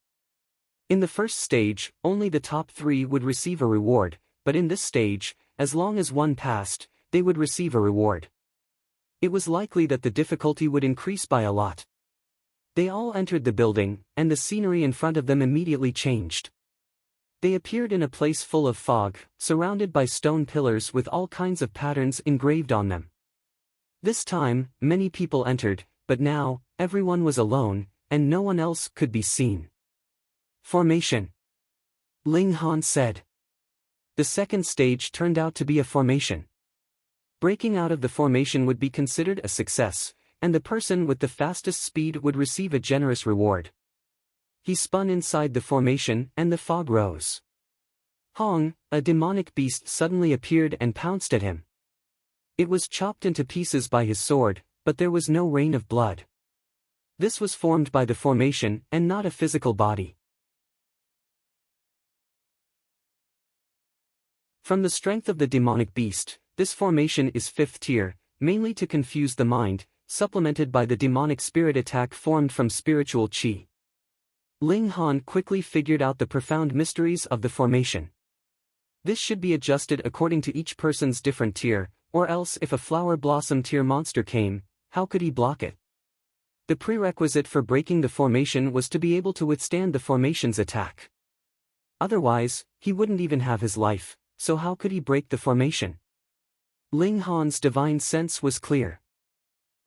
In the first stage, only the top 3 would receive a reward, but in this stage, as long as one passed, they would receive a reward. It was likely that the difficulty would increase by a lot. They all entered the building, and the scenery in front of them immediately changed. They appeared in a place full of fog, surrounded by stone pillars with all kinds of patterns engraved on them. This time, many people entered, but now, everyone was alone, and no one else could be seen. Formation. Ling Han said. The second stage turned out to be a formation. Breaking out of the formation would be considered a success, and the person with the fastest speed would receive a generous reward. He spun inside the formation and the fog rose. Hong, a demonic beast, suddenly appeared and pounced at him. It was chopped into pieces by his sword, but there was no rain of blood. This was formed by the formation and not a physical body. From the strength of the demonic beast, this formation is 5th tier, mainly to confuse the mind, supplemented by the demonic spirit attack formed from spiritual qi. Ling Han quickly figured out the profound mysteries of the formation. This should be adjusted according to each person's different tier, or else if a flower blossom tier monster came, how could he block it? The prerequisite for breaking the formation was to be able to withstand the formation's attack. Otherwise, he wouldn't even have his life, so how could he break the formation? Ling Han's divine sense was clear.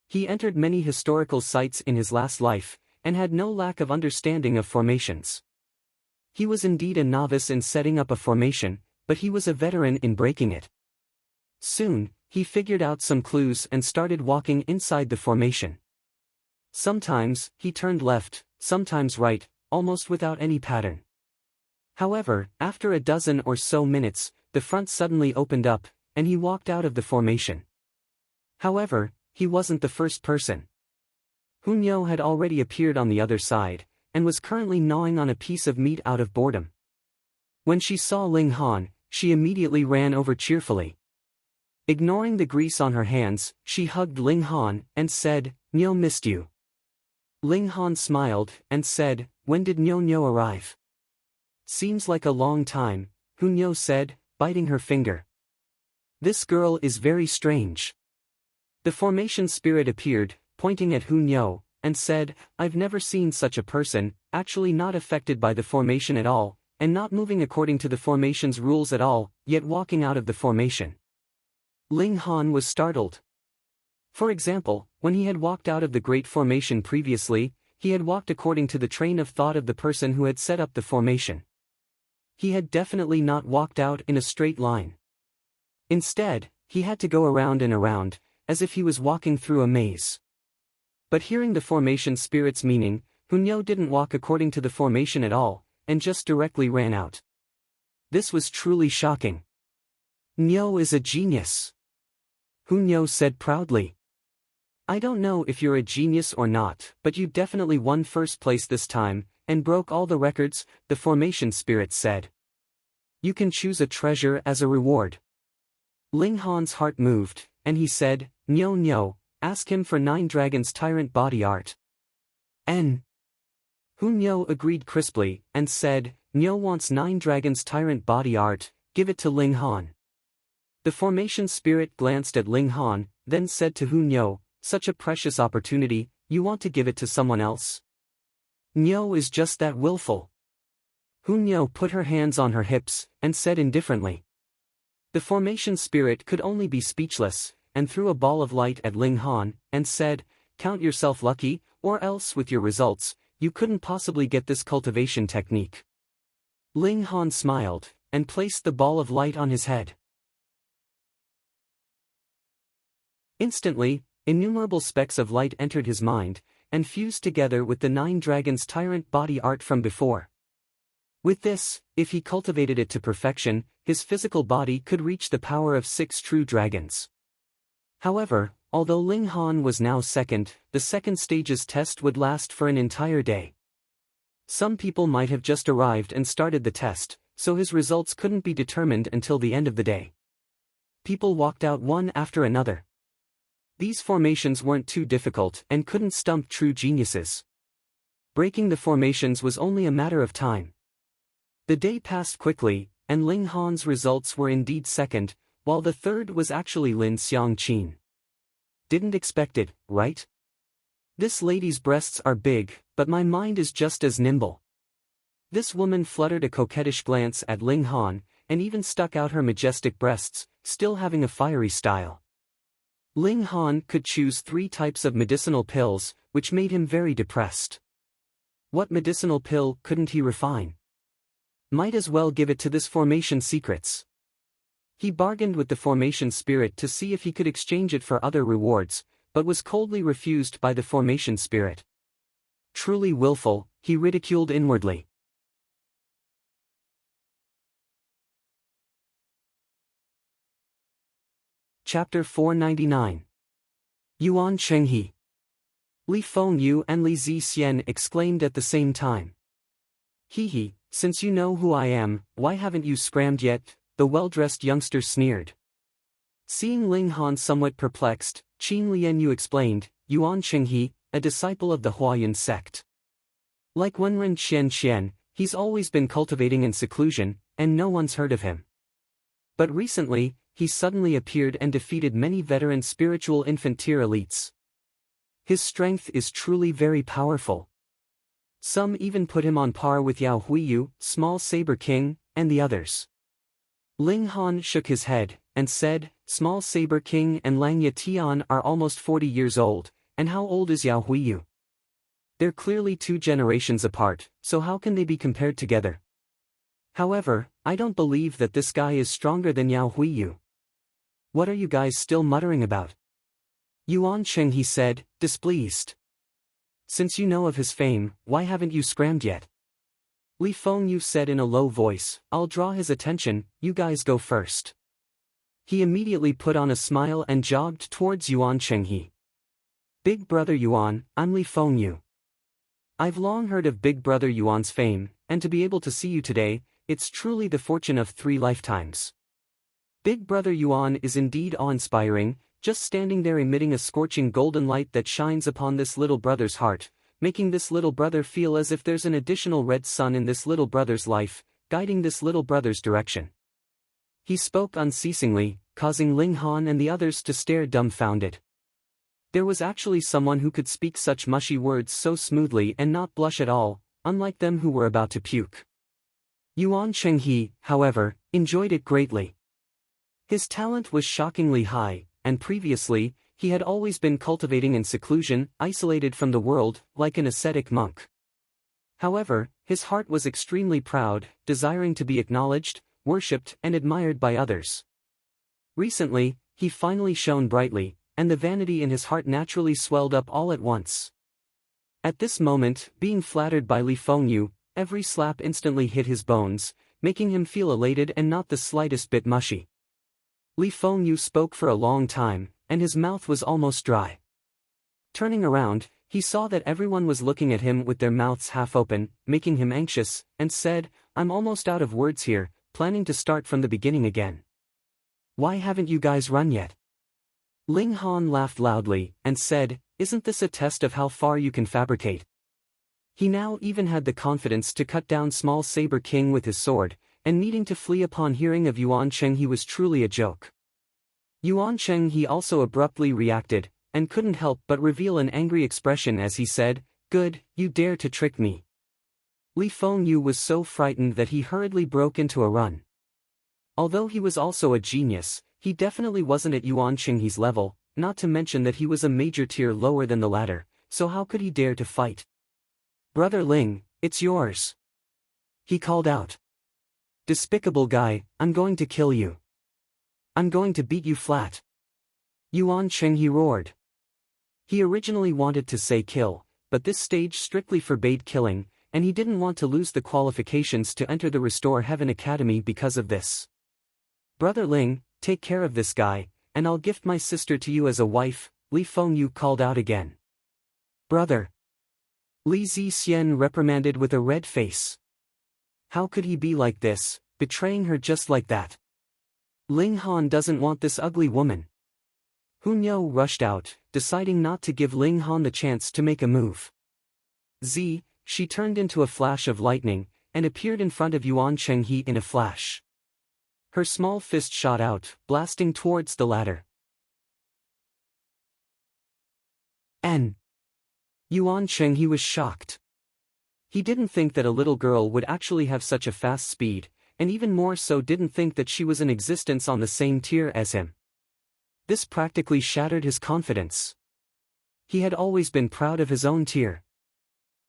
He entered many historical sites in his last life, and had no lack of understanding of formations. He was indeed a novice in setting up a formation, but he was a veteran in breaking it. Soon, he figured out some clues and started walking inside the formation. Sometimes, he turned left, sometimes right, almost without any pattern. However, after a dozen or so minutes, the front suddenly opened up, and he walked out of the formation. However, he wasn't the first person. Hunyo had already appeared on the other side, and was currently gnawing on a piece of meat out of boredom. When she saw Ling Han, she immediately ran over cheerfully. Ignoring the grease on her hands, she hugged Ling Han and said, "Nyo missed you." Ling Han smiled and said, "When did Nyo arrive?" "Seems like a long time," Hunyo said, biting her finger. "This girl is very strange." The formation spirit appeared, pointing at Hunyo, and said, "I've never seen such a person, actually not affected by the formation at all, and not moving according to the formation's rules at all, yet walking out of the formation." Ling Han was startled. For example, when he had walked out of the Great Formation previously, he had walked according to the train of thought of the person who had set up the formation. He had definitely not walked out in a straight line. Instead, he had to go around and around, as if he was walking through a maze. But hearing the formation spirit's meaning, Hunyo didn't walk according to the formation at all, and just directly ran out. This was truly shocking. "Nyo is a genius," Hunyo said proudly. "I don't know if you're a genius or not, but you definitely won first place this time, and broke all the records," the formation spirit said. "You can choose a treasure as a reward." Ling Han's heart moved, and he said, Nyo, ask him for 9 dragons tyrant body art." N. Hunyo agreed crisply, and said, "Nyo wants 9 dragons tyrant body art, give it to Ling Han." The formation spirit glanced at Ling Han, then said to Hunyo, "Such a precious opportunity, you want to give it to someone else? Nyo is just that willful." Hunyo put her hands on her hips, and said indifferently. The formation spirit could only be speechless, and threw a ball of light at Ling Han, and said, "Count yourself lucky, or else with your results, you couldn't possibly get this cultivation technique." Ling Han smiled, and placed the ball of light on his head. Instantly, innumerable specks of light entered his mind, and fused together with the 9 dragons' tyrant body art from before. With this, if he cultivated it to perfection, his physical body could reach the power of 6 true dragons. However, although Ling Han was now second, the second stage's test would last for an entire day. Some people might have just arrived and started the test, so his results couldn't be determined until the end of the day. People walked out one after another. These formations weren't too difficult and couldn't stump true geniuses. Breaking the formations was only a matter of time. The day passed quickly, and Ling Han's results were indeed second, while the third was actually Lin Xiangqin. Didn't expect it, right? This lady's breasts are big, but my mind is just as nimble. This woman fluttered a coquettish glance at Ling Han, and even stuck out her majestic breasts, still having a fiery style. Ling Han could choose 3 types of medicinal pills, which made him very depressed. What medicinal pill couldn't he refine? Might as well give it to this formation secrets. He bargained with the formation spirit to see if he could exchange it for other rewards, but was coldly refused by the formation spirit. Truly willful, he ridiculed inwardly. Chapter 499. Yuan Chenghe. Li Fengyu and Li Zixian exclaimed at the same time. "He, since you know who I am, why haven't you scrammed yet?" the well-dressed youngster sneered. Seeing Ling Han somewhat perplexed, Qin Lianyu explained, "Yuan Chenghe, a disciple of the Huayan sect. Like Wenren Qian, he's always been cultivating in seclusion, and no one's heard of him. But recently, he suddenly appeared and defeated many veteran spiritual infant-tier elites. His strength is truly very powerful. Some even put him on par with Yao Huiyu, Small Saber King, and the others." Ling Han shook his head, and said, "Small Saber King and Lang Yatian are almost 40 years old, and how old is Yao Huiyu? They're clearly 2 generations apart, so how can they be compared together? However, I don't believe that this guy is stronger than Yao Huiyu. What are you guys still muttering about?" Yuan Chenghe said, displeased. "Since you know of his fame, why haven't you scrammed yet?" Li Fengyu said in a low voice, "I'll draw his attention, you guys go first." He immediately put on a smile and jogged towards Yuan Chenghe. "Big brother Yuan, I'm Li Fengyu. I've long heard of Big brother Yuan's fame, and to be able to see you today, it's truly the fortune of 3 lifetimes. Big brother Yuan is indeed awe-inspiring, just standing there emitting a scorching golden light that shines upon this little brother's heart, making this little brother feel as if there's an additional red sun in this little brother's life, guiding this little brother's direction." He spoke unceasingly, causing Ling Han and the others to stare dumbfounded. There was actually someone who could speak such mushy words so smoothly and not blush at all, unlike them who were about to puke. Yuan Chenghe, however, enjoyed it greatly. His talent was shockingly high, and previously, he had always been cultivating in seclusion, isolated from the world, like an ascetic monk. However, his heart was extremely proud, desiring to be acknowledged, worshipped and admired by others. Recently, he finally shone brightly, and the vanity in his heart naturally swelled up all at once. At this moment, being flattered by Li Fengyu, every slap instantly hit his bones, making him feel elated and not the slightest bit mushy. Li Fengyu spoke for a long time, and his mouth was almost dry. Turning around, he saw that everyone was looking at him with their mouths half open, making him anxious, and said, "I'm almost out of words here, planning to start from the beginning again. Why haven't you guys run yet?" Ling Han laughed loudly, and said, "Isn't this a test of how far you can fabricate?" He now even had the confidence to cut down Small Saber King with his sword, and needing to flee upon hearing of Yuan Chenghe was truly a joke. Yuan Chenghe also abruptly reacted, and couldn't help but reveal an angry expression as he said, "Good, you dare to trick me." Li Fengyu was so frightened that he hurriedly broke into a run. Although he was also a genius, he definitely wasn't at Yuan Qinghe's level, not to mention that he was a major tier lower than the latter, so how could he dare to fight? "Brother Ling, it's yours," he called out. "Despicable guy, I'm going to kill you. I'm going to beat you flat." Yuan Qinghe roared. He originally wanted to say kill, but this stage strictly forbade killing, and he didn't want to lose the qualifications to enter the Restore Heaven Academy because of this. "Brother Ling, take care of this guy, and I'll gift my sister to you as a wife," Li Fengyu called out again. "Brother!" Li Zixian reprimanded with a red face. How could he be like this, betraying her just like that? Ling Han doesn't want this ugly woman. Hunyo rushed out, deciding not to give Ling Han the chance to make a move. She turned into a flash of lightning, and appeared in front of Yuan Qinghe in a flash. Her small fist shot out, blasting towards the ladder. Yuan Qinghe was shocked. He didn't think that a little girl would actually have such a fast speed, and even more so didn't think that she was in existence on the same tier as him. This practically shattered his confidence. He had always been proud of his own tier.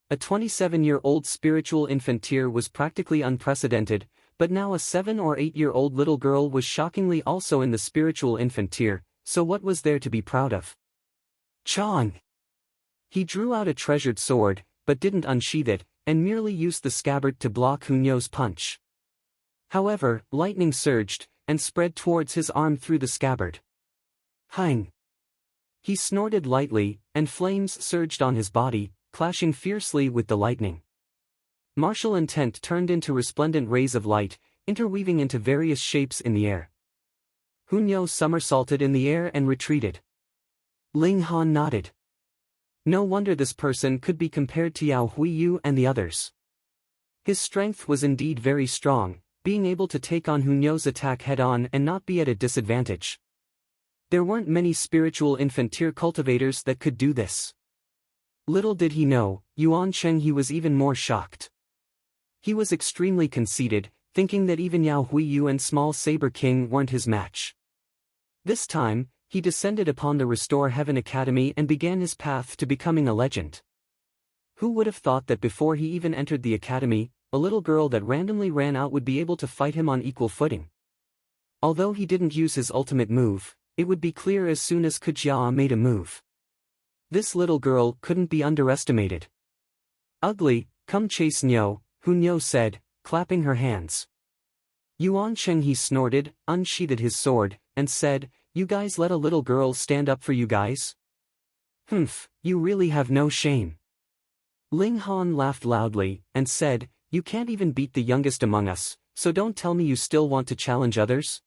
A 27-year-old spiritual infant tier was practically unprecedented, but now a 7 or 8-year-old little girl was shockingly also in the spiritual infant tier, so what was there to be proud of? Chong! He drew out a treasured sword, but didn't unsheath it, and merely used the scabbard to block Hunyo's punch. However, lightning surged, and spread towards his arm through the scabbard. Hein! He snorted lightly, and flames surged on his body, clashing fiercely with the lightning. Martial intent turned into resplendent rays of light, interweaving into various shapes in the air. Hunyo somersaulted in the air and retreated. Ling Han nodded. No wonder this person could be compared to Yao Huiyu and the others. His strength was indeed very strong, being able to take on Hunyo's attack head-on and not be at a disadvantage. There weren't many spiritual infant tier cultivators that could do this. Little did he know, Yuan Qinghe was even more shocked. He was extremely conceited, thinking that even Yao Huiyu and Small Saber King weren't his match. This time, he descended upon the Restore Heaven Academy and began his path to becoming a legend. Who would have thought that before he even entered the academy, a little girl that randomly ran out would be able to fight him on equal footing? Although he didn't use his ultimate move, it would be clear as soon as Kujia made a move. This little girl couldn't be underestimated. "Ugly, come chase Nyo," Hunyo said, clapping her hands. Yuan Qinghe snorted, unsheathed his sword, and said, "You guys let a little girl stand up for you guys? Humph, you really have no shame." Ling Han laughed loudly, and said, "You can't even beat the youngest among us, so don't tell me you still want to challenge others?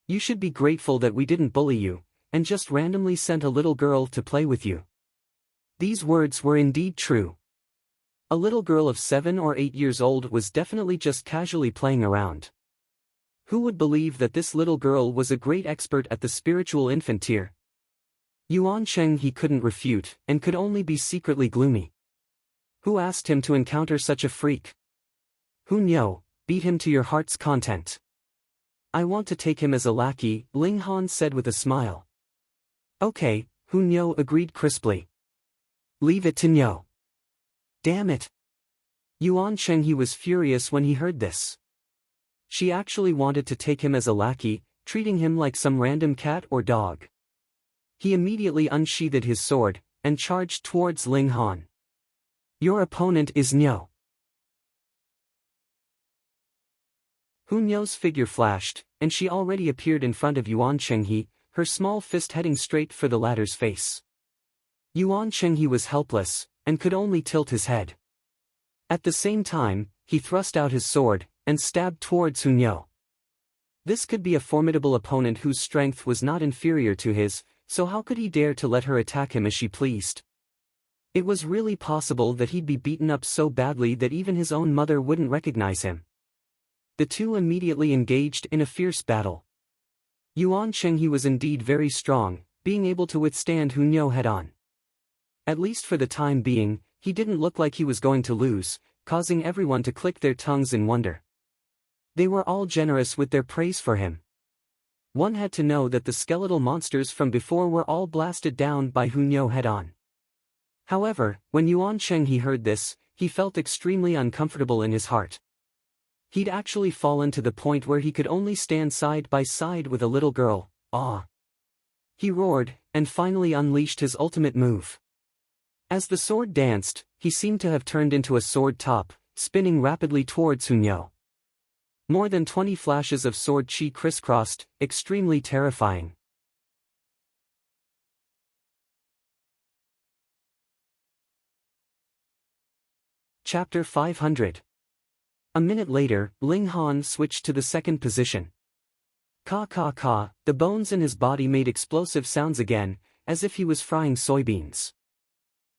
You should be grateful that we didn't bully you, and just randomly sent a little girl to play with you." These words were indeed true. A little girl of 7 or 8 years old was definitely just casually playing around. Who would believe that this little girl was a great expert at the spiritual infant tier? Yuan Qinghe couldn't refute, and could only be secretly gloomy. Who asked him to encounter such a freak? Hunyo, beat him to your heart's content. "I want to take him as a lackey," Ling Han said with a smile. "Okay," Hunyo agreed crisply. "Leave it to Nyo." Damn it! Yuan Qinghe was furious when he heard this. She actually wanted to take him as a lackey, treating him like some random cat or dog. He immediately unsheathed his sword, and charged towards Ling Han. "Your opponent is Nyo." Hunyo's figure flashed, and she already appeared in front of Yuan Qinghe, her small fist heading straight for the latter's face. Yuan Qinghe was helpless, and could only tilt his head. At the same time, he thrust out his sword, and stabbed towards Hunyo. This could be a formidable opponent whose strength was not inferior to his, so how could he dare to let her attack him as she pleased? It was really possible that he'd be beaten up so badly that even his own mother wouldn't recognize him. The two immediately engaged in a fierce battle. Yuan Qinghe was indeed very strong, being able to withstand Hunyo head-on. At least for the time being, he didn't look like he was going to lose, causing everyone to click their tongues in wonder. They were all generous with their praise for him. One had to know that the skeletal monsters from before were all blasted down by Hunyo head-on. However, when Yuan Chenghe heard this, he felt extremely uncomfortable in his heart. He'd actually fallen to the point where he could only stand side by side with a little girl. Ah! He roared, and finally unleashed his ultimate move. As the sword danced, he seemed to have turned into a sword top, spinning rapidly towards Hunyo. More than 20 flashes of sword chi crisscrossed, extremely terrifying. Chapter 500. A minute later, Ling Han switched to the second position. Ka ka ka, the bones in his body made explosive sounds again, as if he was frying soybeans.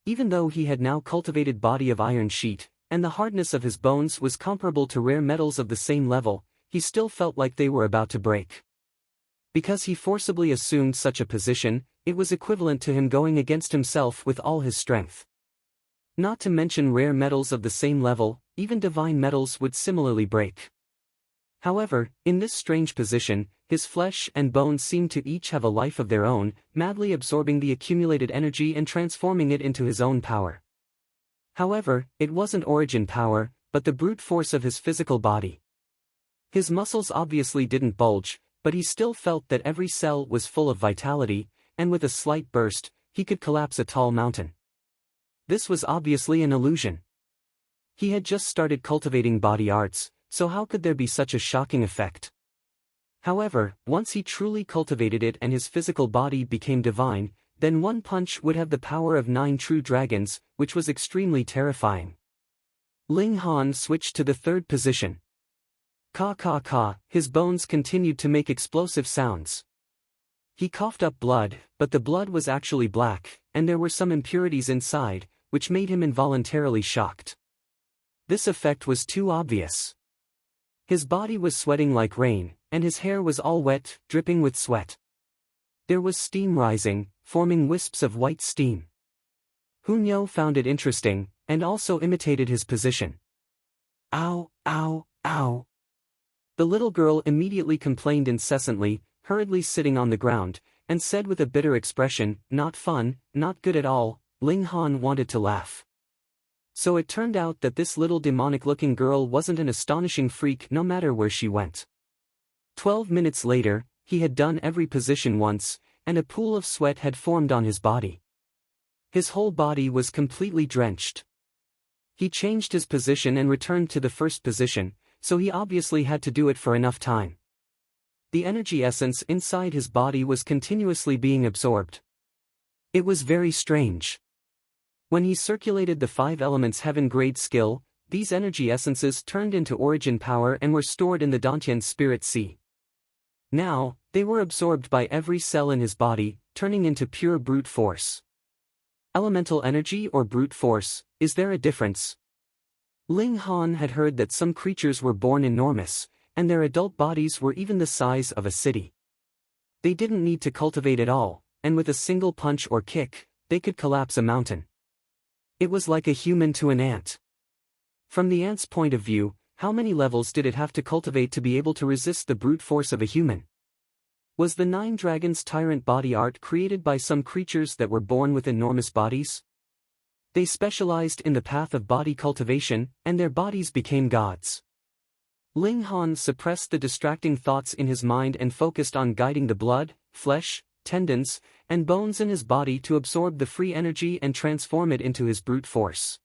Even though he had now cultivated body of iron sheet, and the hardness of his bones was comparable to rare metals of the same level, he still felt like they were about to break. Because he forcibly assumed such a position, it was equivalent to him going against himself with all his strength. Not to mention rare metals of the same level, even divine metals would similarly break. However, in this strange position, his flesh and bones seemed to each have a life of their own, madly absorbing the accumulated energy and transforming it into his own power. However, it wasn't origin power, but the brute force of his physical body. His muscles obviously didn't bulge, but he still felt that every cell was full of vitality, and with a slight burst, he could collapse a tall mountain. This was obviously an illusion. He had just started cultivating body arts, so how could there be such a shocking effect? However, once he truly cultivated it and his physical body became divine, then one punch would have the power of 9 true dragons, which was extremely terrifying. Ling Han switched to the third position. Ka ka ka, his bones continued to make explosive sounds. He coughed up blood, but the blood was actually black, and there were some impurities inside, which made him involuntarily shocked. This effect was too obvious. His body was sweating like rain, and his hair was all wet, dripping with sweat. There was steam rising, forming wisps of white steam. Hunyo found it interesting, and also imitated his position. Ow, ow, ow. The little girl immediately complained incessantly, hurriedly sitting on the ground, and said with a bitter expression, "Not fun, not good at all." Ling Han wanted to laugh. So it turned out that this little demonic-looking girl wasn't an astonishing freak no matter where she went. 12 minutes later, he had done every position once, and a pool of sweat had formed on his body. His whole body was completely drenched. He changed his position and returned to the first position, so he obviously had to do it for enough time. The energy essence inside his body was continuously being absorbed. It was very strange. When he circulated the 5 elements heaven-grade skill, these energy essences turned into origin power and were stored in the Dantian spirit sea. Now, they were absorbed by every cell in his body, turning into pure brute force. Elemental energy or brute force, is there a difference? Ling Han had heard that some creatures were born enormous, and their adult bodies were even the size of a city. They didn't need to cultivate at all, and with a single punch or kick, they could collapse a mountain. It was like a human to an ant. From the ant's point of view, how many levels did it have to cultivate to be able to resist the brute force of a human? Was the 9 dragons tyrant body art created by some creatures that were born with enormous bodies? They specialized in the path of body cultivation, and their bodies became gods. Ling Han suppressed the distracting thoughts in his mind and focused on guiding the blood, flesh, tendons, and bones in his body to absorb the free energy and transform it into his brute force.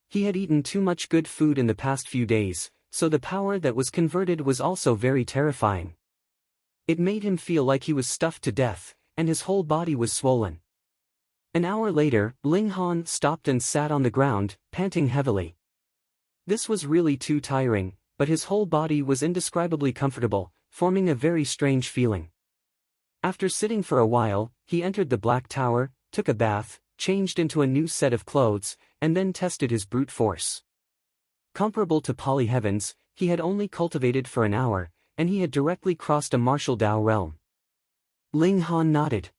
He had eaten too much good food in the past few days, so the power that was converted was also very terrifying. It made him feel like he was stuffed to death, and his whole body was swollen. An hour later, Ling Han stopped and sat on the ground, panting heavily. This was really too tiring, but his whole body was indescribably comfortable, forming a very strange feeling. After sitting for a while, he entered the Black Tower, took a bath, changed into a new set of clothes, and then tested his brute force. Comparable to Poly Heavens, he had only cultivated for an hour, and he had directly crossed a martial Dao realm. Ling Han nodded.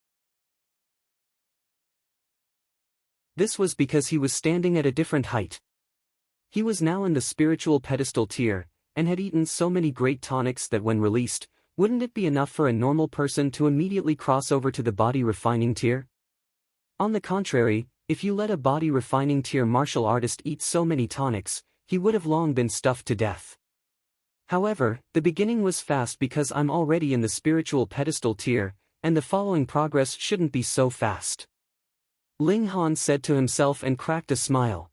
This was because he was standing at a different height. He was now in the spiritual pedestal tier, and had eaten so many great tonics that when released, wouldn't it be enough for a normal person to immediately cross over to the body refining tier? On the contrary, if you let a body refining tier martial artist eat so many tonics, he would have long been stuffed to death. However, the beginning was fast because I'm already in the spiritual pedestal tier, and the following progress shouldn't be so fast. Ling Han said to himself and cracked a smile.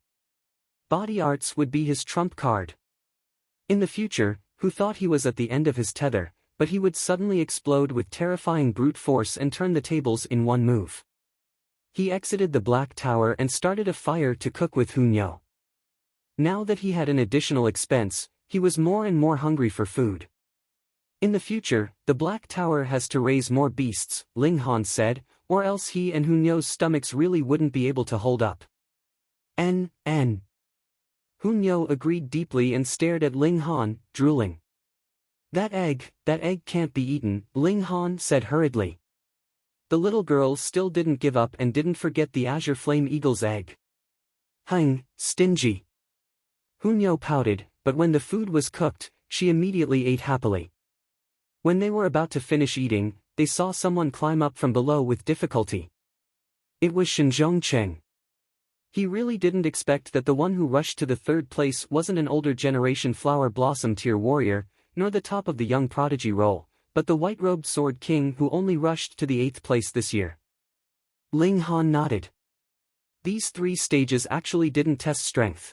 Body arts would be his trump card. In the future, who thought he was at the end of his tether, but he would suddenly explode with terrifying brute force and turn the tables in one move. He exited the Black Tower and started a fire to cook with Hunyo. Now that he had an additional expense, he was more and more hungry for food. In the future, the Black Tower has to raise more beasts, Ling Han said, or else he and Hunyo's stomachs really wouldn't be able to hold up. N. Hunyo agreed deeply and stared at Ling Han, drooling. That egg can't be eaten, Ling Han said hurriedly. The little girl still didn't give up and didn't forget the Azure Flame Eagle's egg. Stingy. Hunyo pouted, but when the food was cooked, she immediately ate happily. When they were about to finish eating, they saw someone climb up from below with difficulty. It was Shinzhong Cheng. He really didn't expect that the one who rushed to the third place wasn't an older generation flower blossom tier warrior, nor the top of the young prodigy roll, but the white-robed sword king who only rushed to the 8th place this year. Ling Han nodded. These 3 stages actually didn't test strength.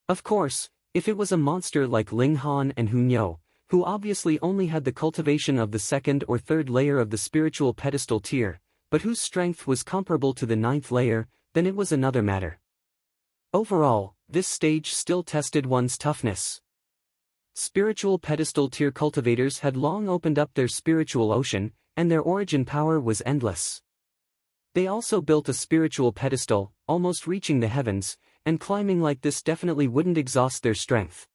Of course, if it was a monster like Ling Han and Hunyo, who obviously only had the cultivation of the 2nd or 3rd layer of the spiritual pedestal tier, but whose strength was comparable to the 9th layer, then it was another matter. Overall, this stage still tested one's toughness. Spiritual pedestal tier cultivators had long opened up their spiritual ocean, and their origin power was endless. They also built a spiritual pedestal, almost reaching the heavens, and climbing like this definitely wouldn't exhaust their strength.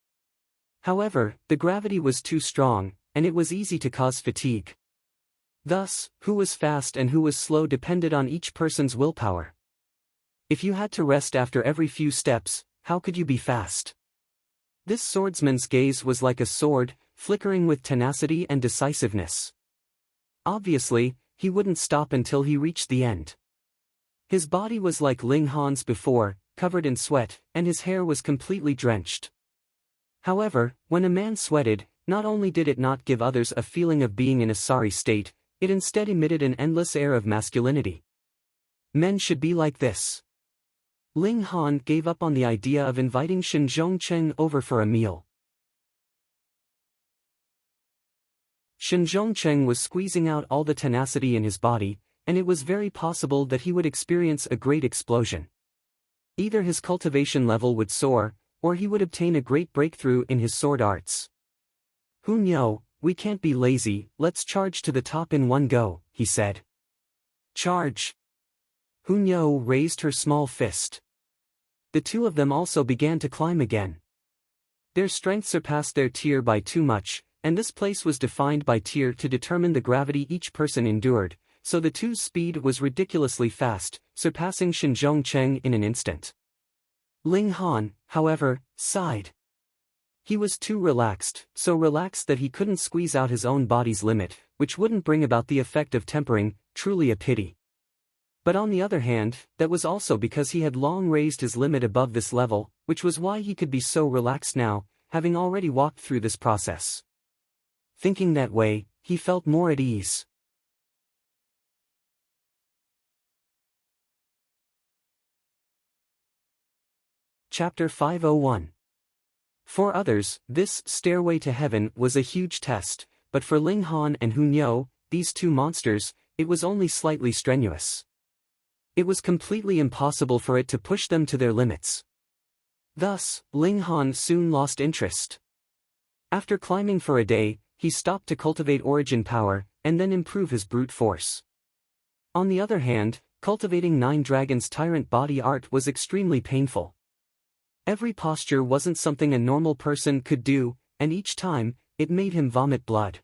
However, the gravity was too strong, and it was easy to cause fatigue. Thus, who was fast and who was slow depended on each person's willpower. If you had to rest after every few steps, how could you be fast? This swordsman's gaze was like a sword, flickering with tenacity and decisiveness. Obviously, he wouldn't stop until he reached the end. His body was like Ling Han's before, covered in sweat, and his hair was completely drenched. However, when a man sweated, not only did it not give others a feeling of being in a sorry state, it instead emitted an endless air of masculinity. Men should be like this. Ling Han gave up on the idea of inviting Shinzhong Cheng over for a meal. Shinzhong Cheng was squeezing out all the tenacity in his body, and it was very possible that he would experience a great explosion. Either his cultivation level would soar, or he would obtain a great breakthrough in his sword arts. Hunyo, we can't be lazy, let's charge to the top in one go, he said. Charge! Hunyo raised her small fist. The two of them also began to climb again. Their strength surpassed their tier by too much, and this place was defined by tier to determine the gravity each person endured, so the two's speed was ridiculously fast, surpassing Shinzhong Cheng in an instant. Ling Han, however, sighed. He was too relaxed, so relaxed that he couldn't squeeze out his own body's limit, which wouldn't bring about the effect of tempering, truly a pity. But on the other hand, that was also because he had long raised his limit above this level, which was why he could be so relaxed now, having already walked through this process. Thinking that way, he felt more at ease. Chapter 501. For others, this stairway to heaven was a huge test, but for Ling Han and Hunyo, these two monsters, it was only slightly strenuous. It was completely impossible for it to push them to their limits. Thus, Ling Han soon lost interest. After climbing for a day, he stopped to cultivate origin power, and then improve his brute force. On the other hand, cultivating 9 Dragons' tyrant body art was extremely painful. Every posture wasn't something a normal person could do, and each time, it made him vomit blood.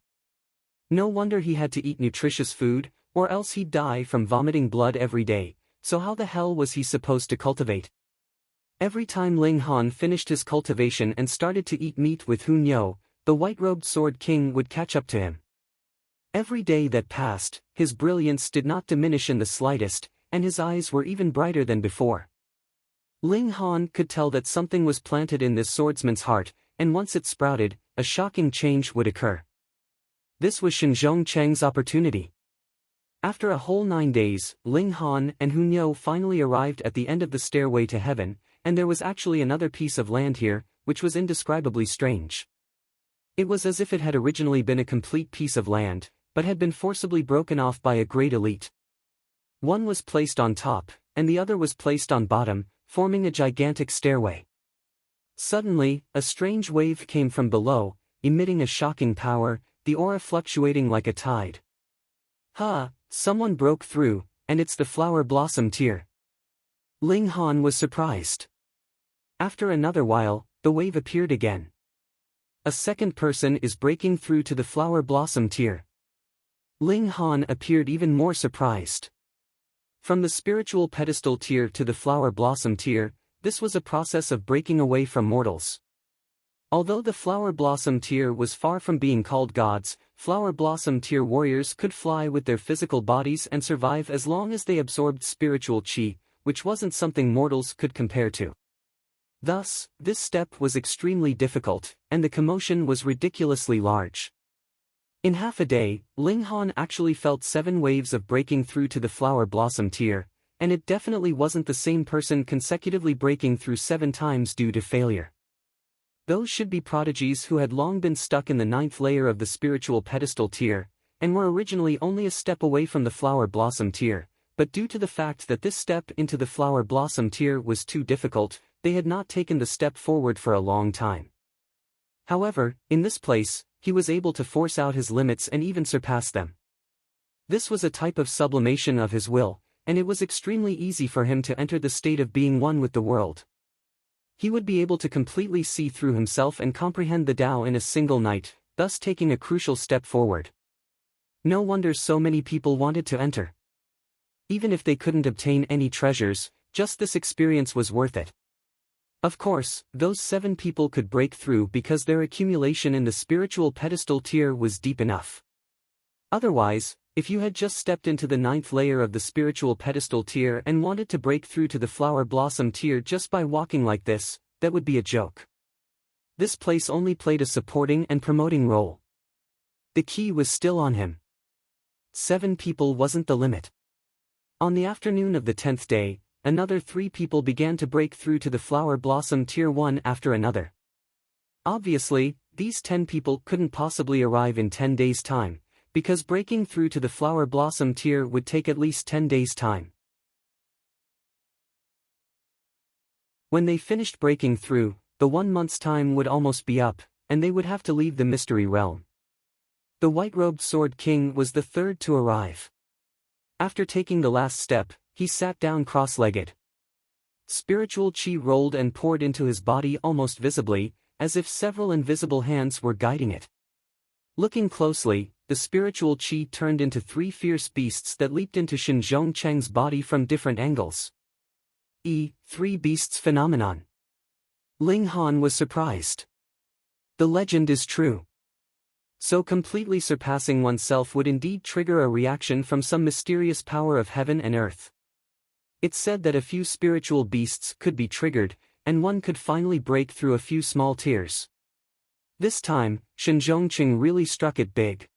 No wonder he had to eat nutritious food, or else he'd die from vomiting blood every day, so how the hell was he supposed to cultivate? Every time Ling Han finished his cultivation and started to eat meat with Hun Yo, the white-robed Sword King would catch up to him. Every day that passed, his brilliance did not diminish in the slightest, and his eyes were even brighter than before. Ling Han could tell that something was planted in this swordsman's heart, and once it sprouted, a shocking change would occur. This was Shinzhong Cheng's opportunity. After a whole 9 days, Ling Han and Hun Yo finally arrived at the end of the stairway to heaven, and there was actually another piece of land here, which was indescribably strange. It was as if it had originally been a complete piece of land, but had been forcibly broken off by a great elite. One was placed on top, and the other was placed on bottom, forming a gigantic stairway. Suddenly, a strange wave came from below, emitting a shocking power, the aura fluctuating like a tide. Someone broke through, and it's the flower blossom tier. Ling Han was surprised. After another while, the wave appeared again. A second person is breaking through to the flower blossom tier. Ling Han appeared even more surprised. From the spiritual pedestal tier to the flower blossom tier, this was a process of breaking away from mortals. Although the flower blossom tier was far from being called gods, flower blossom tier warriors could fly with their physical bodies and survive as long as they absorbed spiritual qi, which wasn't something mortals could compare to. Thus, this step was extremely difficult, and the commotion was ridiculously large. In half a day, Ling Han actually felt 7 waves of breaking through to the flower blossom tier, and it definitely wasn't the same person consecutively breaking through 7 times due to failure. Those should be prodigies who had long been stuck in the 9th layer of the spiritual pedestal tier, and were originally only a step away from the flower blossom tier, but due to the fact that this step into the flower blossom tier was too difficult, they had not taken the step forward for a long time. However, in this place, he was able to force out his limits and even surpass them. This was a type of sublimation of his will, and it was extremely easy for him to enter the state of being one with the world. He would be able to completely see through himself and comprehend the Tao in a single night, thus taking a crucial step forward. No wonder so many people wanted to enter. Even if they couldn't obtain any treasures, just this experience was worth it. Of course, those 7 people could break through because their accumulation in the spiritual pedestal tier was deep enough. Otherwise, if you had just stepped into the 9th layer of the spiritual pedestal tier and wanted to break through to the flower blossom tier just by walking like this, that would be a joke. This place only played a supporting and promoting role. The key was still on him. 7 people wasn't the limit. On the afternoon of the 10th day, another 3 people began to break through to the flower blossom tier one after another. Obviously, these 10 people couldn't possibly arrive in 10 days' time, because breaking through to the flower blossom tier would take at least 10 days' time. When they finished breaking through, the 1 month's time would almost be up, and they would have to leave the mystery realm. The white-robed Sword King was the 3rd to arrive. After taking the last step, he sat down cross-legged. Spiritual qi rolled and poured into his body almost visibly, as if several invisible hands were guiding it. Looking closely, the spiritual qi turned into 3 fierce beasts that leaped into Shinzhong Cheng's body from different angles. 3 beasts phenomenon. Ling Han was surprised. The legend is true. So completely surpassing oneself would indeed trigger a reaction from some mysterious power of heaven and earth. It's said that a few spiritual beasts could be triggered, and one could finally break through a few small tiers. This time, Shinzhong Cheng really struck it big.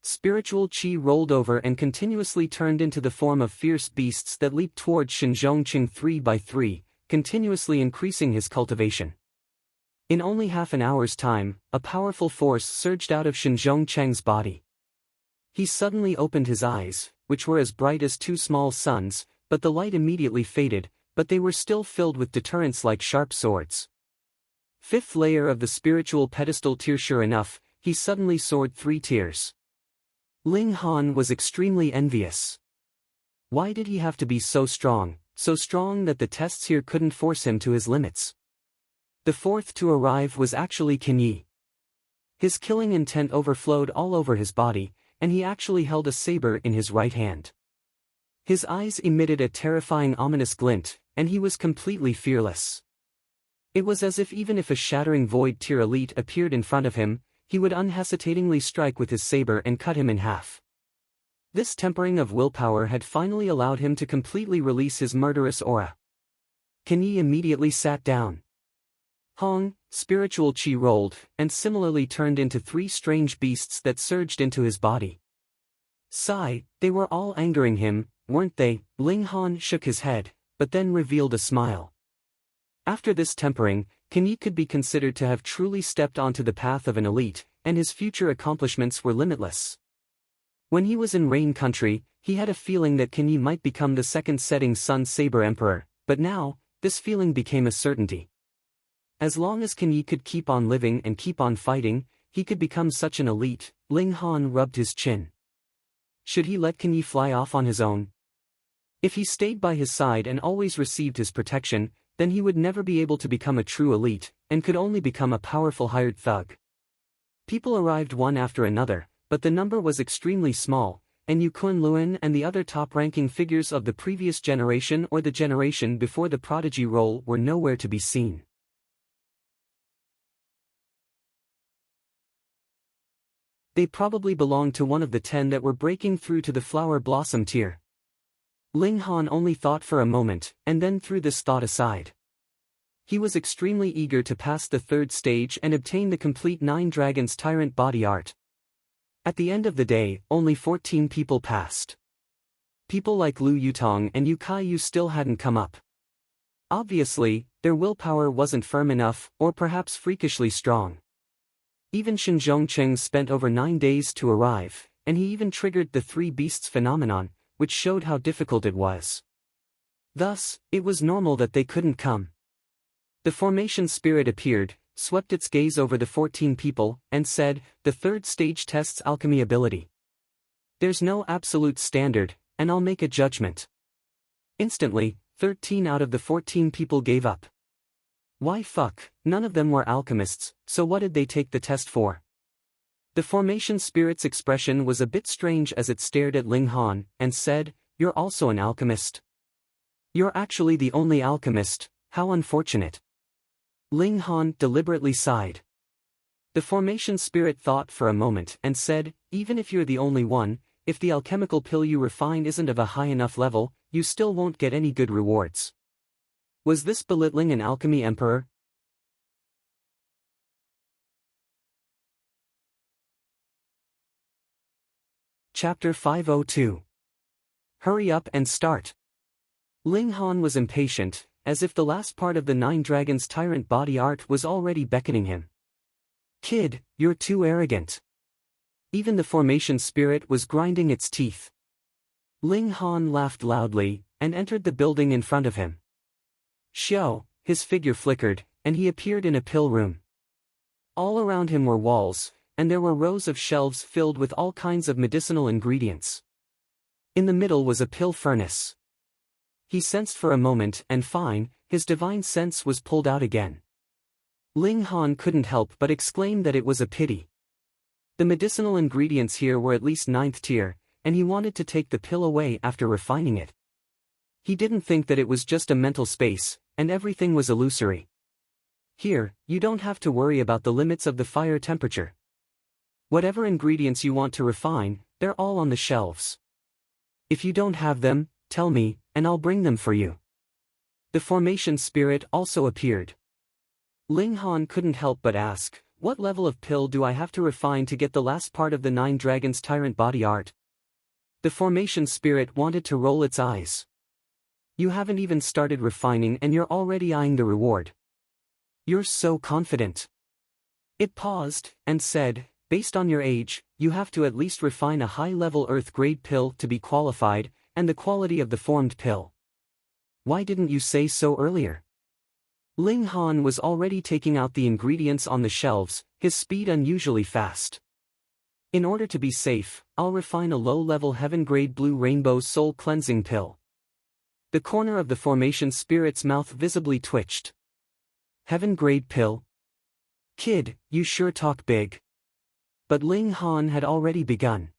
Spiritual qi rolled over and continuously turned into the form of fierce beasts that leaped towards Shinzhong Cheng 3 by 3, continuously increasing his cultivation. In only half an hour's time, a powerful force surged out of Shinzhong Cheng's body. He suddenly opened his eyes, which were as bright as 2 small suns, but the light immediately faded, but they were still filled with deterrents like sharp swords. 5th layer of the spiritual pedestal tier. Sure enough, he suddenly soared 3 tiers. Ling Han was extremely envious. Why did he have to be so strong that the tests here couldn't force him to his limits? The 4th to arrive was actually Qin Yi. His killing intent overflowed all over his body, and he actually held a saber in his right hand. His eyes emitted a terrifying ominous glint, and he was completely fearless. It was as if even if a shattering void tier elite appeared in front of him, he would unhesitatingly strike with his saber and cut him in half. This tempering of willpower had finally allowed him to completely release his murderous aura. Kenyi immediately sat down. Hong, spiritual chi rolled, and similarly turned into three strange beasts that surged into his body. Sigh, they were all angering him, weren't they? Ling Han shook his head, but then revealed a smile. After this tempering, Kenyi could be considered to have truly stepped onto the path of an elite, and his future accomplishments were limitless. When he was in Rain Country, he had a feeling that Kenyi might become the second setting Sun Saber Emperor, but now, this feeling became a certainty. As long as Kenyi could keep on living and keep on fighting, he could become such an elite. Ling Han rubbed his chin. Should he let Kenyi fly off on his own? If he stayed by his side and always received his protection, then he would never be able to become a true elite, and could only become a powerful hired thug. People arrived one after another, but the number was extremely small, and Yu Kunlun and the other top-ranking figures of the previous generation or the generation before the prodigy role were nowhere to be seen. They probably belonged to one of the 10 that were breaking through to the flower blossom tier. Ling Han only thought for a moment, and then threw this thought aside. He was extremely eager to pass the third stage and obtain the complete 9 Dragons Tyrant body art. At the end of the day, only 14 people passed. People like Lu Yutong and Yu Kaiyu still hadn't come up. Obviously, their willpower wasn't firm enough, or perhaps freakishly strong. Even Shen Zhongcheng spent over 9 days to arrive, and he even triggered the 3 beasts phenomenon, which showed how difficult it was. Thus, it was normal that they couldn't come. The formation spirit appeared, swept its gaze over the 14 people, and said, "The third stage tests alchemy ability. There's no absolute standard, and I'll make a judgment." Instantly, 13 out of the 14 people gave up. Why fuck, none of them were alchemists, so what did they take the test for? The formation spirit's expression was a bit strange as it stared at Ling Han, and said, "You're also an alchemist. You're actually the only alchemist, how unfortunate." Ling Han deliberately sighed. The formation spirit thought for a moment and said, "Even if you're the only one, if the alchemical pill you refine isn't of a high enough level, you still won't get any good rewards." Was this belittling an alchemy emperor? Chapter 502. Hurry up and start. Ling Han was impatient, as if the last part of the 9 Dragons Tyrant body art was already beckoning him. "Kid, you're too arrogant." Even the formation spirit was grinding its teeth. Ling Han laughed loudly, and entered the building in front of him. Xiao, his figure flickered, and he appeared in a pill room. All around him were walls, and there were rows of shelves filled with all kinds of medicinal ingredients. In the middle was a pill furnace. He sensed for a moment, and fine, his divine sense was pulled out again. Ling Han couldn't help but exclaim that it was a pity. The medicinal ingredients here were at least 9th tier, and he wanted to take the pill away after refining it. He didn't think that it was just a mental space, and everything was illusory. Here, you don't have to worry about the limits of the fire temperature. Whatever ingredients you want to refine, they're all on the shelves. If you don't have them, tell me, and I'll bring them for you. The formation spirit also appeared. Ling Han couldn't help but ask, "What level of pill do I have to refine to get the last part of the 9 Dragons Tyrant body art?" The formation spirit wanted to roll its eyes. "You haven't even started refining and you're already eyeing the reward. You're so confident." It paused, and said, "Based on your age, you have to at least refine a high-level Earth-grade pill to be qualified, and the quality of the formed pill. Why didn't you say so earlier?" Ling Han was already taking out the ingredients on the shelves, his speed unusually fast. "In order to be safe, I'll refine a low-level heaven-grade blue rainbow soul cleansing pill." The corner of the formation spirit's mouth visibly twitched. "Heaven-grade pill? Kid, you sure talk big." But Ling Han had already begun.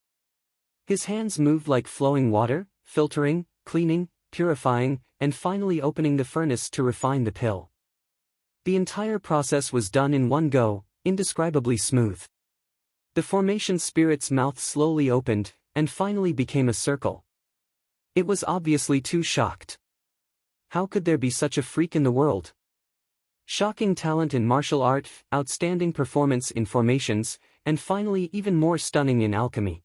His hands moved like flowing water, filtering, cleaning, purifying, and finally opening the furnace to refine the pill. The entire process was done in one go, indescribably smooth. The formation spirit's mouth slowly opened, and finally became a circle. It was obviously too shocked. How could there be such a freak in the world? Shocking talent in martial art, outstanding performance in formations, and finally even more stunning in alchemy.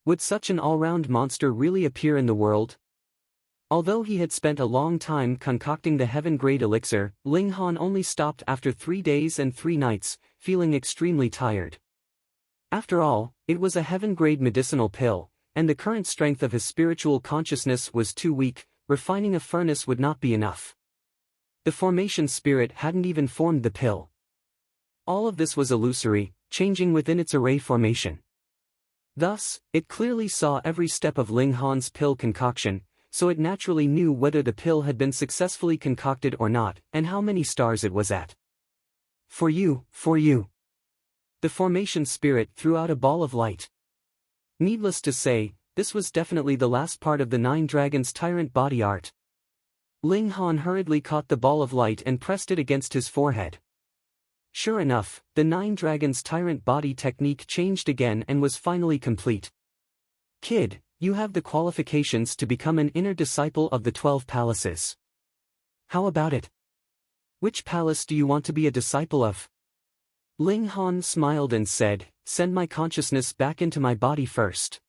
Would such an all-round monster really appear in the world? Although he had spent a long time concocting the heaven-grade elixir, Ling Han only stopped after 3 days and 3 nights, feeling extremely tired. After all, it was a heaven-grade medicinal pill, and the current strength of his spiritual consciousness was too weak. Refining a furnace would not be enough. The formation spirit hadn't even formed the pill. All of this was illusory, changing within its array formation. Thus, it clearly saw every step of Ling Han's pill concoction, so it naturally knew whether the pill had been successfully concocted or not, and how many stars it was at. For you, for you. The formation spirit threw out a ball of light. Needless to say, this was definitely the last part of the 9 Dragons Tyrant body art. Ling Han hurriedly caught the ball of light and pressed it against his forehead. Sure enough, the 9 Dragons Tyrant body technique changed again and was finally complete. Kid, you have the qualifications to become an inner disciple of the 12 palaces. How about it? Which palace do you want to be a disciple of? Ling Han smiled and said, send my consciousness back into my body first.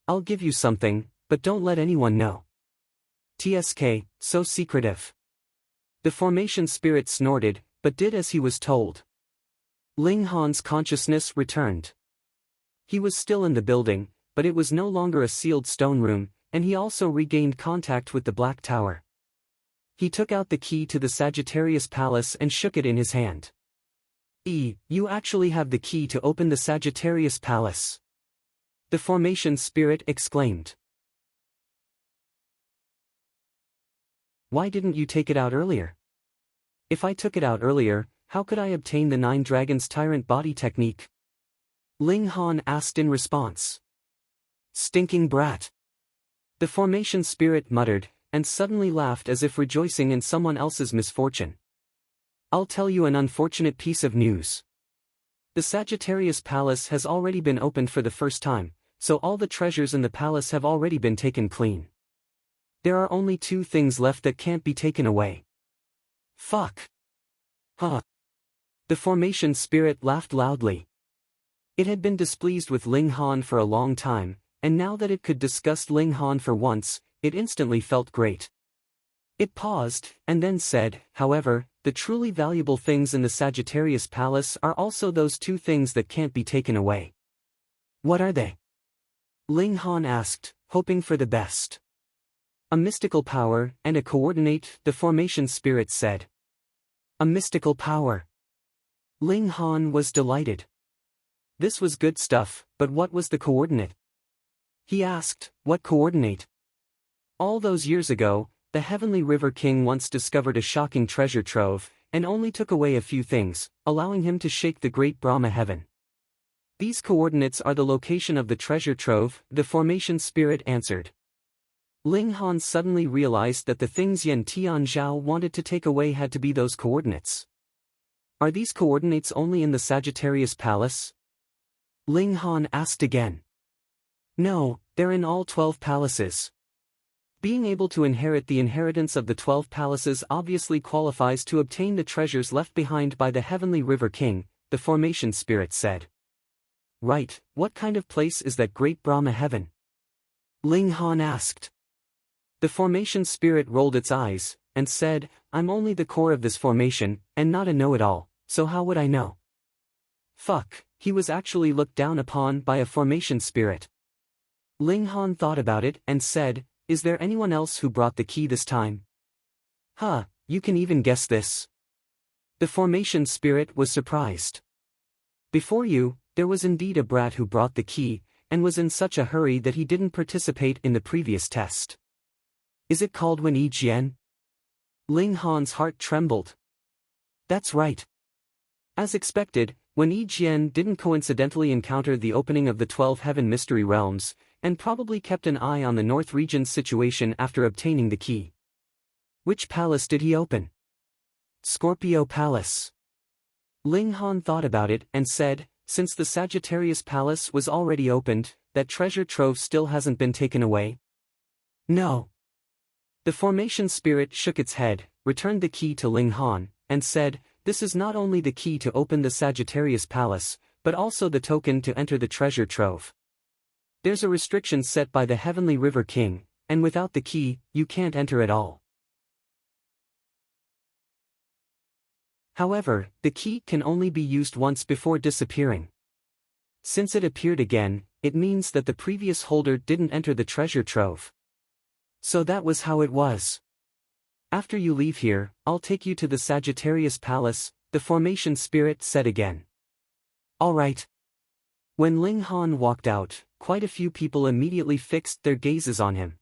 I'll give you something, but don't let anyone know. TSK, so secretive. The formation spirit snorted, but did as he was told. Ling Han's consciousness returned. He was still in the building, but it was no longer a sealed stone room, and he also regained contact with the Black Tower. He took out the key to the Sagittarius Palace and shook it in his hand. You actually have the key to open the Sagittarius Palace. The formation spirit exclaimed. Why didn't you take it out earlier? If I took it out earlier, how could I obtain the 9 Dragons Tyrant body technique? Ling Han asked in response. Stinking brat. The formation spirit muttered, and suddenly laughed as if rejoicing in someone else's misfortune. I'll tell you an unfortunate piece of news. The Sagittarius Palace has already been opened for the first time, so all the treasures in the palace have already been taken clean. There are only 2 things left that can't be taken away. Fuck. Huh. The formation spirit laughed loudly. It had been displeased with Ling Han for a long time, and now that it could disgust Ling Han for once, it instantly felt great. It paused, and then said, however, the truly valuable things in the Sagittarius Palace are also those 2 things that can't be taken away. What are they? Ling Han asked, hoping for the best. A mystical power and a coordinate, the formation spirit said. A mystical power. Ling Han was delighted. This was good stuff, but what was the coordinate? He asked, what coordinate? All those years ago, the Heavenly River King once discovered a shocking treasure trove, and only took away a few things, allowing him to shake the great Brahma heaven. These coordinates are the location of the treasure trove, the formation spirit answered. Ling Han suddenly realized that the things Yen Tianzhao wanted to take away had to be those coordinates. Are these coordinates only in the Sagittarius Palace? Ling Han asked again. No, they're in all 12 palaces. Being able to inherit the inheritance of the 12 palaces obviously qualifies to obtain the treasures left behind by the Heavenly River King, the formation spirit said. Right, what kind of place is that great Brahma heaven? Ling Han asked. The formation spirit rolled its eyes, and said, I'm only the core of this formation, and not a know-it-all, so how would I know? Fuck, he was actually looked down upon by a formation spirit. Ling Han thought about it and said, is there anyone else who brought the key this time? Huh, you can even guess this. The formation spirit was surprised. Before you, there was indeed a brat who brought the key, and was in such a hurry that he didn't participate in the previous test. Is it called Wen Yi Jian? Ling Han's heart trembled. That's right. As expected, when Yi Jian didn't coincidentally encounter the opening of the 12 Heaven Mystery Realms, and probably kept an eye on the North region's situation after obtaining the key. Which palace did he open? Scorpio Palace. Ling Han thought about it and said, since the Sagittarius Palace was already opened, that treasure trove still hasn't been taken away? No. The formation spirit shook its head, returned the key to Ling Han, and said, this is not only the key to open the Sagittarius Palace, but also the token to enter the treasure trove. There's a restriction set by the Heavenly River King, and without the key, you can't enter at all. However, the key can only be used once before disappearing. Since it appeared again, it means that the previous holder didn't enter the treasure trove. So that was how it was. After you leave here, I'll take you to the Sagittarius Palace, the formation spirit said again. All right. When Ling Han walked out, quite a few people immediately fixed their gazes on him.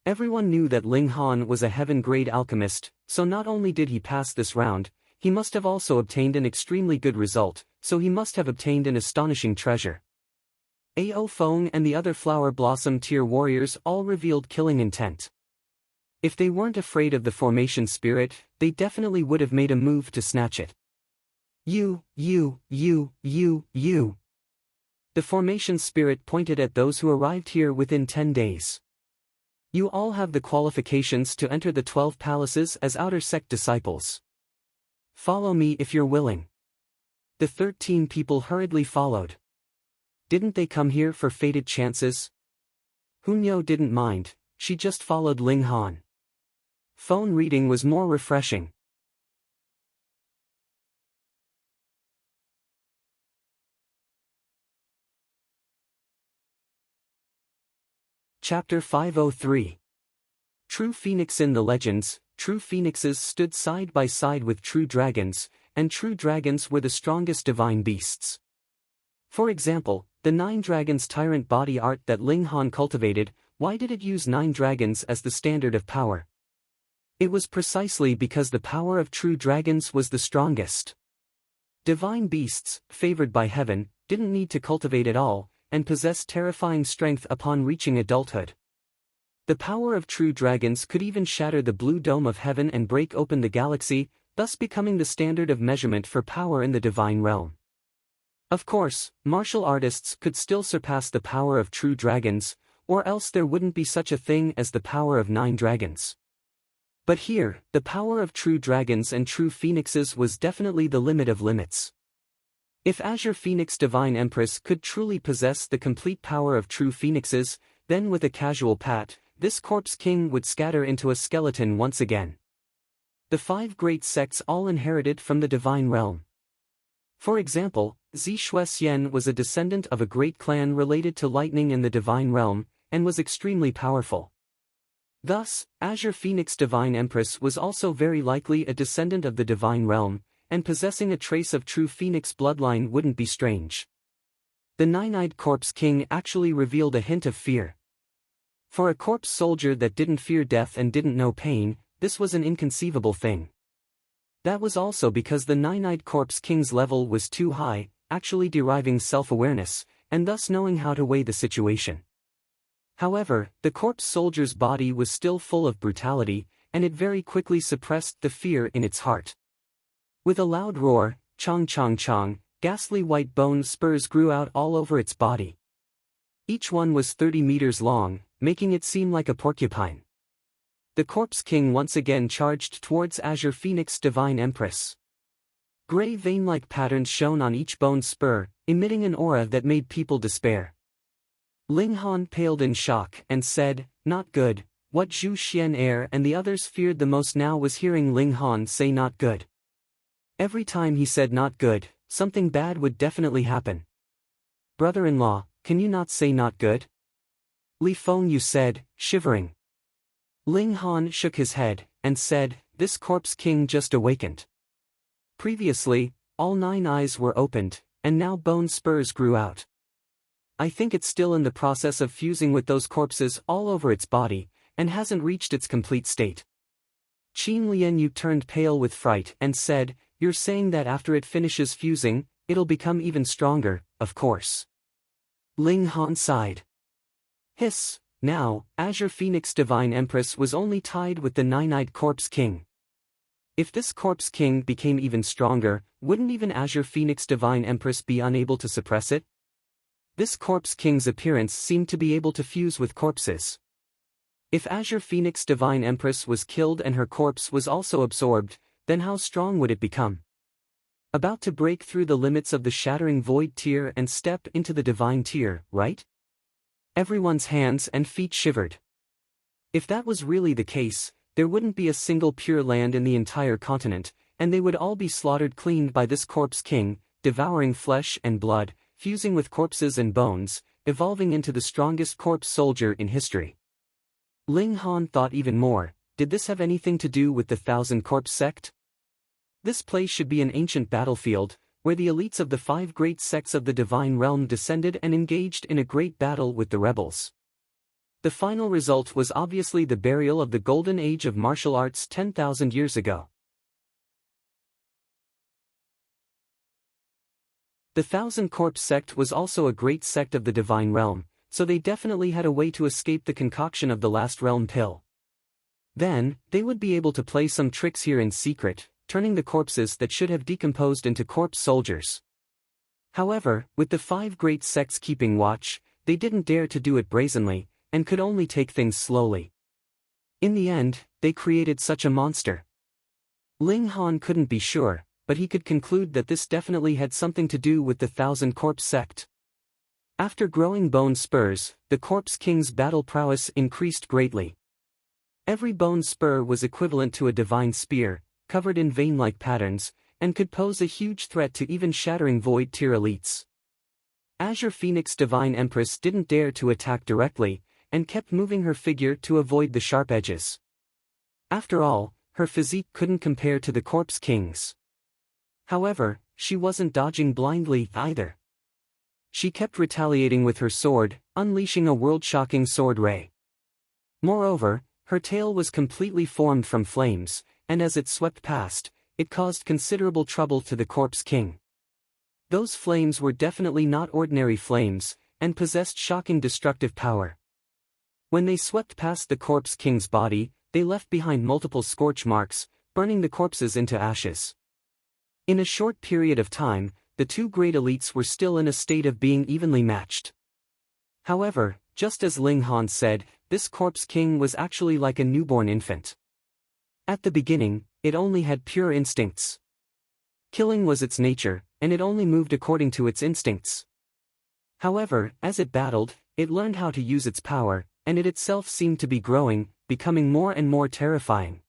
Everyone knew that Ling Han was a heaven-grade alchemist, so not only did he pass this round, he must have also obtained an extremely good result, so he must have obtained an astonishing treasure. Ao Feng and the other Flower Blossom tier warriors all revealed killing intent. If they weren't afraid of the formation spirit, they definitely would have made a move to snatch it. You. The formation spirit pointed at those who arrived here within 10 days. You all have the qualifications to enter the 12 palaces as outer sect disciples. Follow me if you're willing. The 13 people hurriedly followed. Didn't they come here for fated chances? Hunyo didn't mind, she just followed Ling Han. Phone reading was more refreshing. Chapter 503. True Phoenix. In the legends, true phoenixes stood side by side with true dragons, and true dragons were the strongest divine beasts. For example, the 9 dragons tyrant body art that Ling Han cultivated, why did it use 9 dragons as the standard of power? It was precisely because the power of true dragons was the strongest. Divine beasts, favored by heaven, didn't need to cultivate at all, and possessed terrifying strength upon reaching adulthood. The power of true dragons could even shatter the blue dome of heaven and break open the galaxy, thus becoming the standard of measurement for power in the divine realm. Of course, martial artists could still surpass the power of true dragons, or else there wouldn't be such a thing as the power of 9 dragons. But here, the power of true dragons and true phoenixes was definitely the limit of limits. If Azure Phoenix Divine Empress could truly possess the complete power of true phoenixes, then with a casual pat, this corpse king would scatter into a skeleton once again. The 5 great sects all inherited from the divine realm. For example, Zishuesian was a descendant of a great clan related to lightning in the divine realm, and was extremely powerful. Thus, Azure Phoenix Divine Empress was also very likely a descendant of the divine realm, and possessing a trace of true phoenix bloodline wouldn't be strange. The 9-eyed corpse king actually revealed a hint of fear. For a corpse soldier that didn't fear death and didn't know pain, this was an inconceivable thing. That was also because the 9-eyed corpse king's level was too high, actually deriving self-awareness, and thus knowing how to weigh the situation. However, the corpse soldier's body was still full of brutality, and it very quickly suppressed the fear in its heart. With a loud roar, chong chong chong, ghastly white bone spurs grew out all over its body. Each one was 30 meters long, making it seem like a porcupine. The corpse king once again charged towards Azure Phoenix Divine Empress. Gray vein-like patterns shone on each bone spur, emitting an aura that made people despair. Ling Han paled in shock and said, "Not good." What Zhu Xian'er and the others feared the most now was hearing Ling Han say not good. Every time he said not good, something bad would definitely happen. "Brother-in-law, can you not say not good?" Li Fengyu said, shivering. Ling Han shook his head, and said, "This corpse king just awakened. Previously, all 9 eyes were opened, and now bone spurs grew out. I think it's still in the process of fusing with those corpses all over its body, and hasn't reached its complete state." Qin Lianyu turned pale with fright and said, "You're saying that after it finishes fusing, it'll become even stronger, of course. Ling Han sighed. Hiss, now, Azure Phoenix Divine Empress was only tied with the nine-eyed Corpse King. If this Corpse King became even stronger, wouldn't even Azure Phoenix Divine Empress be unable to suppress it? This Corpse King's appearance seemed to be able to fuse with corpses. If Azure Phoenix Divine Empress was killed and her corpse was also absorbed, then how strong would it become? About to break through the limits of the Shattering Void tier and step into the Divine tier, right? Everyone's hands and feet shivered. If that was really the case, there wouldn't be a single pure land in the entire continent, and they would all be slaughtered clean by this Corpse King, devouring flesh and blood, fusing with corpses and bones, evolving into the strongest corpse soldier in history. Ling Han thought even more, did this have anything to do with the Thousand Corpse sect? This place should be an ancient battlefield, where the elites of the 5 great sects of the Divine Realm descended and engaged in a great battle with the rebels. The final result was obviously the burial of the Golden Age of martial arts 10,000 years ago. The Thousand Corpse sect was also a great sect of the Divine Realm, so they definitely had a way to escape the concoction of the Last Realm pill. Then, they would be able to play some tricks here in secret, turning the corpses that should have decomposed into corpse soldiers. However, with the 5 great sects keeping watch, they didn't dare to do it brazenly, and could only take things slowly. In the end, they created such a monster. Ling Han couldn't be sure, but he could conclude that this definitely had something to do with the Thousand Corpse sect. After growing bone spurs, the Corpse King's battle prowess increased greatly. Every bone spur was equivalent to a divine spear, covered in vein-like patterns, and could pose a huge threat to even Shattering Void tier elites. Azure Phoenix Divine Empress didn't dare to attack directly, and kept moving her figure to avoid the sharp edges. After all, her physique couldn't compare to the Corpse King's. However, she wasn't dodging blindly either. She kept retaliating with her sword, unleashing a world-shocking sword ray. Moreover, her tail was completely formed from flames, and as it swept past, it caused considerable trouble to the Corpse King. Those flames were definitely not ordinary flames, and possessed shocking destructive power. When they swept past the Corpse King's body, they left behind multiple scorch marks, burning the corpses into ashes. In a short period of time, the 2 great elites were still in a state of being evenly matched. However, just as Ling Han said, this Corpse King was actually like a newborn infant. At the beginning, it only had pure instincts. Killing was its nature, and it only moved according to its instincts. However, as it battled, it learned how to use its power, and it itself seemed to be growing, becoming more and more terrifying.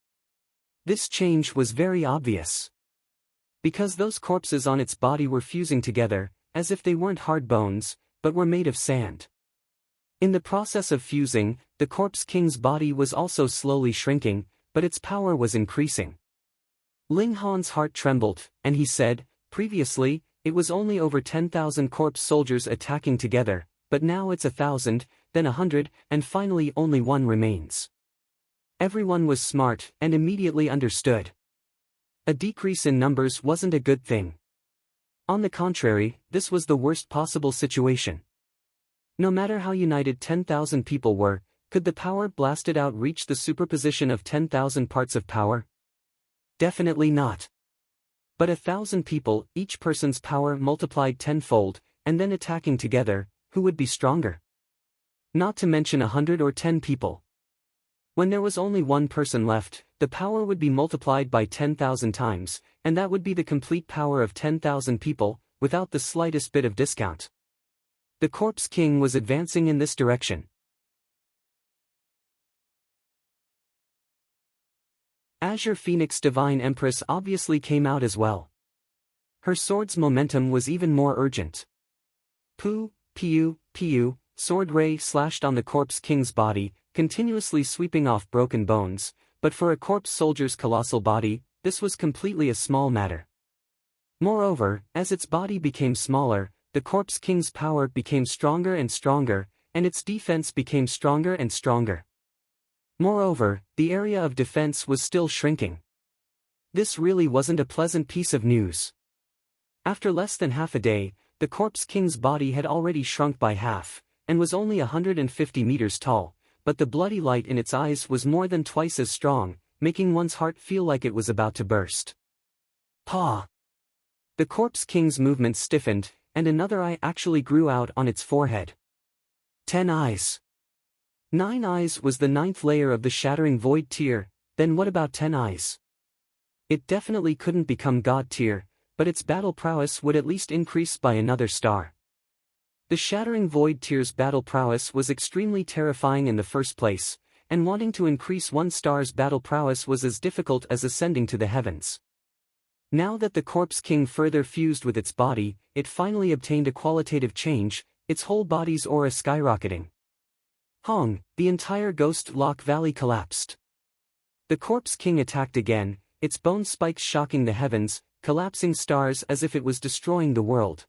This change was very obvious. Because those corpses on its body were fusing together, as if they weren't hard bones, but were made of sand. In the process of fusing, the Corpse King's body was also slowly shrinking, but its power was increasing. Ling Han's heart trembled, and he said, previously, it was only over 10,000 corpse soldiers attacking together, but now it's 1,000, then 100, and finally only 1 remains. Everyone was smart and immediately understood. A decrease in numbers wasn't a good thing. On the contrary, this was the worst possible situation. No matter how united 10,000 people were, could the power blasted out reach the superposition of 10,000 parts of power? Definitely not. But 1,000 people, each person's power multiplied tenfold, and then attacking together, who would be stronger? Not to mention 100 or 10 people. When there was only 1 person left, the power would be multiplied by 10,000 times, and that would be the complete power of 10,000 people, without the slightest bit of discount. The Corpse King was advancing in this direction. Azure Phoenix Divine Empress obviously came out as well. Her sword's momentum was even more urgent. Pu, Piu, Piu, sword ray slashed on the Corpse King's body, continuously sweeping off broken bones, but for a corpse soldier's colossal body, this was completely a small matter. Moreover, as its body became smaller, the Corpse King's power became stronger and stronger, and its defense became stronger and stronger. Moreover, the area of defense was still shrinking. This really wasn't a pleasant piece of news. After less than half a day, the Corpse King's body had already shrunk by half, and was only 150 meters tall, but the bloody light in its eyes was more than twice as strong, making one's heart feel like it was about to burst. Paw! The Corpse King's movement stiffened, and another eye actually grew out on its forehead. 10 eyes. 9 eyes was the 9th layer of the Shattering Void tier. Then what about 10 eyes? It definitely couldn't become God tier, but its battle prowess would at least increase by another star. The Shattering Void tier's battle prowess was extremely terrifying in the first place, and wanting to increase one star's battle prowess was as difficult as ascending to the heavens. Now that the Corpse King further fused with its body, it finally obtained a qualitative change, its whole body's aura skyrocketing. Hong, the entire Ghost Lock Valley collapsed. The Corpse King attacked again, its bone spikes shocking the heavens, collapsing stars as if it was destroying the world.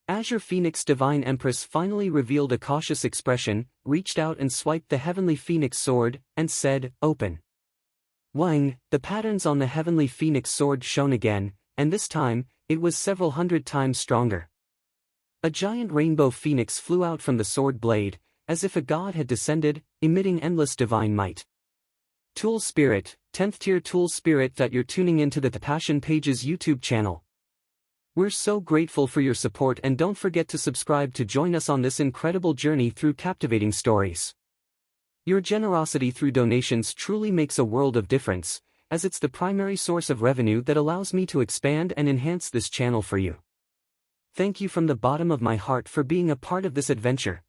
Azure Phoenix Divine Empress finally revealed a cautious expression, reached out and swiped the Heavenly Phoenix sword, and said, "Open." Wang, the patterns on the Heavenly Phoenix sword shone again, and this time, it was several hundred times stronger. A giant rainbow phoenix flew out from the sword blade, as if a god had descended, emitting endless divine might. Tool Spirit, 10th tier Tool Spirit that you're tuning into the Passion Pages YouTube channel. We're so grateful for your support, and don't forget to subscribe to join us on this incredible journey through captivating stories. Your generosity through donations truly makes a world of difference, as it's the primary source of revenue that allows me to expand and enhance this channel for you. Thank you from the bottom of my heart for being a part of this adventure.